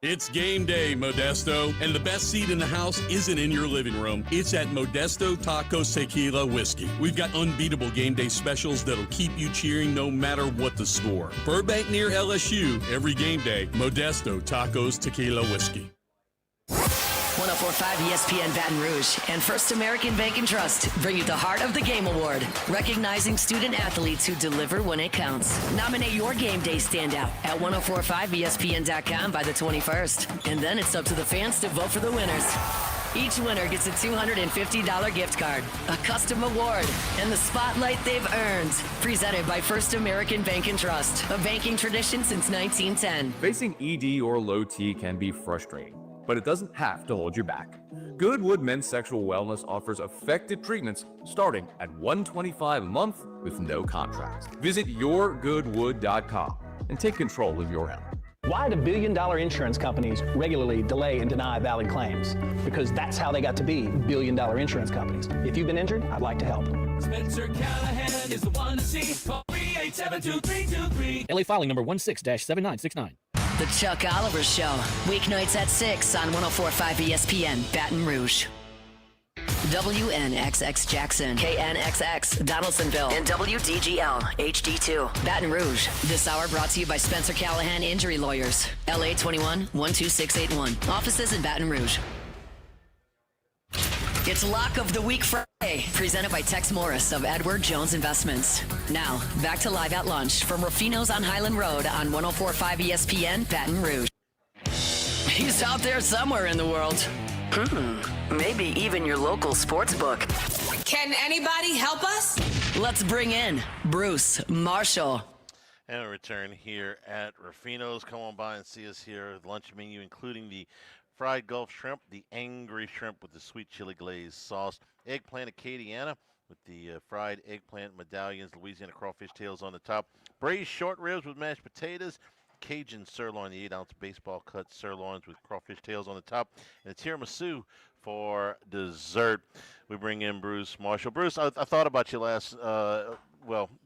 It's game day, Modesto, and the best seat in the house isn't in your living room. It's at Modesto Tacos Tequila Whiskey. We've got unbeatable game day specials that'll keep you cheering no matter what the score. Burbank near LSU, every game day, Modesto Tacos Tequila Whiskey. 104.5 ESPN Baton Rouge and First American Bank and Trust bring you the Heart of the Game Award, recognizing student athletes who deliver when it counts. Nominate your game day standout at 1045ESPN.com by the 21st. And then it's up to the fans to vote for the winners. Each winner gets a $250 gift card, a custom award, and the spotlight they've earned. Presented by First American Bank and Trust, a banking tradition since 1910. Facing ED or low T can be frustrating, but it doesn't have to hold you back. Goodwood Men's Sexual Wellness offers effective treatments starting at $125 a month with no contracts. Visit yourgoodwood.com and take control of your health. Why do billion-dollar insurance companies regularly delay and deny valid claims? Because that's how they got to be billion-dollar insurance companies. If you've been injured, I'd like to help. Spencer Callahan is the one to see. Call 387-2323. LA filing number 16-7969. The Chuck Oliver Show, weeknights at 6 on 104.5 ESPN, Baton Rouge. WNXX Jackson, KNXX Donaldsonville, and WDGL HD2 Baton Rouge. This hour brought to you by Spencer Callahan Injury Lawyers, LA 21-12681. Offices in Baton Rouge. It's Lock of the Week Friday, presented by Tex Morris of Edward Jones Investments. Now, back to Live at Lunch from Ruffino's on Highland Road on 104.5 ESPN, Baton Rouge. He's out there somewhere in the world. Maybe even your local sports book. Can anybody help us? Let's bring in Bruce Marshall. And a return here at Ruffino's. Come on by and see us here. The lunch menu, including the fried Gulf shrimp, the angry shrimp with the sweet chili glazed sauce, eggplant Acadiana with the fried eggplant medallions, Louisiana crawfish tails on the top, braised short ribs with mashed potatoes, Cajun sirloin, the 8-ounce baseball cut sirloins with crawfish tails on the top, and a tiramisu for dessert. We bring in Bruce Marshall. Bruce, I thought about you last.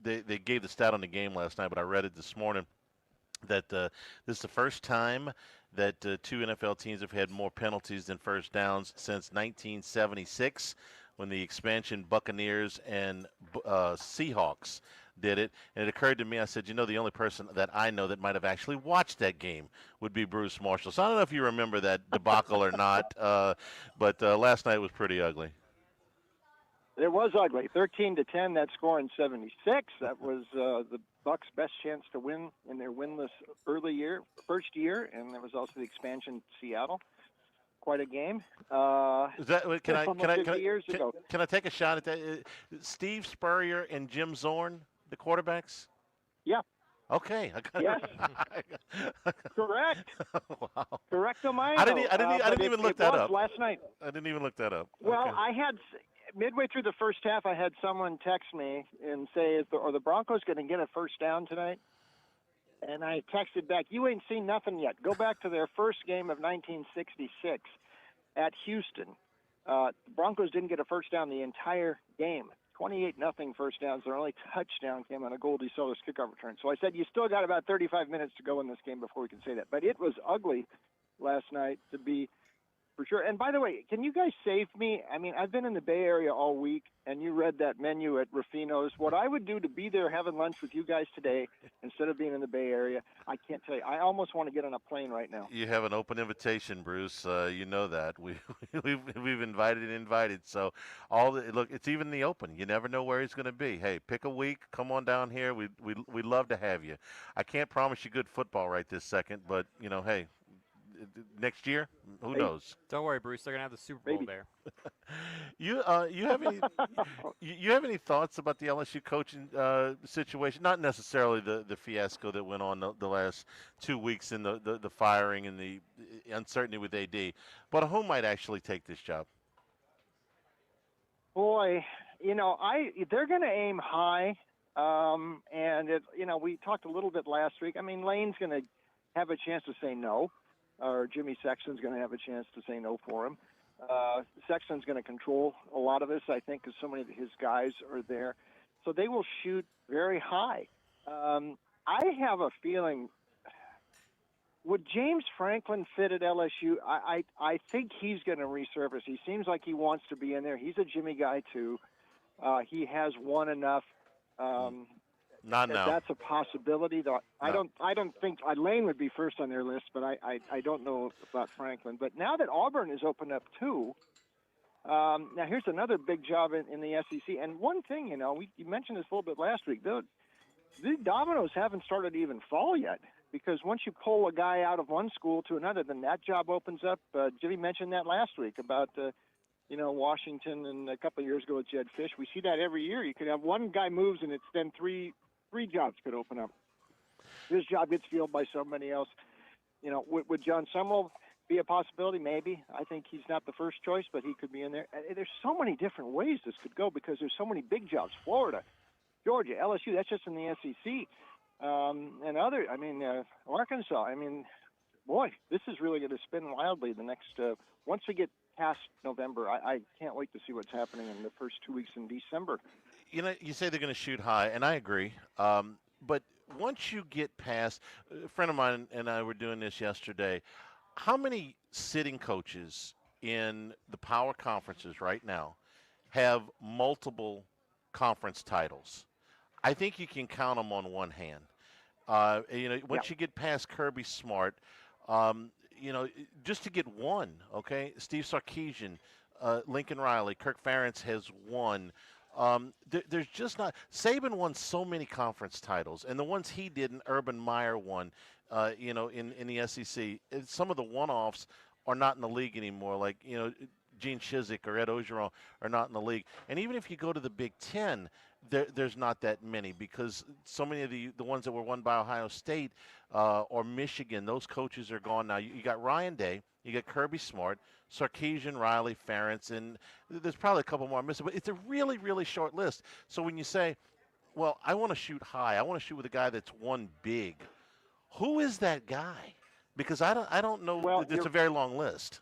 They gave the stat on the game last night, but I read it this morning that this is the first time that two NFL teams have had more penalties than first downs since 1976, when the expansion Buccaneers and Seahawks did it. And it occurred to me, I said, the only person that I know that might have actually watched that game would be Bruce Marshall. So I don't know if you remember that debacle or not, but last night was pretty ugly. It was ugly. 13-10, that score in 76. That was the Bucs' best chance to win in their winless first year, and there was also the expansion Seattle. Quite a game. Can I take a shot at that? Steve Spurrier and Jim Zorn, the quarterbacks? Yeah. Okay. Yes. Correct. Wow. Correcto, I didn't even look that up last night. I didn't even look that up. Well, okay. I had midway through the first half, I had someone text me and say, "Are the Broncos going to get a first down tonight?" And I texted back, "You ain't seen nothing yet. Go back to their first game of 1966 at Houston. The Broncos didn't get a first down the entire game. 28-0 first downs. Their only touchdown came on a Goldie Sellers kickoff return." So I said, you still got about 35 minutes to go in this game before we can say that. But it was ugly last night, to be for sure. And by the way, can you guys save me? I mean, I've been in the Bay Area all week, and you read that menu at Ruffino's. What I would do to be there having lunch with you guys today instead of being in the Bay Area, I can't tell you. I almost want to get on a plane right now. You have an open invitation, Bruce. You know that. We've invited. So look, it's even the open. You never know where he's going to be. Hey, pick a week. Come on down here. We'd love to have you. I can't promise you good football right this second, but hey. Next year, who knows? Don't worry, Bruce. They're going to have the Super Bowl there. You have any you have any thoughts about the LSU coaching situation? Not necessarily the fiasco that went on the last 2 weeks and the firing and the uncertainty with AD, but who might actually take this job? Boy, they're going to aim high, and we talked a little bit last week. I mean, Lane's going to have a chance to say no, or Jimmy Sexton's going to have a chance to say no for him. Sexton's going to control a lot of this, I think, because so many of his guys are there. So they will shoot very high. I have a feeling, would James Franklin fit at LSU? I think he's going to resurface. He seems like he wants to be in there. He's a Jimmy guy, too. He has won enough. Not now. That's a possibility. Though I don't think Lane would be first on their list, but I don't know about Franklin. But now that Auburn is opened up too, now here's another big job in the SEC. And one thing, you mentioned this a little bit last week. The dominoes haven't started to even fall yet, because once you pull a guy out of one school to another, then that job opens up. Jimmy mentioned that last week about Washington, and a couple of years ago with Jed Fish. We see that every year. You could have one guy moves, and it's then three jobs could open up. His job gets filled by somebody else. Would John Summerall be a possibility? Maybe. I think he's not the first choice, but he could be in there. There's so many different ways this could go, because there's so many big jobs. Florida, Georgia, LSU, that's just in the SEC. And Arkansas. I mean, boy, this is really going to spin wildly the next once we get past November. I can't wait to see what's happening in the first 2 weeks in December. You say they're going to shoot high, and I agree. But once you get past, a friend of mine and I were doing this yesterday, how many sitting coaches in the power conferences right now have multiple conference titles? I think you can count them on one hand. Once you get past Kirby Smart, just to get one, okay? Steve Sarkisian, Lincoln Riley, Kirk Ferentz has won. There's just not. Saban won so many conference titles, and the ones he didn't, Urban Meyer won. In the SEC, some of the one-offs are not in the league anymore. Like Gene Chizik or Ed Ogeron are not in the league. And even if you go to the Big Ten, there's not that many, because so many of the ones that were won by Ohio State or Michigan, those coaches are gone now. You got Ryan Day, you got Kirby Smart, Sarkisian, Riley, Ferentz, and there's probably a couple more missing. But it's a really, really short list. So when you say, well, I want to shoot high, I want to shoot with a guy that's won big, who is that guy? Because I don't know. Well, it's a very long list.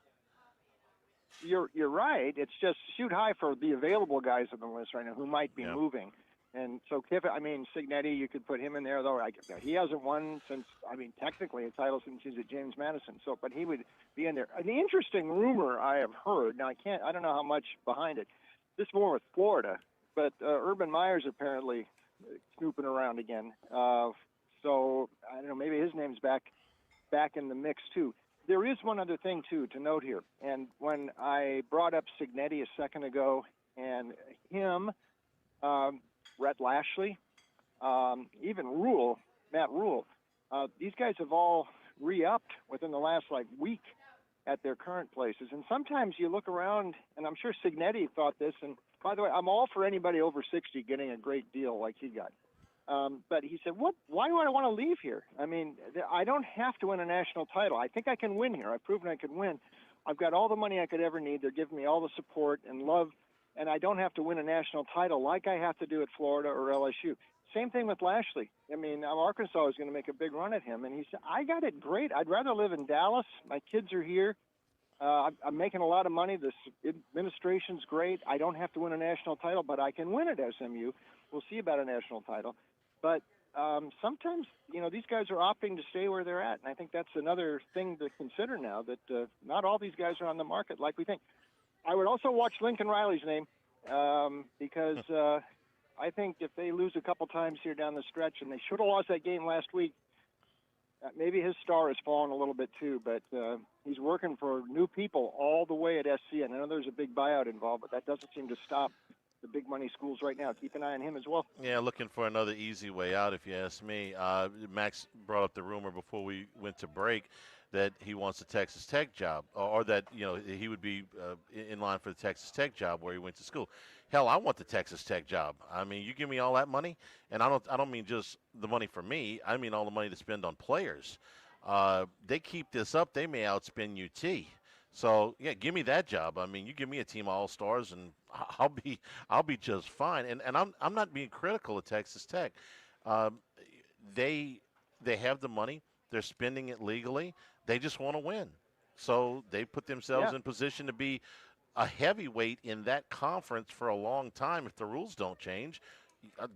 You're right. It's just shoot high for the available guys on the list right now who might be moving. And so Cignetti, you could put him in there, though. He hasn't won since, technically a title since he's at James Madison. So, but he would be in there. An interesting rumor I have heard. Now I don't know how much behind it. This more with Florida, but Urban Meyer's apparently snooping around again. So I don't know. Maybe his name's back in the mix too. There is one other thing too to note here. And when I brought up Cignetti a second ago, and him, Rhett Lashley, even Matt Rule, these guys have all re-upped within the last week at their current places. And sometimes you look around, and I'm sure Cignetti thought this. And by the way, I'm all for anybody over 60 getting a great deal like he got. But he said, why do I want to leave here? I mean, I don't have to win a national title. I think I can win here. I've proven I can win. I've got all the money I could ever need. They're giving me all the support and love, and I don't have to win a national title like I have to do at Florida or LSU. Same thing with Lashley. I mean, Arkansas is going to make a big run at him. And he said, I got it great. I'd rather live in Dallas. My kids are here. I'm making a lot of money. This administration's great. I don't have to win a national title, but I can win at SMU. We'll see about a national title. But sometimes, these guys are opting to stay where they're at. And I think that's another thing to consider now, that not all these guys are on the market like we think. I would also watch Lincoln Riley's name because I think if they lose a couple times here down the stretch, and they should have lost that game last week, maybe his star has fallen a little bit too. But he's working for new people all the way at SC. And I know there's a big buyout involved, but that doesn't seem to stop the big money schools right now. Keep an eye on him as well. Yeah, looking for another easy way out, if you ask me. Max brought up the rumor before we went to break that he wants a Texas Tech job, or that he would be in line for the Texas Tech job where he went to school. Hell, I want the Texas Tech job. I mean, you give me all that money, and I don't mean just the money for me. I mean all the money to spend on players. They keep this up, they may outspend UT. So yeah, give me that job. I mean, you give me a team of all-stars, and I'll be just fine. And I'm not being critical of Texas Tech. Um, they have the money. They're spending it legally. They just want to win. So they put themselves in position to be a heavyweight in that conference for a long time if the rules don't change.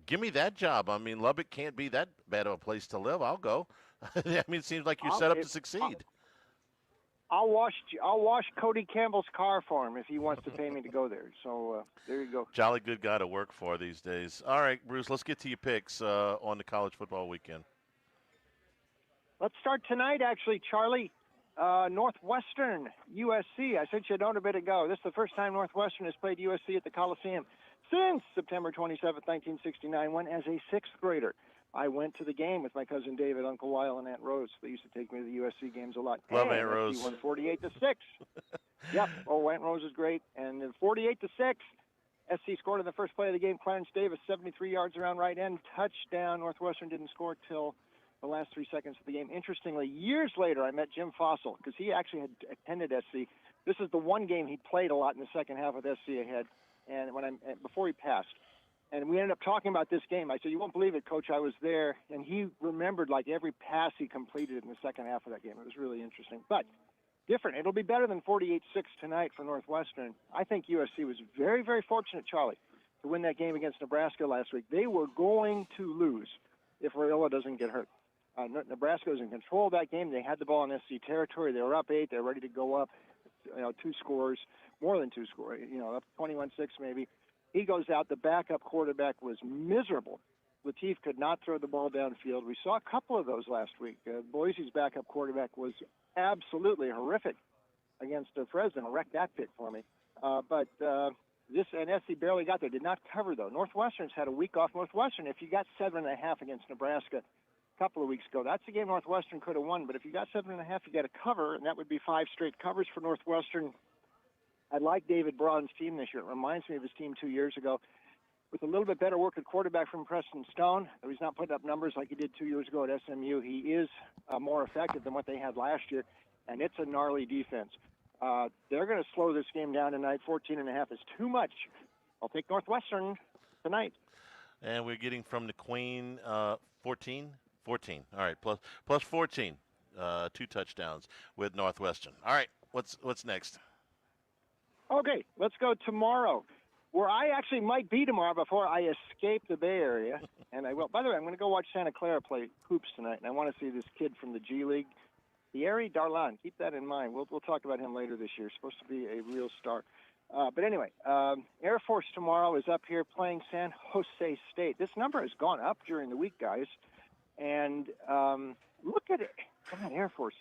Give me that job. I mean, Lubbock can't be that bad of a place to live. I'll go. I mean, it seems like you're set up to succeed. I'll wash Cody Campbell's car for him if he wants to pay me to go there. So there you go. Jolly good guy to work for these days. All right, Bruce, let's get to your picks on the college football weekend. Let's start tonight, actually, Charlie. Northwestern, USC. I sent you a note a bit ago. This is the first time Northwestern has played USC at the Coliseum since September 27, 1969, when as a sixth grader. I went to the game with my cousin David, Uncle Lyle, and Aunt Rose. They used to take me to the USC games a lot. Love Aunt Rose. Won 48-6. Yep. Oh, Aunt Rose is great. And 48-6. SC scored in the first play of the game. Clarence Davis, 73 yards around right end, touchdown. Northwestern didn't score till the last 3 seconds of the game. Interestingly, years later, I met Jim Fossil because he actually had attended SC. This is the one game he played a lot in the second half with SC ahead, and before he passed. And we ended up talking about this game. I said, "You won't believe it, Coach. I was there." And he remembered like every pass he completed in the second half of that game. It was really interesting, but different. It'll be better than 48-6 tonight for Northwestern. I think USC was very, very fortunate, Charlie, to win that game against Nebraska last week. They were going to lose if Raiola doesn't get hurt. Nebraska was in control of that game. They had the ball in SC territory. They were up 8. They're ready to go up, 2 scores, more than 2 scores, up 21-6 maybe. He goes out. The backup quarterback was miserable. Lateef could not throw the ball downfield. We saw a couple of those last week. Boise's backup quarterback was absolutely horrific against Fresno. Wrecked that pick for me. But this and SC barely got there. Did not cover, though. Northwestern's had a week off. Northwestern, if you got 7.5 against Nebraska a couple of weeks ago, that's a game Northwestern could have won. But if you got 7.5, you got to cover, and that would be 5 straight covers for Northwestern. I like David Braun's team this year. It reminds me of his team 2 years ago. With a little bit better work at quarterback from Preston Stone, though he's not putting up numbers like he did 2 years ago at SMU, he is more effective than what they had last year, and it's a gnarly defense. They're going to slow this game down tonight. 14.5 is too much. I'll take Northwestern tonight. And we're getting from the Queen 14? 14. All right, plus 14. 2 touchdowns with Northwestern. All right, what's next? Okay, let's go tomorrow, where I actually might be tomorrow before I escape the Bay Area. And I will. By the way, I'm going to go watch Santa Clara play hoops tonight, and I want to see this kid from the G League, Thierry Darlan. Keep that in mind. We'll talk about him later this year. Supposed to be a real star. But anyway, Air Force tomorrow is up here playing San Jose State. This number has gone up during the week, guys. And look at it. Come on, Air Force.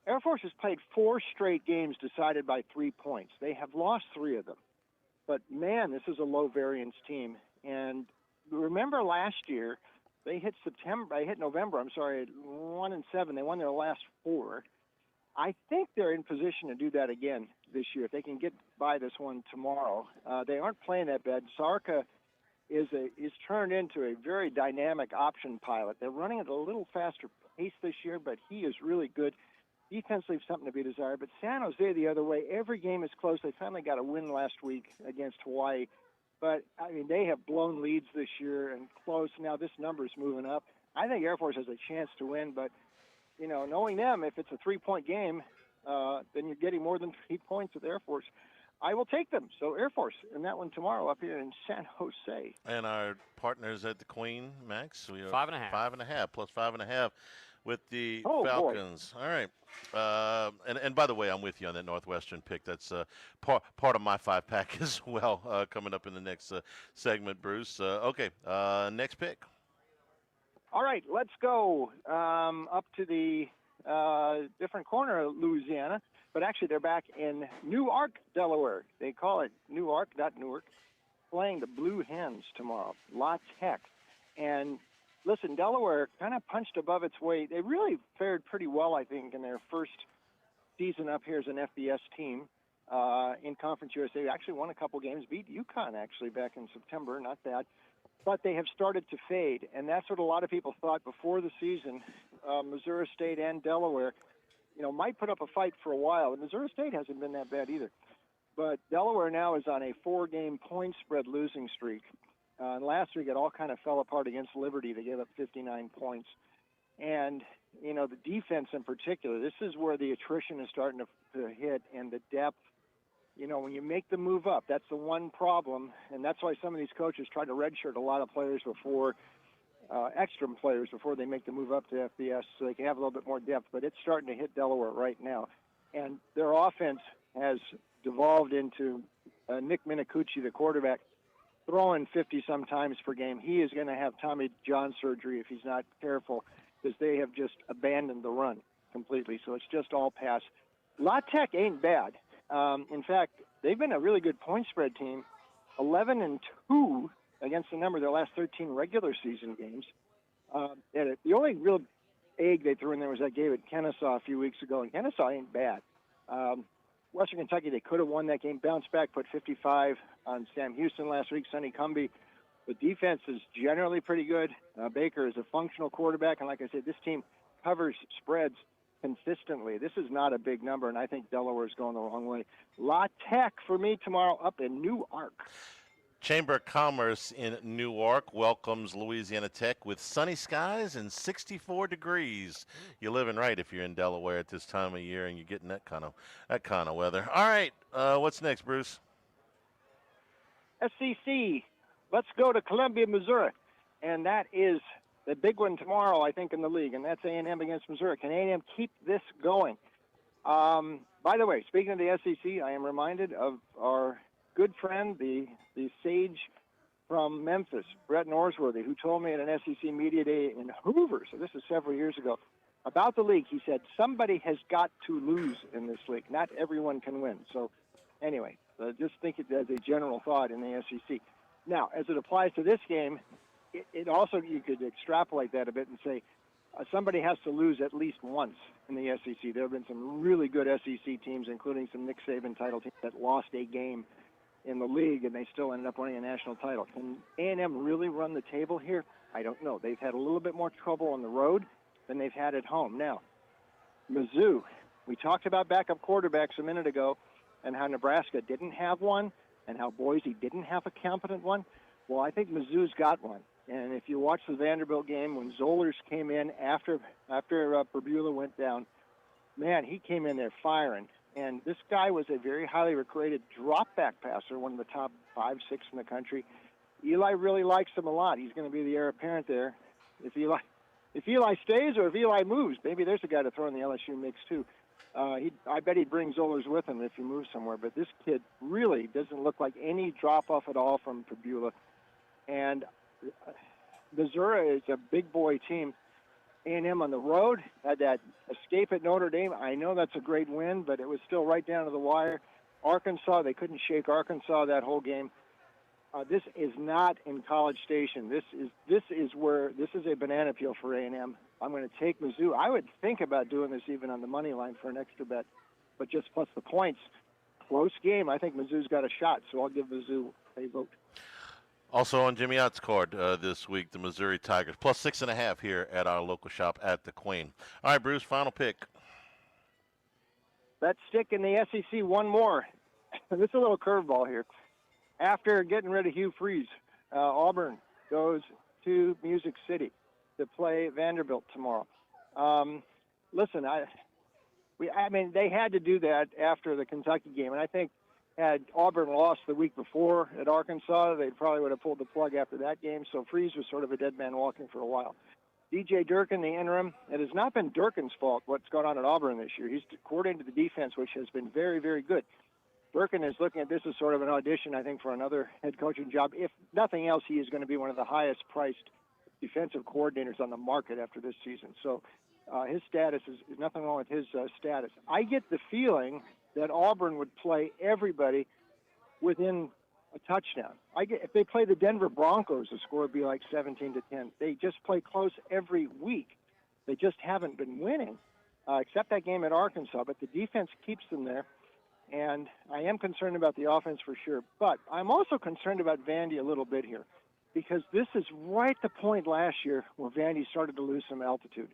Air Force has played 4 straight games decided by 3 points. They have lost 3 of them. But, man, this is a low-variance team. And remember last year, they hit November, 1-7. They won their last 4. I think they're in position to do that again this year if they can get by this one tomorrow. They aren't playing that bad. Zarka is turned into a very dynamic option pilot. They're running at a little faster pace this year, but he is really good. Defensively, something to be desired. But San Jose the other way, every game is close. They finally got a win last week against Hawaii. But, I mean, they have blown leads this year and close. Now this number is moving up. I think Air Force has a chance to win. But, knowing them, if it's a 3-point game, then you're getting more than 3 points with Air Force. I will take them. So Air Force in that one tomorrow up here in San Jose. And our partners at the Queen, Max? We are 5.5. 5.5 plus 5.5. With the Oh, Falcons. Boy. All right. And by the way, I'm with you on that Northwestern pick. That's part of my 5-pack as well coming up in the next segment, Bruce. Okay, next pick. All right, let's go up to the different corner of Louisiana. But actually, they're back in Newark, Delaware. They call it Newark, not Newark, playing the Blue Hens tomorrow. La Tech. And listen, Delaware kind of punched above its weight. They really fared pretty well, I think, in their first season up here as an FBS team in Conference USA. They actually won a couple games, beat UConn actually back in September, not bad. But they have started to fade, and that's what a lot of people thought before the season. Missouri State and Delaware, might put up a fight for a while. And Missouri State hasn't been that bad either. But Delaware now is on a 4-game point spread losing streak. And last week it all kind of fell apart against Liberty. They gave up 59 points. And, the defense in particular, this is where the attrition is starting to hit, and the depth. When you make the move up, that's the one problem, and that's why some of these coaches try to redshirt a lot of players before, extra players before they make the move up to FBS so they can have a little bit more depth. But it's starting to hit Delaware right now. And their offense has devolved into Nick Minicucci, the quarterback, throwing 50-some times per game. He is going to have Tommy John surgery if he's not careful, because they have just abandoned the run completely. So it's just all pass. La Tech ain't bad. In fact, they've been a really good point spread team, 11-2 against the number of their last 13 regular season games. The only real egg they threw in there was that game at Kennesaw a few weeks ago, and Kennesaw ain't bad. Western Kentucky, they could have won that game, bounced back, put 55 on Sam Houston last week. Sonny Cumbie, the defense is generally pretty good. Baker is a functional quarterback, and like I said, this team covers spreads consistently. This is not a big number, and I think Delaware is going the wrong way. La Tech for me tomorrow up in Newark. Chamber of Commerce in Newark welcomes Louisiana Tech with sunny skies and 64 degrees. You're living right if you're in Delaware at this time of year and you're getting that kind of weather. All right, what's next, Bruce? SEC. Let's go to Columbia, Missouri, and that is the big one tomorrow, I think, in the league, and that's A&M against Missouri. Can A&M keep this going? By the way, speaking of the SEC, I am reminded of our good friend, the sage from Memphis, Brett Norsworthy, who told me at an SEC Media Day in Hoover, so this is several years ago, about the league. He said, somebody has got to lose in this league. Not everyone can win. So anyway, just think it as a general thought in the SEC. Now, as it applies to this game, it also, you could extrapolate that a bit and say somebody has to lose at least once in the SEC. There have been some really good SEC teams, including some Nick Saban title teams that lost a game in the league, and they still ended up winning a national title. Can A&M really run the table here? I don't know. They've had a little bit more trouble on the road than they've had at home. Now, Mizzou, we talked about backup quarterbacks a minute ago and how Nebraska didn't have one and how Boise didn't have a competent one. Well, I think Mizzou's got one. And if you watch the Vanderbilt game, when Zollers came in after Perbula went down, man, he came in there firing. And this guy was a very highly rated drop-back passer, one of the top 5, 6 in the country. Eli really likes him a lot. He's going to be the heir apparent there. If Eli stays or if Eli moves, maybe there's a guy to throw in the LSU mix too. I bet he'd bring Zollers with him if he moves somewhere. But this kid really doesn't look like any drop-off at all from Perbula. And Missouri is a big boy team. A&M on the road had that escape at Notre Dame. I know that's a great win, but it was still right down to the wire. Arkansas, they couldn't shake Arkansas that whole game. This is not in College Station. This is a banana peel for A&M. I'm going to take Mizzou. I would think about doing this even on the money line for an extra bet, but just plus the points. Close game. I think Mizzou's got a shot, so I'll give Mizzou a vote. Also on Jimmy Ott's card this week, the Missouri Tigers, plus 6.5 here at our local shop at the Queen. All right, Bruce, final pick. Let's stick in the SEC one more. This is a little curveball here. After getting rid of Hugh Freeze, Auburn goes to Music City to play Vanderbilt tomorrow. Listen, they had to do that after the Kentucky game, and I think had Auburn lost the week before at Arkansas, they probably would have pulled the plug after that game. So Freeze was sort of a dead man walking for a while. DJ Durkin, the interim, it has not been Durkin's fault what's going on at Auburn this year. He's coordinated the defense, which has been very, very good. Durkin is looking at this as sort of an audition, I think, for another head coaching job. If nothing else, he is going to be one of the highest-priced defensive coordinators on the market after this season. So his status is nothing wrong with his status. I get the feeling that Auburn would play everybody within a touchdown. If they play the Denver Broncos, the score would be like 17-10. They just play close every week. They just haven't been winning, except that game at Arkansas. But the defense keeps them there, and I am concerned about the offense for sure. But I'm also concerned about Vandy a little bit here, because this is right the point last year where Vandy started to lose some altitude,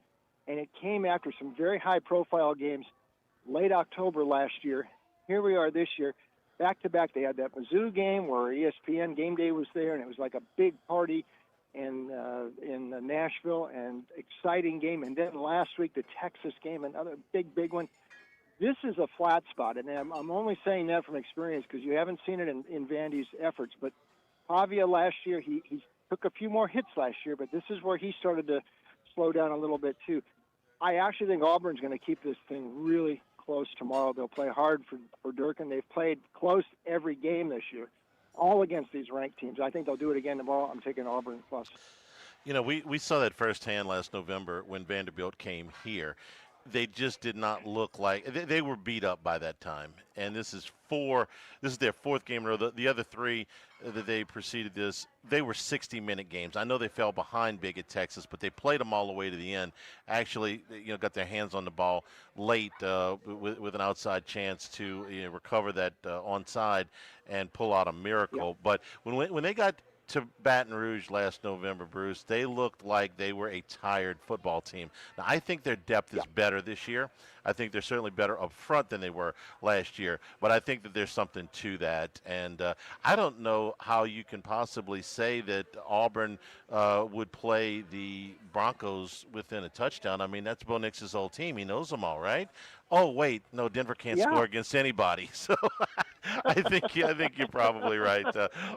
and it came after some very high-profile games late October last year. Here we are this year. Back-to-back, they had that Mizzou game where ESPN Game Day was there, and it was like a big party in Nashville, and exciting game. And then last week, the Texas game, another big one. This is a flat spot, and I'm only saying that from experience because you haven't seen it in Vandy's efforts. But Pavia last year, he took a few more hits last year, but this is where he started to slow down a little bit too. I actually think Auburn's going to keep this thing really close tomorrow. They'll play hard for Durkin. They've played close every game this year, all against these ranked teams. I think they'll do it again tomorrow. I'm taking Auburn plus. You know, we saw that firsthand last November when Vanderbilt came here. They just did not look like they were beat up by that time. And this is their fourth game in a row. The other three that they preceded this, they were 60-minute games. I know they fell behind big at Texas, but they played them all the way to the end. Actually, got their hands on the ball late with an outside chance to recover that onside and pull out a miracle. Yeah. But when they got to Baton Rouge last November, Bruce, they looked like they were a tired football team. Now, I think their depth is better this year. I think they're certainly better up front than they were last year, but I think that there's something to that. And I don't know how you can possibly say that Auburn would play the Broncos within a touchdown. I mean, that's Bo Nix's old team. He knows them all, right? Oh, wait, no, Denver can't score against anybody. So I think you're probably right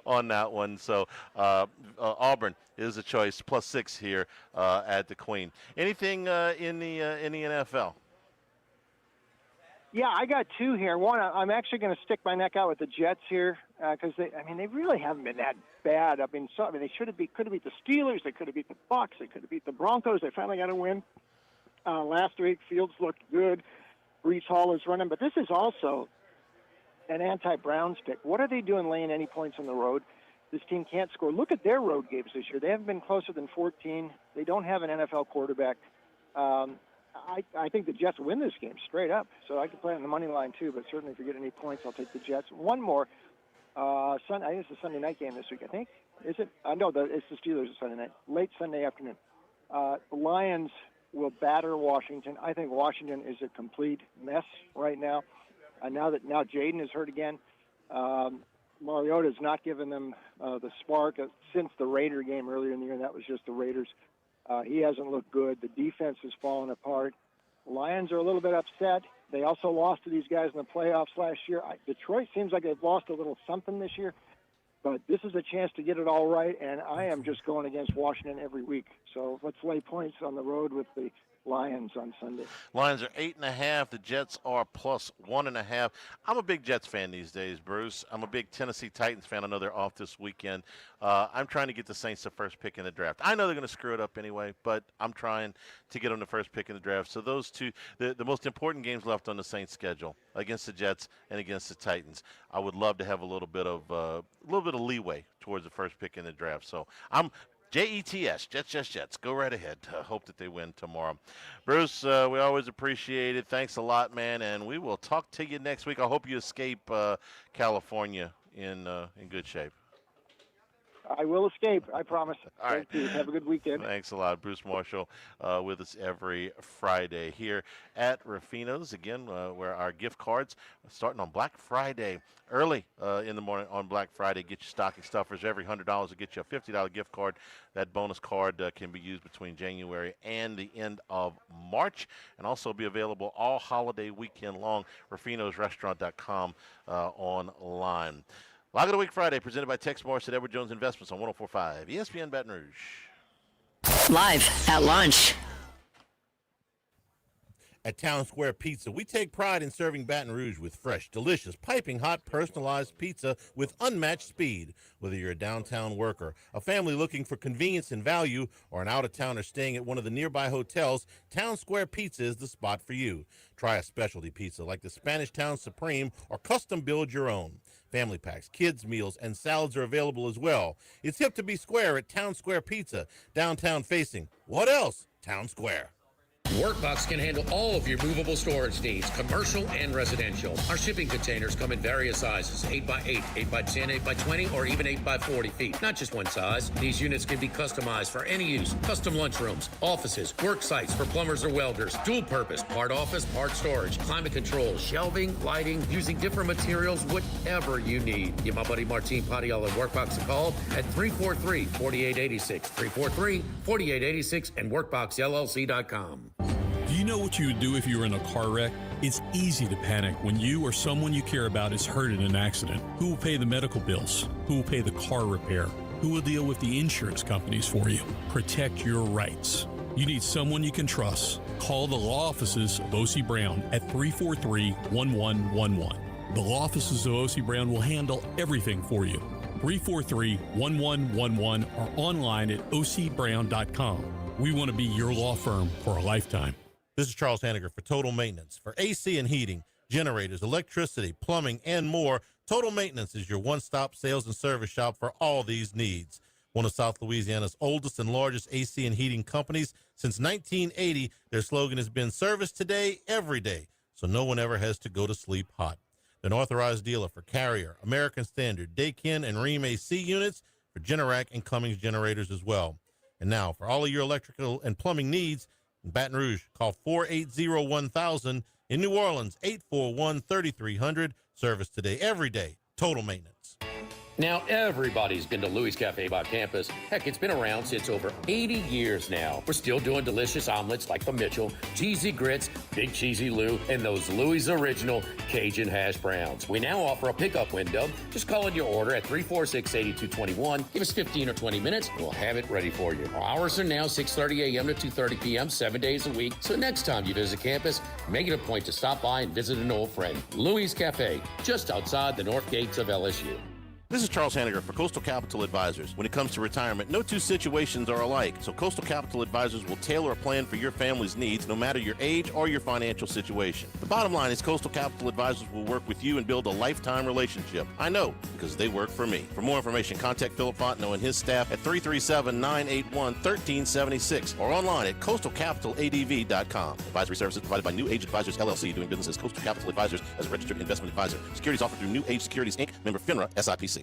on that one. So Auburn is a choice, +6 here at the Queen. Anything in the NFL? Yeah, I got two here. One, I'm actually going to stick my neck out with the Jets here because they really haven't been that bad. They could have beat the Steelers. They could have beat the Bucs. They could have beat the Broncos. They finally got a win last week. Fields looked good. Brees Hall is running, but this is also an anti-Browns pick. What are they doing laying any points on the road? This team can't score. Look at their road games this year. They haven't been closer than 14. They don't have an NFL quarterback. I think the Jets win this game straight up. So I can play on the money line too, but certainly if you get any points, I'll take the Jets. One more. I think it's a Sunday night game this week, I think. Is it? No, it's the Steelers Sunday night. Late Sunday afternoon. The Lions will batter Washington. I think Washington is a complete mess right now. Now Jaden is hurt again. Mariota's not given them the spark since the Raider game earlier in the year, and that was just the Raiders. He hasn't looked good. The defense has fallen apart. Lions are a little bit upset. They also lost to these guys in the playoffs last year. Detroit seems like they've lost a little something this year, but this is a chance to get it all right, and I am just going against Washington every week. So let's lay points on the road with the Lions on Sunday. Lions are 8.5. The Jets are +1.5. I'm a big Jets fan these days, Bruce. I'm a big Tennessee Titans fan. I know they're off this weekend. I'm trying to get the Saints the first pick in the draft. I know they're going to screw it up anyway, but I'm trying to get them the first pick in the draft. So those two, the most important games left on the Saints schedule against the Jets and against the Titans. I would love to have a little bit of leeway towards the first pick in the draft. So I'm Jets, Jets. Go right ahead. Hope that they win tomorrow. Bruce, we always appreciate it. Thanks a lot, man, and we will talk to you next week. I hope you escape California in good shape. I will escape, I promise. All right. Thank you. Have a good weekend. Thanks a lot. Bruce Marshall with us every Friday here at Ruffino's. Again, where our gift cards are starting on Black Friday. Early in the morning on Black Friday, get your stocking stuffers. Every $100 will get you a $50 gift card. That bonus card can be used between January and the end of March, and also be available all holiday weekend long. RuffinosRestaurant.com online. Lock of the Week Friday, presented by Tex Morris at Edward Jones Investments on 104.5 ESPN Baton Rouge. Live at lunch. At Town Square Pizza, we take pride in serving Baton Rouge with fresh, delicious, piping hot, personalized pizza with unmatched speed. Whether you're a downtown worker, a family looking for convenience and value, or an out-of-towner staying at one of the nearby hotels, Town Square Pizza is the spot for you. Try a specialty pizza like the Spanish Town Supreme or custom build your own. Family packs, kids' meals, and salads are available as well. It's hip to be square at Town Square Pizza, downtown facing. What else? Town Square. Workbox can handle all of your movable storage needs, commercial and residential. Our shipping containers come in various sizes, 8x8, 8x10, 8x20, or even 8x40 feet. Not just one size. These units can be customized for any use. Custom lunchrooms, offices, work sites for plumbers or welders, dual purpose, part office, part storage, climate control, shelving, lighting, using different materials, whatever you need. Give my buddy Martin Padial at Workbox a call at 343-4886, 343-4886, and workboxllc.com. Do you know what you would do if you were in a car wreck? It's easy to panic when you or someone you care about is hurt in an accident. Who will pay the medical bills? Who will pay the car repair? Who will deal with the insurance companies for you? Protect your rights. You need someone you can trust. Call the law offices of O.C. Brown at 343-1111. The law offices of O.C. Brown will handle everything for you. 343-1111 or online at ocbrown.com. We want to be your law firm for a lifetime. This is Charles Hanniger for Total Maintenance. For AC and heating, generators, electricity, plumbing, and more, Total Maintenance is your one-stop sales and service shop for all these needs. One of South Louisiana's oldest and largest AC and heating companies. Since 1980, their slogan has been service today, every day, so no one ever has to go to sleep hot. They're an authorized dealer for Carrier, American Standard, Daikin, and Rheem AC units, for Generac and Cummins generators as well. And now, for all of your electrical and plumbing needs, in Baton Rouge, call 480-1000. In New Orleans, 841-3300. Service today, every day. Total Maintenance. Now, everybody's been to Louis Cafe by campus. Heck, it's been around since over 80 years now. We're still doing delicious omelets like the Mitchell, cheesy grits, big cheesy Lou, and those Louis' original Cajun hash browns. We now offer a pickup window. Just call in your order at 346-8221. Give us 15 or 20 minutes, and we'll have it ready for you. Our hours are now 6:30 a.m. to 2:30 p.m., 7 days a week. So next time you visit campus, make it a point to stop by and visit an old friend. Louis Cafe, just outside the north gates of LSU. This is Charles Hanniger for Coastal Capital Advisors. When it comes to retirement, no two situations are alike, so Coastal Capital Advisors will tailor a plan for your family's needs, no matter your age or your financial situation. The bottom line is Coastal Capital Advisors will work with you and build a lifetime relationship. I know, because they work for me. For more information, contact Philip Fontenot and his staff at 337-981-1376 or online at coastalcapitaladv.com. Advisory services provided by New Age Advisors, LLC, doing business as Coastal Capital Advisors as a registered investment advisor. Securities offered through New Age Securities, Inc., member FINRA, SIPC.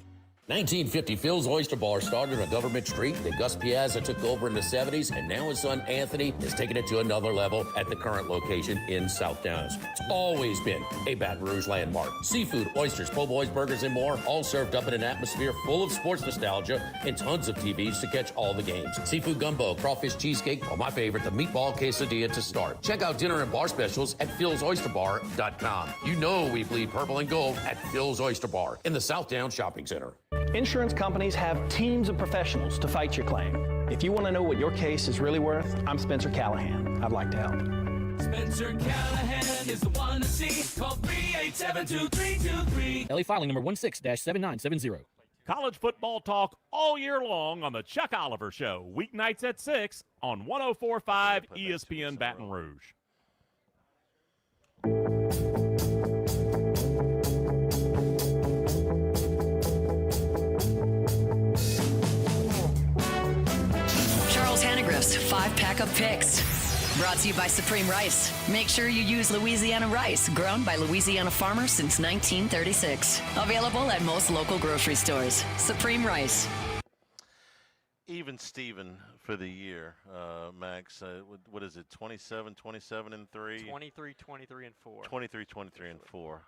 1950, Phil's Oyster Bar started on Government Street. Then Gus Piazza took over in the 70s, and now his son Anthony is taking it to another level at the current location in South Downs. It's always been a Baton Rouge landmark. Seafood, oysters, po' boys, burgers, and more, all served up in an atmosphere full of sports nostalgia and tons of TVs to catch all the games. Seafood gumbo, crawfish cheesecake, or my favorite, the meatball quesadilla to start. Check out dinner and bar specials at philsoysterbar.com. You know we bleed purple and gold at Phil's Oyster Bar in the South Downs Shopping Center. Insurance companies have teams of professionals to fight your claim. If you want to know what your case is really worth, I'm Spencer Callahan. I'd like to help. Spencer Callahan is the one to see. Call 387-2323. LA filing number 16-7970. College football talk all year long on the Chuck Oliver Show. Weeknights at 6 on 104.5 ESPN Baton Rouge. Charles Hannegriff's 5-Pack of Picks. Brought to you by Supreme Rice. Make sure you use Louisiana rice, grown by Louisiana farmers since 1936. Available at most local grocery stores. Supreme Rice. Even Steven for the year, Max. What is it, 27, 27, and 3? 23, 23, and 4. 23, 23, and 4.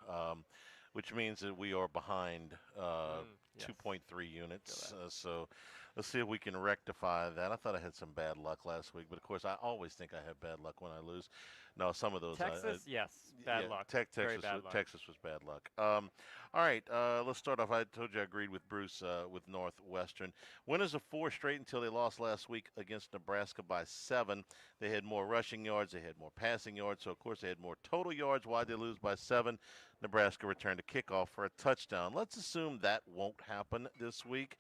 Which means that we are behind 2.3 units. So let's see if we can rectify that. I thought I had some bad luck last week, but of course I always think I have bad luck when I lose. No, some of those. Texas, yes, bad luck. Texas was bad luck. All right, let's start off. I told you I agreed with Bruce with Northwestern. Winners of 4 straight until they lost last week against Nebraska by 7. They had more rushing yards. They had more passing yards. So, of course, they had more total yards. Why'd they lose by 7? Nebraska returned a kickoff for a touchdown. Let's assume that won't happen this week.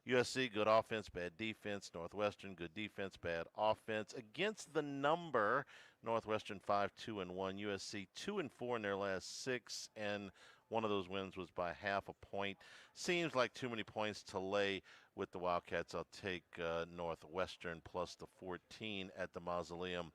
USC, good offense, bad defense. Northwestern, good defense, bad offense. Against the number, Northwestern 5-2-1, USC 2-4 in their last 6, and One of those wins was by half a point. Seems like too many points to lay with the Wildcats. I'll take Northwestern plus the 14 at the Mausoleum.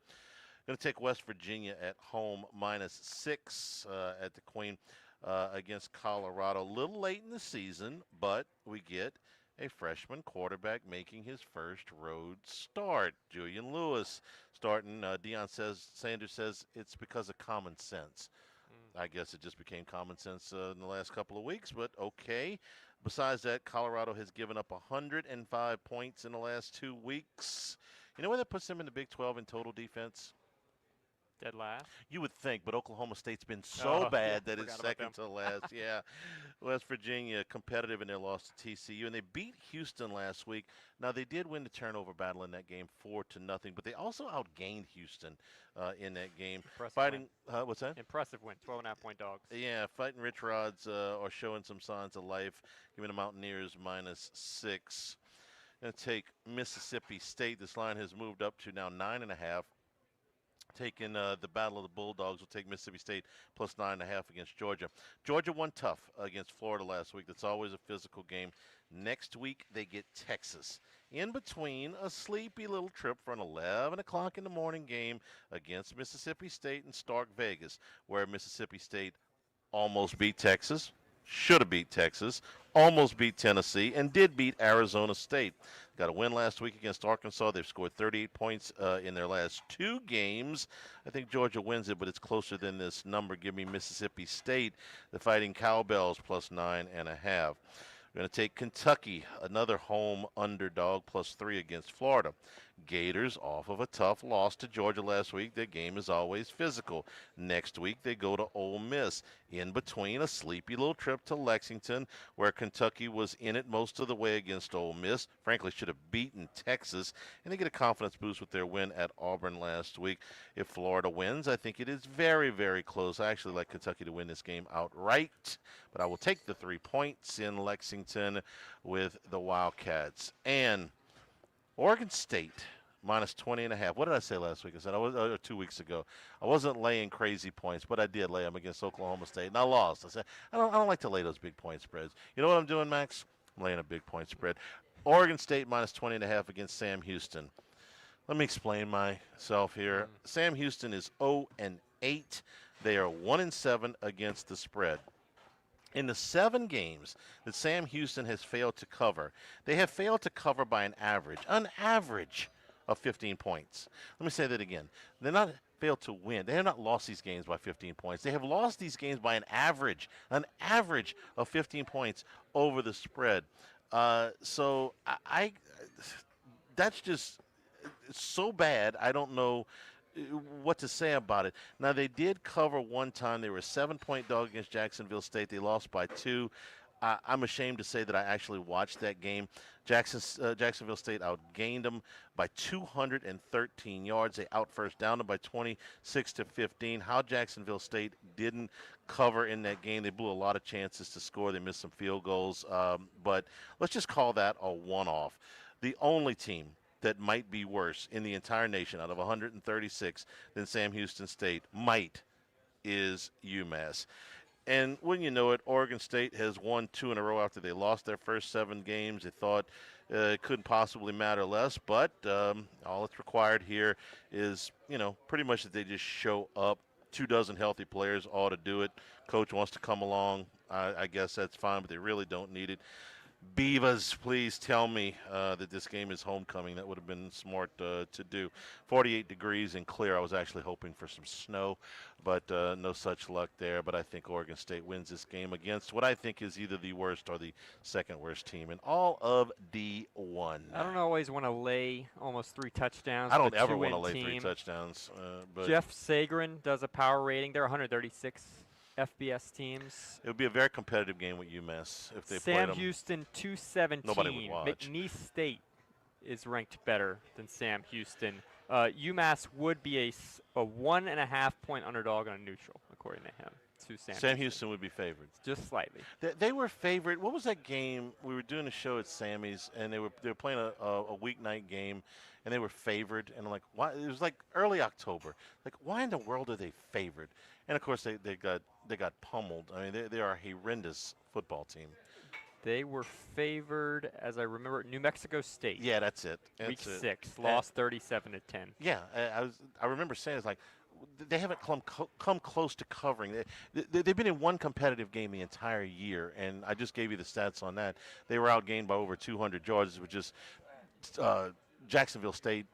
Going to take West Virginia at home -6 at the Queen against Colorado. A little late in the season, but we get a freshman quarterback making his first road start. Julian Lewis starting. Sanders says it's because of common sense. I guess it just became common sense in the last couple of weeks, but okay. Besides that, Colorado has given up 105 points in the last 2 weeks. You know where that puts them in the Big 12 in total defense? Dead last. You would think, but Oklahoma State's been so bad that it's second to last. Yeah. West Virginia competitive in their loss to TCU, and they beat Houston last week. Now, they did win the turnover battle in that game 4-0, but they also outgained Houston in that game. Impressive win. What's that? Impressive win, 12.5-point dogs. Yeah, Fighting Rich Rods are showing some signs of life, giving the Mountaineers -6. Going to take Mississippi State. This line has moved up to now 9.5. Taking the Battle of the Bulldogs, will take Mississippi State plus 9.5 against Georgia. Georgia won tough against Florida last week. That's always a physical game. Next week, they get Texas. In between, a sleepy little trip for an 11 o'clock in the morning game against Mississippi State in Stark Vegas, where Mississippi State almost beat Texas, should have beat Texas, almost beat Tennessee, and did beat Arizona State. Got a win last week against Arkansas. They've scored 38 points in their last 2 games. I think Georgia wins it, but it's closer than this number. Give me Mississippi State, the Fighting Cowbells, plus 9.5. We're going to take Kentucky, another home underdog, plus 3 against Florida. Gators off of a tough loss to Georgia last week. Their game is always physical. Next week, they go to Ole Miss. In between, a sleepy little trip to Lexington, where Kentucky was in it most of the way against Ole Miss. Frankly, should have beaten Texas. And they get a confidence boost with their win at Auburn last week. If Florida wins, I think it is very, very close. I actually like Kentucky to win this game outright. But I will take the 3 points in Lexington with the Wildcats. And Oregon State minus 20.5. What did I say last week? I said 2 weeks ago. I wasn't laying crazy points, but I did lay them against Oklahoma State, and I lost. I said I don't like to lay those big point spreads. You know what I'm doing, Max? I'm laying a big point spread. Oregon State minus 20.5 against Sam Houston. Let me explain myself here. Sam Houston is 0-8. They are 1-7 against the spread. In the 7 games that Sam Houston has failed to cover, they have failed to cover by an average of 15 points. Let me say that again. They're not failed to win. They have not lost these games by 15 points. They have lost these games by an average of 15 points over the spread. So that's just so bad. I don't know what to say about it. Now, they did cover one time. They were a 7-point dog against Jacksonville State. They lost by 2. I'm ashamed to say that I actually watched that game. Jacksonville State outgained them by 213 yards. They out-first downed them by 26-15. How Jacksonville State didn't cover in that game, they blew a lot of chances to score. They missed some field goals. But let's just call that a one-off. The only team that might be worse in the entire nation out of 136 than Sam Houston State is UMass. And when you know it, Oregon State has won 2 in a row after they lost their first 7 games. They thought it couldn't possibly matter less, but all that's required here is, pretty much that they just show up. 24 healthy players ought to do it. Coach wants to come along. I guess that's fine, but they really don't need it. Beavers, please tell me that this game is homecoming. That would have been smart to do. 48 degrees and clear. I was actually hoping for some snow, but no such luck there. But I think Oregon State wins this game against what I think is either the worst or the second worst team in all of D1. I don't always want to lay almost 3 touchdowns. I don't ever want to lay 3 touchdowns. But Jeff Sagrin does a power rating. They're 136. FBS teams. It would be a very competitive game with UMass if they played them. Sam Houston 217. Nobody would watch. McNeese State is ranked better than Sam Houston. UMass would be a 1.5-point underdog on a neutral, according to him. To Sam Houston would be favored. Just slightly. They were favored. What was that game? We were doing a show at Sammy's, and they were playing a weeknight game, and they were favored. And I'm like, why? It was like early October. Like, why in the world are they favored? And of course, they they got pummeled. I mean, they are a horrendous football team. They were favored, as I remember, New Mexico State. Yeah, that's it. Week 6, lost 37-10. Yeah, I remember saying it's like they haven't come close to covering. They've been in one competitive game the entire year, and I just gave you the stats on that. They were outgained by over 200 yards, which is Jacksonville State.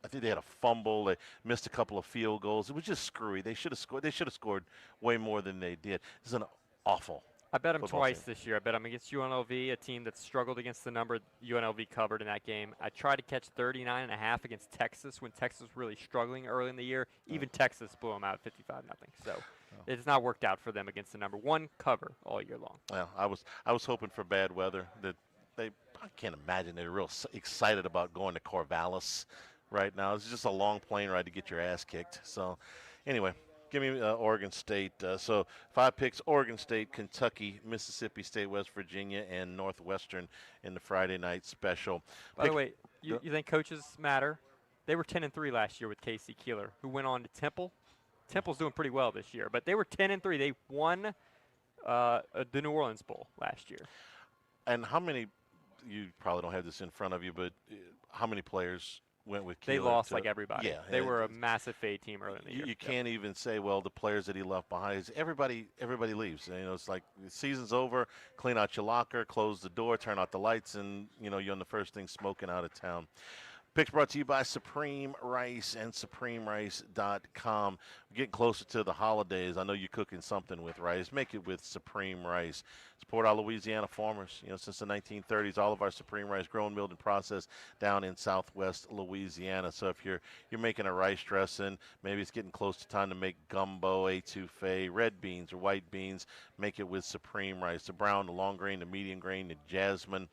I think they had a fumble. They missed a couple of field goals. It was just screwy. They should have scored. They should have scored way more than they did. This is an awful. I bet them football twice team. this year. I bet them against UNLV, a team that struggled against the number UNLV covered in that game. I tried to catch 39.5 against Texas when Texas was really struggling early in the year. Even Texas blew them out 55-0. So it's not worked out for them against the number 1 cover all year long. Well, I was hoping for bad weather. I can't imagine they're real excited about going to Corvallis right now. It's just a long plane ride to get your ass kicked. So anyway. Give me Oregon State. So 5 picks: Oregon State, Kentucky, Mississippi State, West Virginia, and Northwestern in the Friday night special. By the way, you think coaches matter? They were 10-3 last year with Casey Keeler, who went on to Temple. Temple's doing pretty well this year, but they were 10-3. They won the New Orleans Bowl last year. And how many? You probably don't have this in front of you, but how many players went with Keeler? They lost like everybody. Yeah, they were a massive fade team early in the year. You can't even say, well, the players that he left behind. Everybody leaves. You know, it's like the season's over. Clean out your locker, close the door, turn out the lights, and you're on the first thing smoking out of town. Picks brought to you by Supreme Rice and SupremeRice.com. We're getting closer to the holidays. I know you're cooking something with rice. Make it with Supreme Rice. Support our Louisiana farmers. Since the 1930s, all of our Supreme Rice grown, milled, and processed down in Southwest Louisiana. So if you're making a rice dressing, maybe it's getting close to time to make gumbo, etouffee, red beans or white beans, make it with Supreme Rice. The brown, the long grain, the medium grain, the jasmine,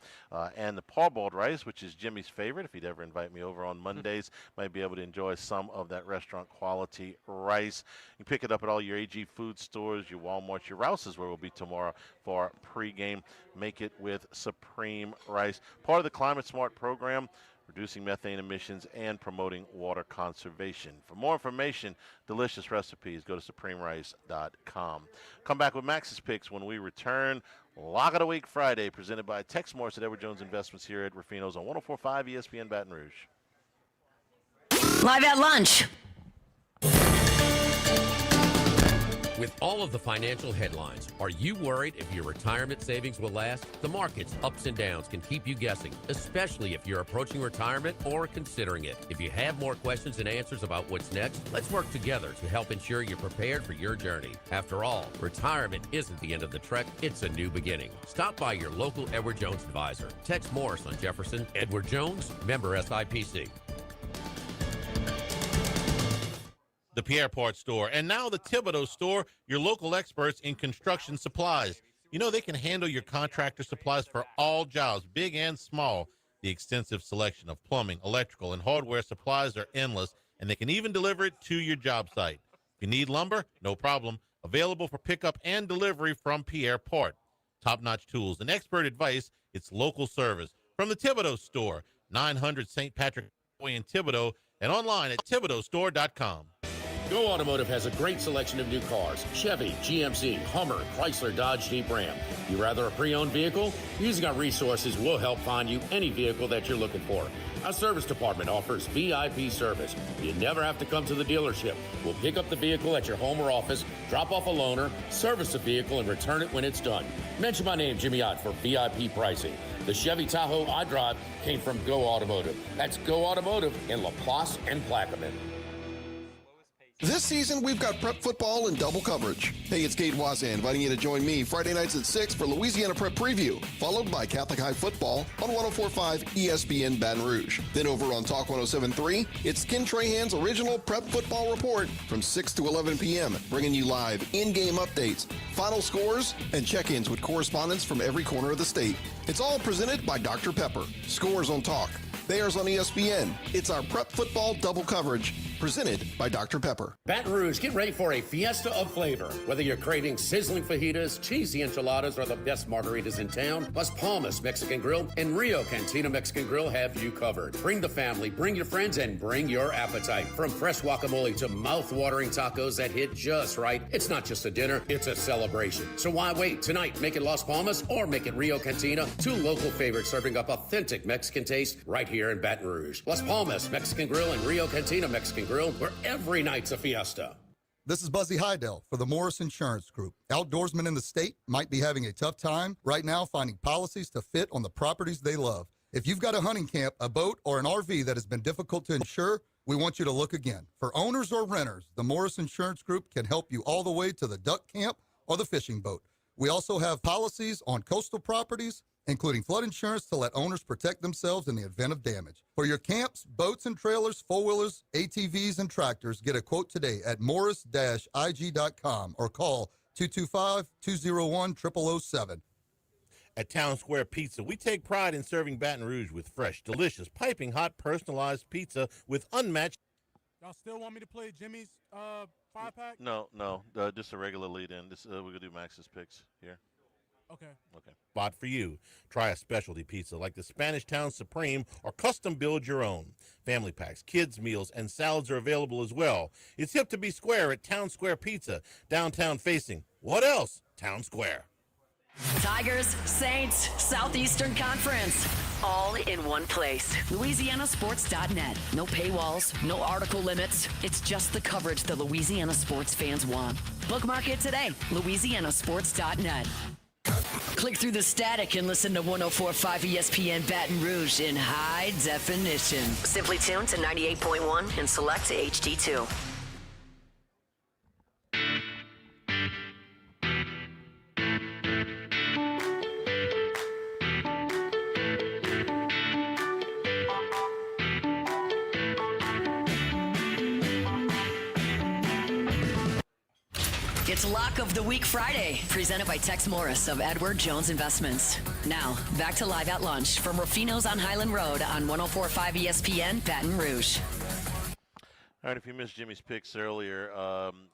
and the parboiled rice, which is Jimmy's favorite. If he'd ever invite me over on Mondays, might be able to enjoy some of that restaurant quality rice. You can pick it up at all your AG food stores, your Walmarts, your Rouse's, where we'll be tomorrow for our pregame. Make it with Supreme Rice. Part of the Climate Smart program, reducing methane emissions and promoting water conservation. For more information, delicious recipes, go to SupremeRice.com. Come back with Max's Picks when we return. Lock of the Week Friday, presented by Tex Morris at Edward Jones Investments here at Ruffino's on 104.5 ESPN Baton Rouge. Live at lunch. With all of the financial headlines, are you worried if your retirement savings will last? The market's ups and downs can keep you guessing, especially if you're approaching retirement or considering it. If you have more questions and answers about what's next, let's work together to help ensure you're prepared for your journey. After all, retirement isn't the end of the trek, it's a new beginning. Stop by your local Edward Jones advisor. Tex Morris on Jefferson. Edward Jones, member SIPC. The Pierre Part Store, and now the Thibodeau Store, your local experts in construction supplies. They can handle your contractor supplies for all jobs, big and small. The extensive selection of plumbing, electrical, and hardware supplies are endless, and they can even deliver it to your job site. If you need lumber, no problem. Available for pickup and delivery from Pierre Part. Top-notch tools and expert advice, it's local service. From the Thibodeau Store, 900 St. Patrick Way in Thibodeau, and online at ThibodeauStore.com. Go Automotive has a great selection of new cars: Chevy, GMC, Hummer, Chrysler, Dodge, Jeep, Ram. You rather a pre-owned vehicle? Using our resources, we'll help find you any vehicle that you're looking for. Our service department offers VIP service. You never have to come to the dealership. We'll pick up the vehicle at your home or office, drop off a loaner, service the vehicle, and return it when it's done. Mention my name, Jimmy Ott, for VIP pricing. The Chevy Tahoe I drive came from Go Automotive. That's Go Automotive in LaPlace and Plaquemine. This season, we've got prep football and double coverage. Hey, it's Kate Wazan inviting you to join me Friday nights at 6 for Louisiana Prep Preview, followed by Catholic High Football on 104.5 ESPN Baton Rouge. Then over on Talk 107.3, it's Ken Trahan's original Prep Football Report from 6 to 11 p.m., bringing you live in-game updates, final scores, and check-ins with correspondents from every corner of the state. It's all presented by Dr. Pepper. Scores on Talk. Bears on ESPN. It's our prep football double coverage. Presented by Dr. Pepper. Baton Rouge, get ready for a fiesta of flavor. Whether you're craving sizzling fajitas, cheesy enchiladas, or the best margaritas in town, Las Palmas Mexican Grill and Rio Cantina Mexican Grill have you covered. Bring the family, bring your friends, and bring your appetite. From fresh guacamole to mouth-watering tacos that hit just right, it's not just a dinner, it's a celebration. So why wait? Tonight, make it Las Palmas or make it Rio Cantina, two local favorites serving up authentic Mexican taste right here in Baton Rouge. Las Palmas Mexican Grill and Rio Cantina Mexican Grill, where every night's a fiesta. This is Buzzy Hydell for the Morris Insurance Group. Outdoorsmen in the state might be having a tough time right now finding policies to fit on the properties they love. If you've got a hunting camp, a boat, or an RV that has been difficult to insure, we want you to look again. For owners or renters, the Morris Insurance Group can help you all the way to the duck camp or the fishing boat. We also have policies on coastal properties, including flood insurance to let owners protect themselves in the event of damage. For your camps, boats and trailers, four-wheelers, ATVs, and tractors, get a quote today at morris-ig.com or call 225-201-0007. At Town Square Pizza, we take pride in serving Baton Rouge with fresh, delicious, piping hot, personalized pizza with unmatched. Y'all still want me to play Jimmy's 5-pack? No, just a regular lead-in. We're going to do Max's picks here. Okay. Spot for you. Try a specialty pizza like the Spanish Town Supreme or custom build your own. Family packs, kids meals, and salads are available as well. It's hip to be square at Town Square Pizza, downtown facing. What else? Town Square. Tigers, Saints, Southeastern Conference. All in one place. LouisianaSports.net. No paywalls, no article limits. It's just the coverage the Louisiana sports fans want. Bookmark it today. LouisianaSports.net. Click through the static and listen to 104.5 ESPN Baton Rouge in high definition. Simply tune to 98.1 and select HD2. It's Lock of the Week Friday, presented by Tex Morris of Edward Jones Investments. Now, back to Live at Lunch from Ruffino's on Highland Road on 104.5 ESPN Baton Rouge. All right, if you missed Jimmy's picks earlier,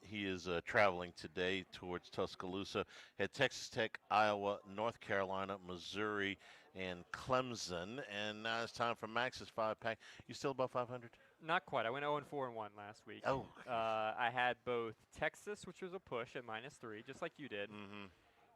he is traveling today towards Tuscaloosa. Had Texas Tech, Iowa, North Carolina, Missouri, and Clemson. And now it's time for Max's 5-pack. You still above 500? Not quite. I went 0-4-1 last week. Oh. I had both Texas, which was a push at -3, just like you did. Mm-hmm.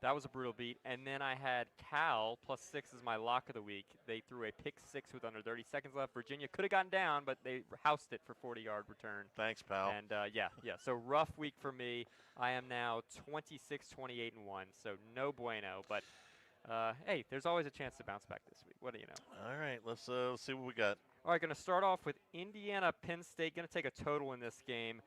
That was a brutal beat. And then I had Cal +6 as my lock of the week. They threw a pick 6 with under 30 seconds left. Virginia could have gotten down, but they housed it for 40-yard return. Thanks, pal. And, yeah. So rough week for me. I am now 26-28-1, so no bueno. But, hey, there's always a chance to bounce back this week. What do you know? All right, let's see what we got. All right, going to start off with Indiana, Penn State. Going to take a total in this game.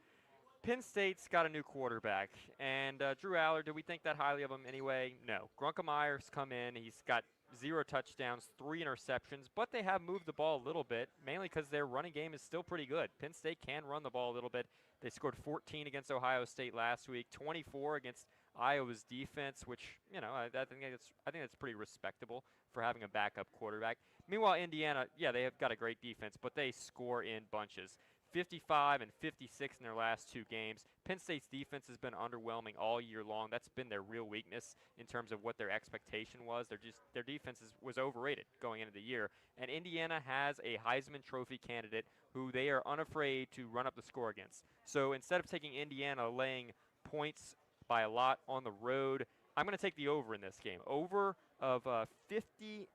Penn State's got a new quarterback, and Drew Aller, do we think that highly of him anyway? No. Grunkemeier's come in. He's got 0 touchdowns, 3 interceptions, but they have moved the ball a little bit, mainly because their running game is still pretty good. Penn State can run the ball a little bit. They scored 14 against Ohio State last week, 24 against Iowa's defense, which, you know, I think that's pretty respectable for having a backup quarterback. Meanwhile, Indiana, yeah, they have got a great defense, but they score in bunches. 55 and 56 in their last 2 games. Penn State's defense has been underwhelming all year long. That's been their real weakness in terms of what their expectation was. Their defense was overrated going into the year. And Indiana has a Heisman Trophy candidate who they are unafraid to run up the score against. So instead of taking Indiana laying points by a lot on the road, I'm going to take the over in this game. Over of 50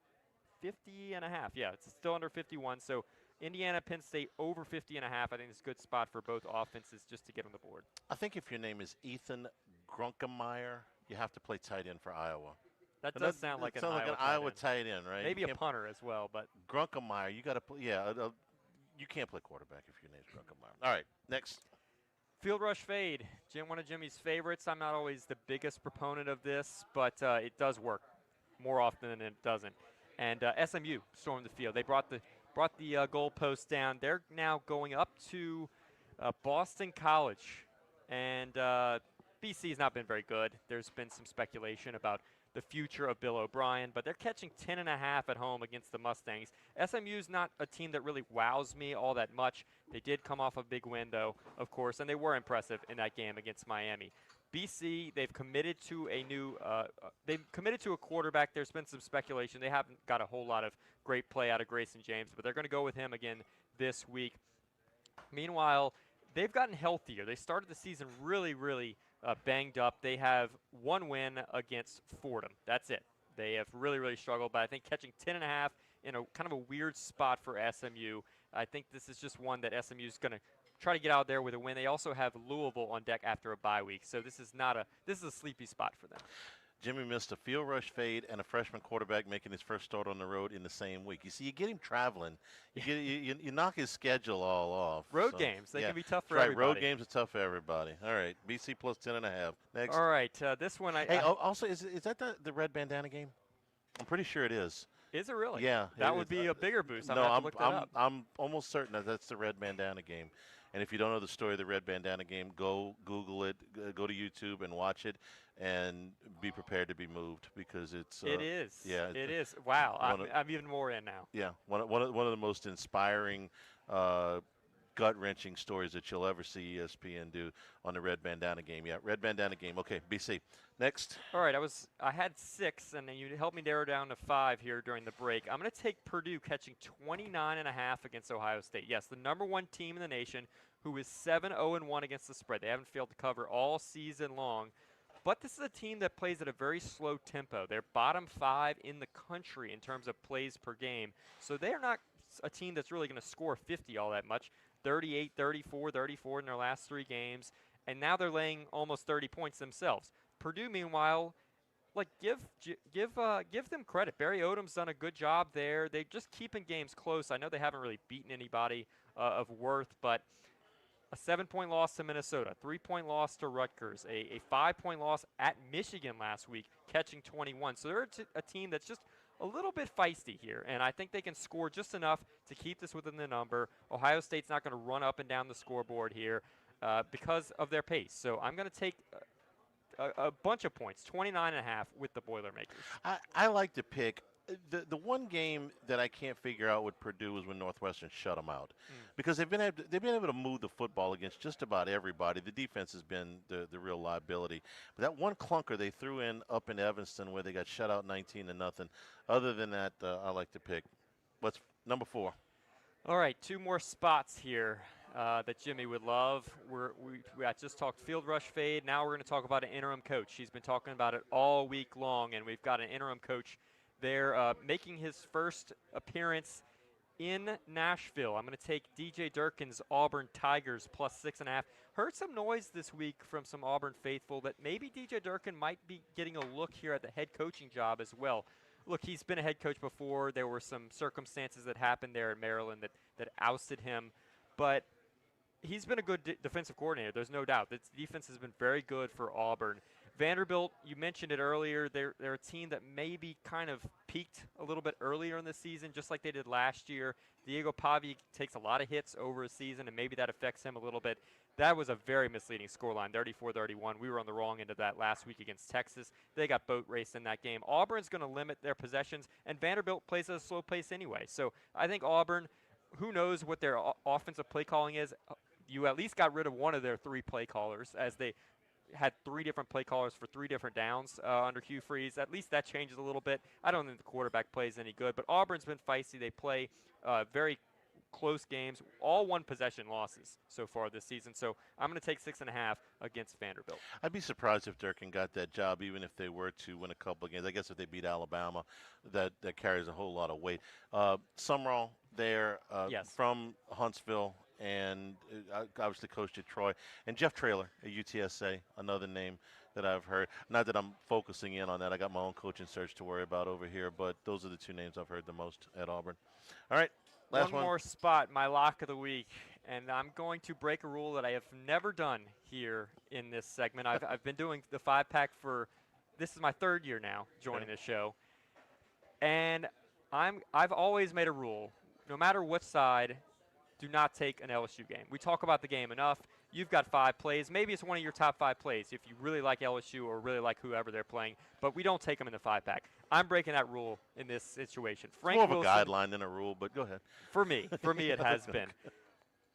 and a half. Yeah, it's still under 51. So Indiana, Penn State over 50 and a half. I think it's a good spot for both offenses just to get on the board. I think if your name is Ethan Grunkemeyer, you have to play tight end for Iowa. That does sound like an Iowa tight end, right? Maybe a punter as well, but Grunkemeyer, you got to play. Yeah, you can't play quarterback if your name's Grunkemeyer. All right, next. Field rush fade. One of Jimmy's favorites. I'm not always the biggest proponent of this, but it does work more often than it doesn't. And SMU stormed the field. They brought the goalpost down. They're now going up to Boston College. And BC has not been very good. There's been some speculation about the future of Bill O'Brien, but they're catching 10.5 at home against the Mustangs. SMU's not a team that really wows me all that much. They did come off a big win, though, of course, and they were impressive in that game against Miami. BC, they've committed to a quarterback. There's been some speculation. They haven't got a whole lot of great play out of Grayson James, but they're going to go with him again this week. Meanwhile, they've gotten healthier. They started the season really, really banged up. They have one win against Fordham. That's it. They have really, really struggled, but I think catching 10.5 in a kind of a weird spot for SMU, I think this is just one that SMU is going to try to get out there with a win. They also have Louisville on deck after a bye week, so this is a sleepy spot for them. Jimmy missed a field rush fade and a freshman quarterback making his first start on the road in the same week. You see, you get him traveling. You knock his schedule all off. Road games, they can be tough for right. everybody. Road games are tough for everybody. All right, BC plus 10.5. Next. All right, this one also, is that the red bandana game? I'm pretty sure it is. Is it really? Yeah. That would be a bigger boost. I'm almost certain that that's the red bandana game. And if you don't know the story of the red bandana game, go Google it, go to YouTube and watch it, and be prepared to be moved because it's. It is. Yeah. It is. Wow. I'm even more in now. Yeah. One of the most inspiring, gut-wrenching stories that you'll ever see ESPN do on the red bandana game. Yeah. Red bandana game. Okay. BC. Next. All right. I had 6, and then you helped me narrow down to 5 here during the break. I'm going to take Purdue catching 29.5 against Ohio State. Yes, the number 1 team in the nation, who is 7-0-1 against the spread. They haven't failed to cover all season long. But this is a team that plays at a very slow tempo. They're bottom 5 in the country in terms of plays per game. So they're not a team that's really going to score 50 all that much. 38, 34, 34 in their last 3 games. And now they're laying almost 30 points themselves. Purdue, meanwhile, give them credit. Barry Odom's done a good job there. They're just keeping games close. I know they haven't really beaten anybody of worth, but a 7-point loss to Minnesota, 3-point loss to Rutgers, a 5-point loss at Michigan last week, catching 21. So they're a team that's just a little bit feisty here, and I think they can score just enough to keep this within the number. Ohio State's not going to run up and down the scoreboard here because of their pace. So I'm going to take a bunch of points, 29.5 with the Boilermakers. I like to pick. The one game that I can't figure out with Purdue is when Northwestern shut them out, because they've been able to move the football against just about everybody. The defense has been the real liability. But that one clunker they threw in up in Evanston where they got shut out 19-0. Other than that, I like to pick. What's number 4? All right, 2 more spots here that Jimmy would love. I just talked field rush fade. Now we're going to talk about an interim coach. He's been talking about it all week long, and we've got an interim coach there making his first appearance in Nashville. I'm going to take DJ Durkin's Auburn Tigers plus 6.5. Heard some noise this week from some Auburn faithful that maybe DJ Durkin might be getting a look here at the head coaching job as well. Look, he's been a head coach before. There were some circumstances that happened there in Maryland that ousted him. But he's been a good defensive coordinator. There's no doubt. The defense has been very good for Auburn. Vanderbilt, you mentioned it earlier, they're a team that maybe kind of peaked a little bit earlier in the season, just like they did last year. Diego Pavia takes a lot of hits over a season, and maybe that affects him a little bit. That was a very misleading scoreline, 34-31. We were on the wrong end of that last week against Texas. They got boat raced in that game. Auburn's going to limit their possessions, and Vanderbilt plays at a slow pace anyway. So I think Auburn, who knows what their offensive play calling is. You at least got rid of one of their 3 play callers, as they had 3 different play callers for 3 different downs under Hugh Freeze. At least that changes a little bit. I don't think the quarterback plays any good, but Auburn's been feisty. They play very close games, all 1-possession losses so far this season. So I'm going to take 6.5 against Vanderbilt. I'd be surprised if Durkin got that job, even if they were to win a couple of games. I guess if they beat Alabama, that carries a whole lot of weight. Summerall there from Huntsville, and obviously coached at Troy. And Jeff Traylor at UTSA, another name that I've heard. Not that I'm focusing in on that. I got my own coaching search to worry about over here, but those are the 2 names I've heard the most at Auburn. All right, last one. One more spot, my lock of the week. And I'm going to break a rule that I have never done here in this segment. I've been doing the 5-pack for, this is my 3rd year now joining this show. And I've always made a rule, no matter what side, do not take an LSU game. We talk about the game enough. you've got 5 plays. Maybe it's one of your top 5 plays if you really like LSU or really like whoever they're playing, but we don't take them in the 5-pack. I'm breaking that rule in this situation. Frank More of Wilson, a guideline than a rule, but go ahead. For me it has been.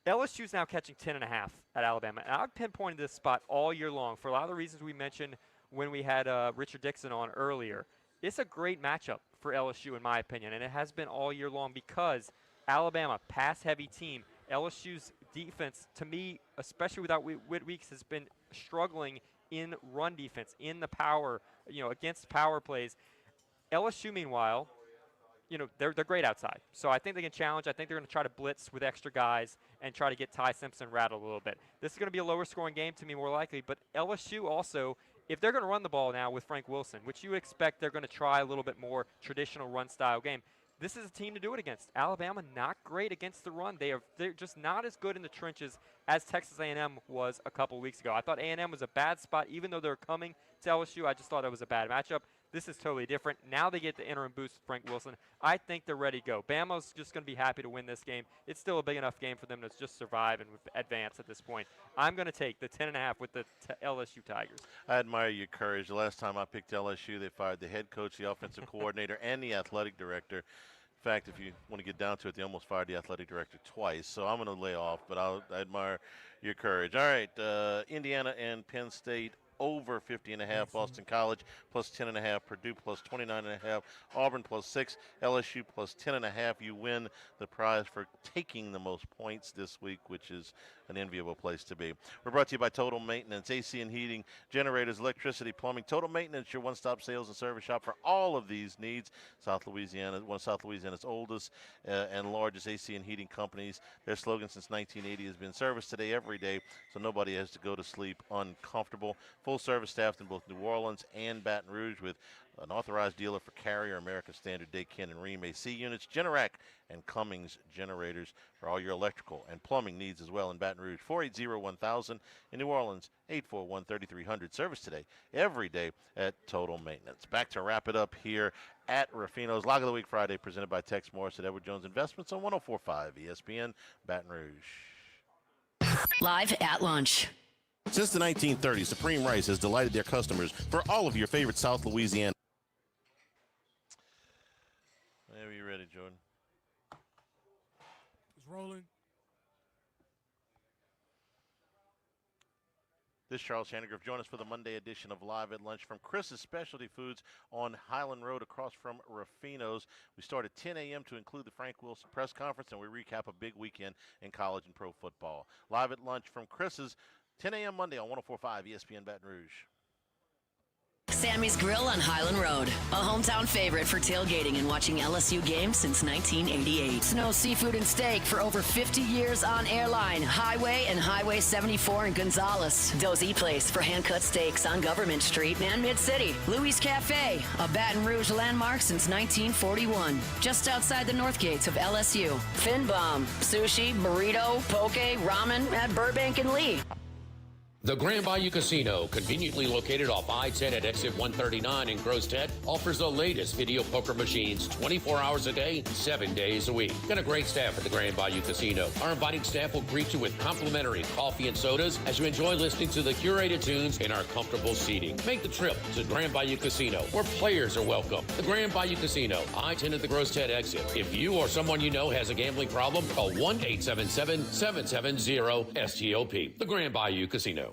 LSU's now catching 10.5 at Alabama. And I've pinpointed this spot all year long for a lot of the reasons we mentioned when we had Richard Dixon on earlier. It's a great matchup for LSU, in my opinion, and it has been all year long because Alabama, pass-heavy team. LSU's defense, to me, especially without Whit Weeks, has been struggling in run defense, in the power, against power plays. LSU, meanwhile, they're great outside. So I think they can challenge. I think they're going to try to blitz with extra guys and try to get Ty Simpson rattled a little bit. This is going to be a lower scoring game to me more likely, but LSU also, if they're going to run the ball now with Frank Wilson, which you expect they're going to try a little bit more traditional run style game, this is a team to do it against. Alabama not great against the run. They're just not as good in the trenches as Texas A&M was a couple weeks ago. I thought A&M was a bad spot. Even though they're coming to LSU, I just thought it was a bad matchup. This is totally different. Now they get the interim boost with Frank Wilson. I think they're ready to go. Bama's just going to be happy to win this game. It's still a big enough game for them to just survive and advance at this point. I'm going to take the 10.5 with the LSU Tigers. I admire your courage. The last time I picked LSU, they fired the head coach, the offensive coordinator, and the athletic director. In fact, if you want to get down to it, they almost fired the athletic director twice. So I'm going to lay off, but I admire your courage. All right, Indiana and Penn State over 50.5, Boston College plus 10.5, Purdue plus 29.5, Auburn plus 6, LSU plus 10.5. You win the prize for taking the most points this week, which is an enviable place to be. We're brought to you by Total Maintenance, AC and heating, generators, electricity, plumbing. Total Maintenance, your one-stop sales and service shop for all of these needs. South Louisiana, one of South Louisiana's oldest and largest AC and heating companies. Their slogan since 1980 has been service today, every day, so nobody has to go to sleep uncomfortable. Full service staffed in both New Orleans and Baton Rouge with an authorized dealer for Carrier, American Standard, Daykin, and Rheem AC units, Generac, and Cummings generators for all your electrical and plumbing needs as well in Baton Rouge. 480-1000 in New Orleans, 841-3300. Service today, every day at Total Maintenance. Back to wrap it up here at Ruffino's Log of the Week Friday, presented by Tex Morris at Edward Jones Investments on 104.5 ESPN Baton Rouge. Live at lunch. Since the 1930s, Supreme Rice has delighted their customers for all of your favorite South Louisiana. Whenever you're ready, Jordan. It's rolling. This is Charles Shanagriff. Join us for the Monday edition of Live at Lunch from Chris's Specialty Foods on Highland Road across from Ruffino's. We start at 10 a.m. to include the Frank Wilson press conference, and we recap a big weekend in college and pro football. Live at Lunch from Chris's, 10 a.m. Monday on 104.5 ESPN Baton Rouge. Sammy's Grill on Highland Road, a hometown favorite for tailgating and watching LSU games since 1988. Snow Seafood and Steak for over 50 years on Airline, Highway, and Highway 74 in Gonzales. Dozy Place for hand-cut steaks on Government Street and Mid-City. Louis Cafe, a Baton Rouge landmark since 1941, just outside the north gates of LSU. Finbom, sushi, burrito, poke, ramen at Burbank and Lee. The Grand Bayou Casino, conveniently located off I-10 at exit 139 in Grostead, offers the latest video poker machines 24 hours a day, 7 days a week. Got a great staff at the Grand Bayou Casino. Our inviting staff will greet you with complimentary coffee and sodas as you enjoy listening to the curated tunes in our comfortable seating. Make the trip to Grand Bayou Casino, where players are welcome. The Grand Bayou Casino, I-10 at the Grostead exit. If you or someone you know has a gambling problem, call 1-877-770-STOP. The Grand Bayou Casino.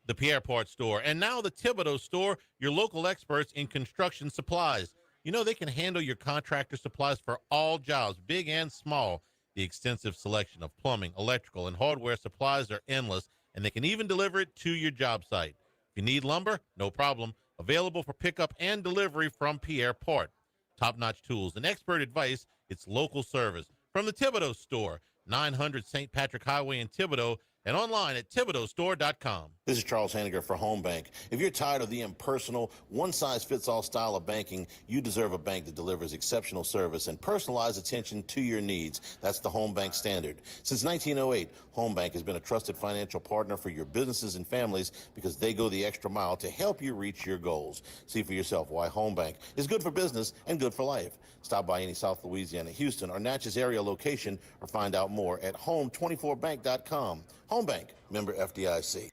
The Pierre Part Store, and now the Thibodeau Store, your local experts in construction supplies. You know they can handle your contractor supplies for all jobs, big and small. The extensive selection of plumbing, electrical, and hardware supplies are endless, and they can even deliver it to your job site. If you need lumber, no problem. Available for pickup and delivery from Pierre Part. Top-notch tools and expert advice, it's local service. From the Thibodeau Store, 900 St. Patrick Highway in Thibodaux, and online at thibodeaustore.com. This is Charles Hanniger for Home Bank. If you're tired of the impersonal, one-size-fits-all style of banking, you deserve a bank that delivers exceptional service and personalized attention to your needs. That's the Home Bank standard. Since 1908, Home Bank has been a trusted financial partner for your businesses and families because they go the extra mile to help you reach your goals. See for yourself why Home Bank is good for business and good for life. Stop by any South Louisiana, Houston, or Natchez area location or find out more at home24bank.com. Home Bank, member FDIC.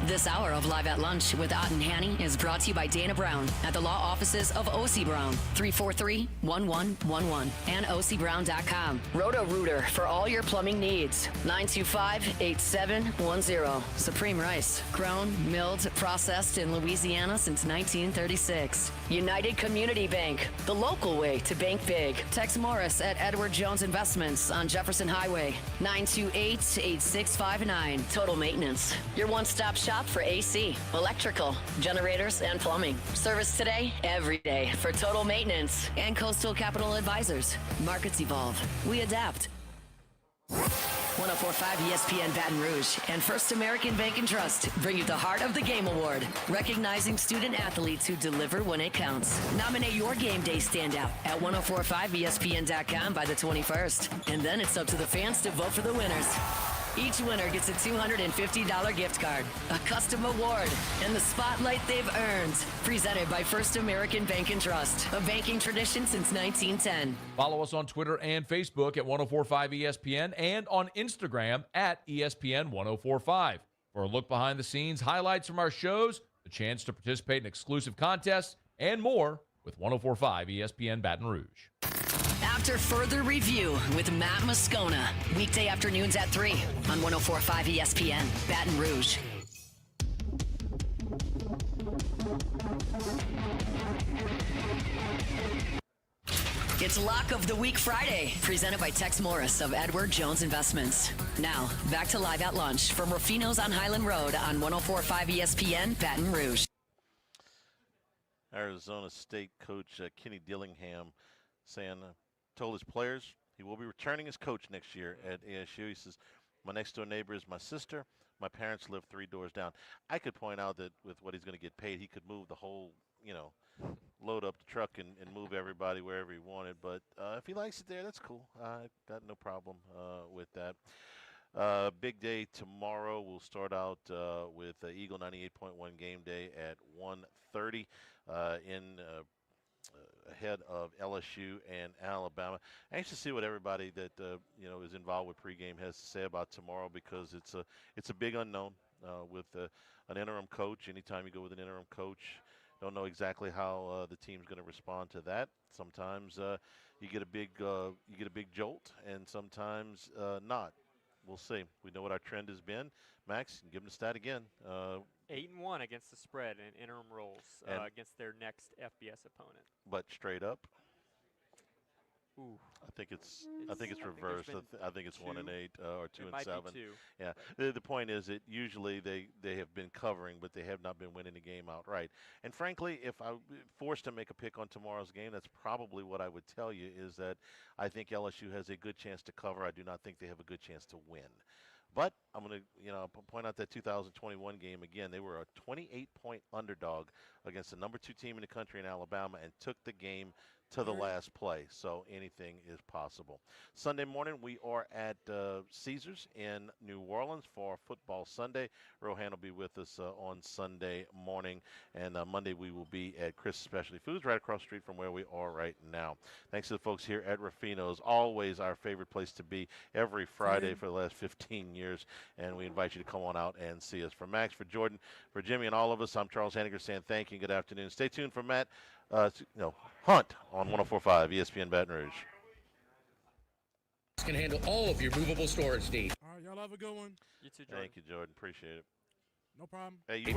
This hour of Live at Lunch with Ott and Hanny is brought to you by Dana Brown at the law offices of O.C. Brown, 343-1111 and ocbrown.com. Roto-Rooter for all your plumbing needs, 925-8710. Supreme Rice, grown, milled, processed in Louisiana since 1936. United Community Bank, the local way to bank big. Tex Morris at Edward Jones Investments on Jefferson Highway, 928-8659. Total Maintenance, your one-stop shop for AC, electrical, generators, and plumbing. Service today, every day for Total Maintenance. And Coastal Capital Advisors. Markets evolve. We adapt. 104.5 ESPN Baton Rouge and First American Bank and Trust bring you the Heart of the Game Award, recognizing student athletes who deliver when it counts. Nominate your game day standout at 1045ESPN.com by the 21st. And then it's up to the fans to vote for the winners. Each winner gets a $250 gift card, a custom award, and the spotlight they've earned. Presented by First American Bank and Trust, a banking tradition since 1910. Follow us on Twitter and Facebook at 1045 ESPN and on Instagram at ESPN 1045. For a look behind the scenes, highlights from our shows, the chance to participate in exclusive contests, and more with 1045 ESPN Baton Rouge. After further review with Matt Moscona, weekday afternoons at 3 on 104.5 ESPN, Baton Rouge. It's Lock of the Week Friday, presented by Tex Morris of Edward Jones Investments. Now, back to Live at Lunch from Ruffino's on Highland Road on 104.5 ESPN, Baton Rouge. Arizona State coach Kenny Dillingham saying, told his players he will be returning as coach next year at ASU. He says, my next door neighbor is my sister. My parents live 3 doors down. I could point out that with what he's going to get paid, he could move the whole, load up the truck and move everybody wherever he wanted. But if he likes it there, that's cool. I got no problem with that. Big day tomorrow. We'll start out with Eagle 98.1 game day at 1:30 ahead of LSU and Alabama. Anxious to see what everybody that is involved with pregame has to say about tomorrow, because it's a big unknown with an interim coach. Anytime you go with an interim coach, don't know exactly how the team's going to respond to that. Sometimes you get a big jolt, and sometimes not. We'll see. We know what our trend has been. Max, give them the stat again. 8-1 against the spread in interim roles against their next FBS opponent. But straight up, ooh, I think it's reversed. I think it's 1-8 or 2-7. Yeah. The point is that usually they have been covering, but they have not been winning the game outright. And frankly, if I forced to make a pick on tomorrow's game, that's probably what I would tell you, is that I think LSU has a good chance to cover. I do not think they have a good chance to win. But I'm going to, point out that 2021 game again. They were a 28-point underdog against the number 2 team in the country in Alabama and took the game to the last play. So anything is possible. Sunday morning, we are at Caesars in New Orleans for Football Sunday. Rohan will be with us on Sunday morning. And Monday, we will be at Chris Specialty Foods right across the street from where we are right now. Thanks to the folks here at Ruffino's. Always our favorite place to be every Friday for the last 15 years. And we invite you to come on out and see us. For Max, for Jordan, for Jimmy, and all of us, I'm Charles Hanniger saying thank you and good afternoon. Stay tuned for Matt Hunt on 104.5 ESPN Baton Rouge. Can handle all of your movable storage needs. All right, y'all have a good one. You too, Jordan. Thank you, Jordan. Appreciate it. No problem. Hey, you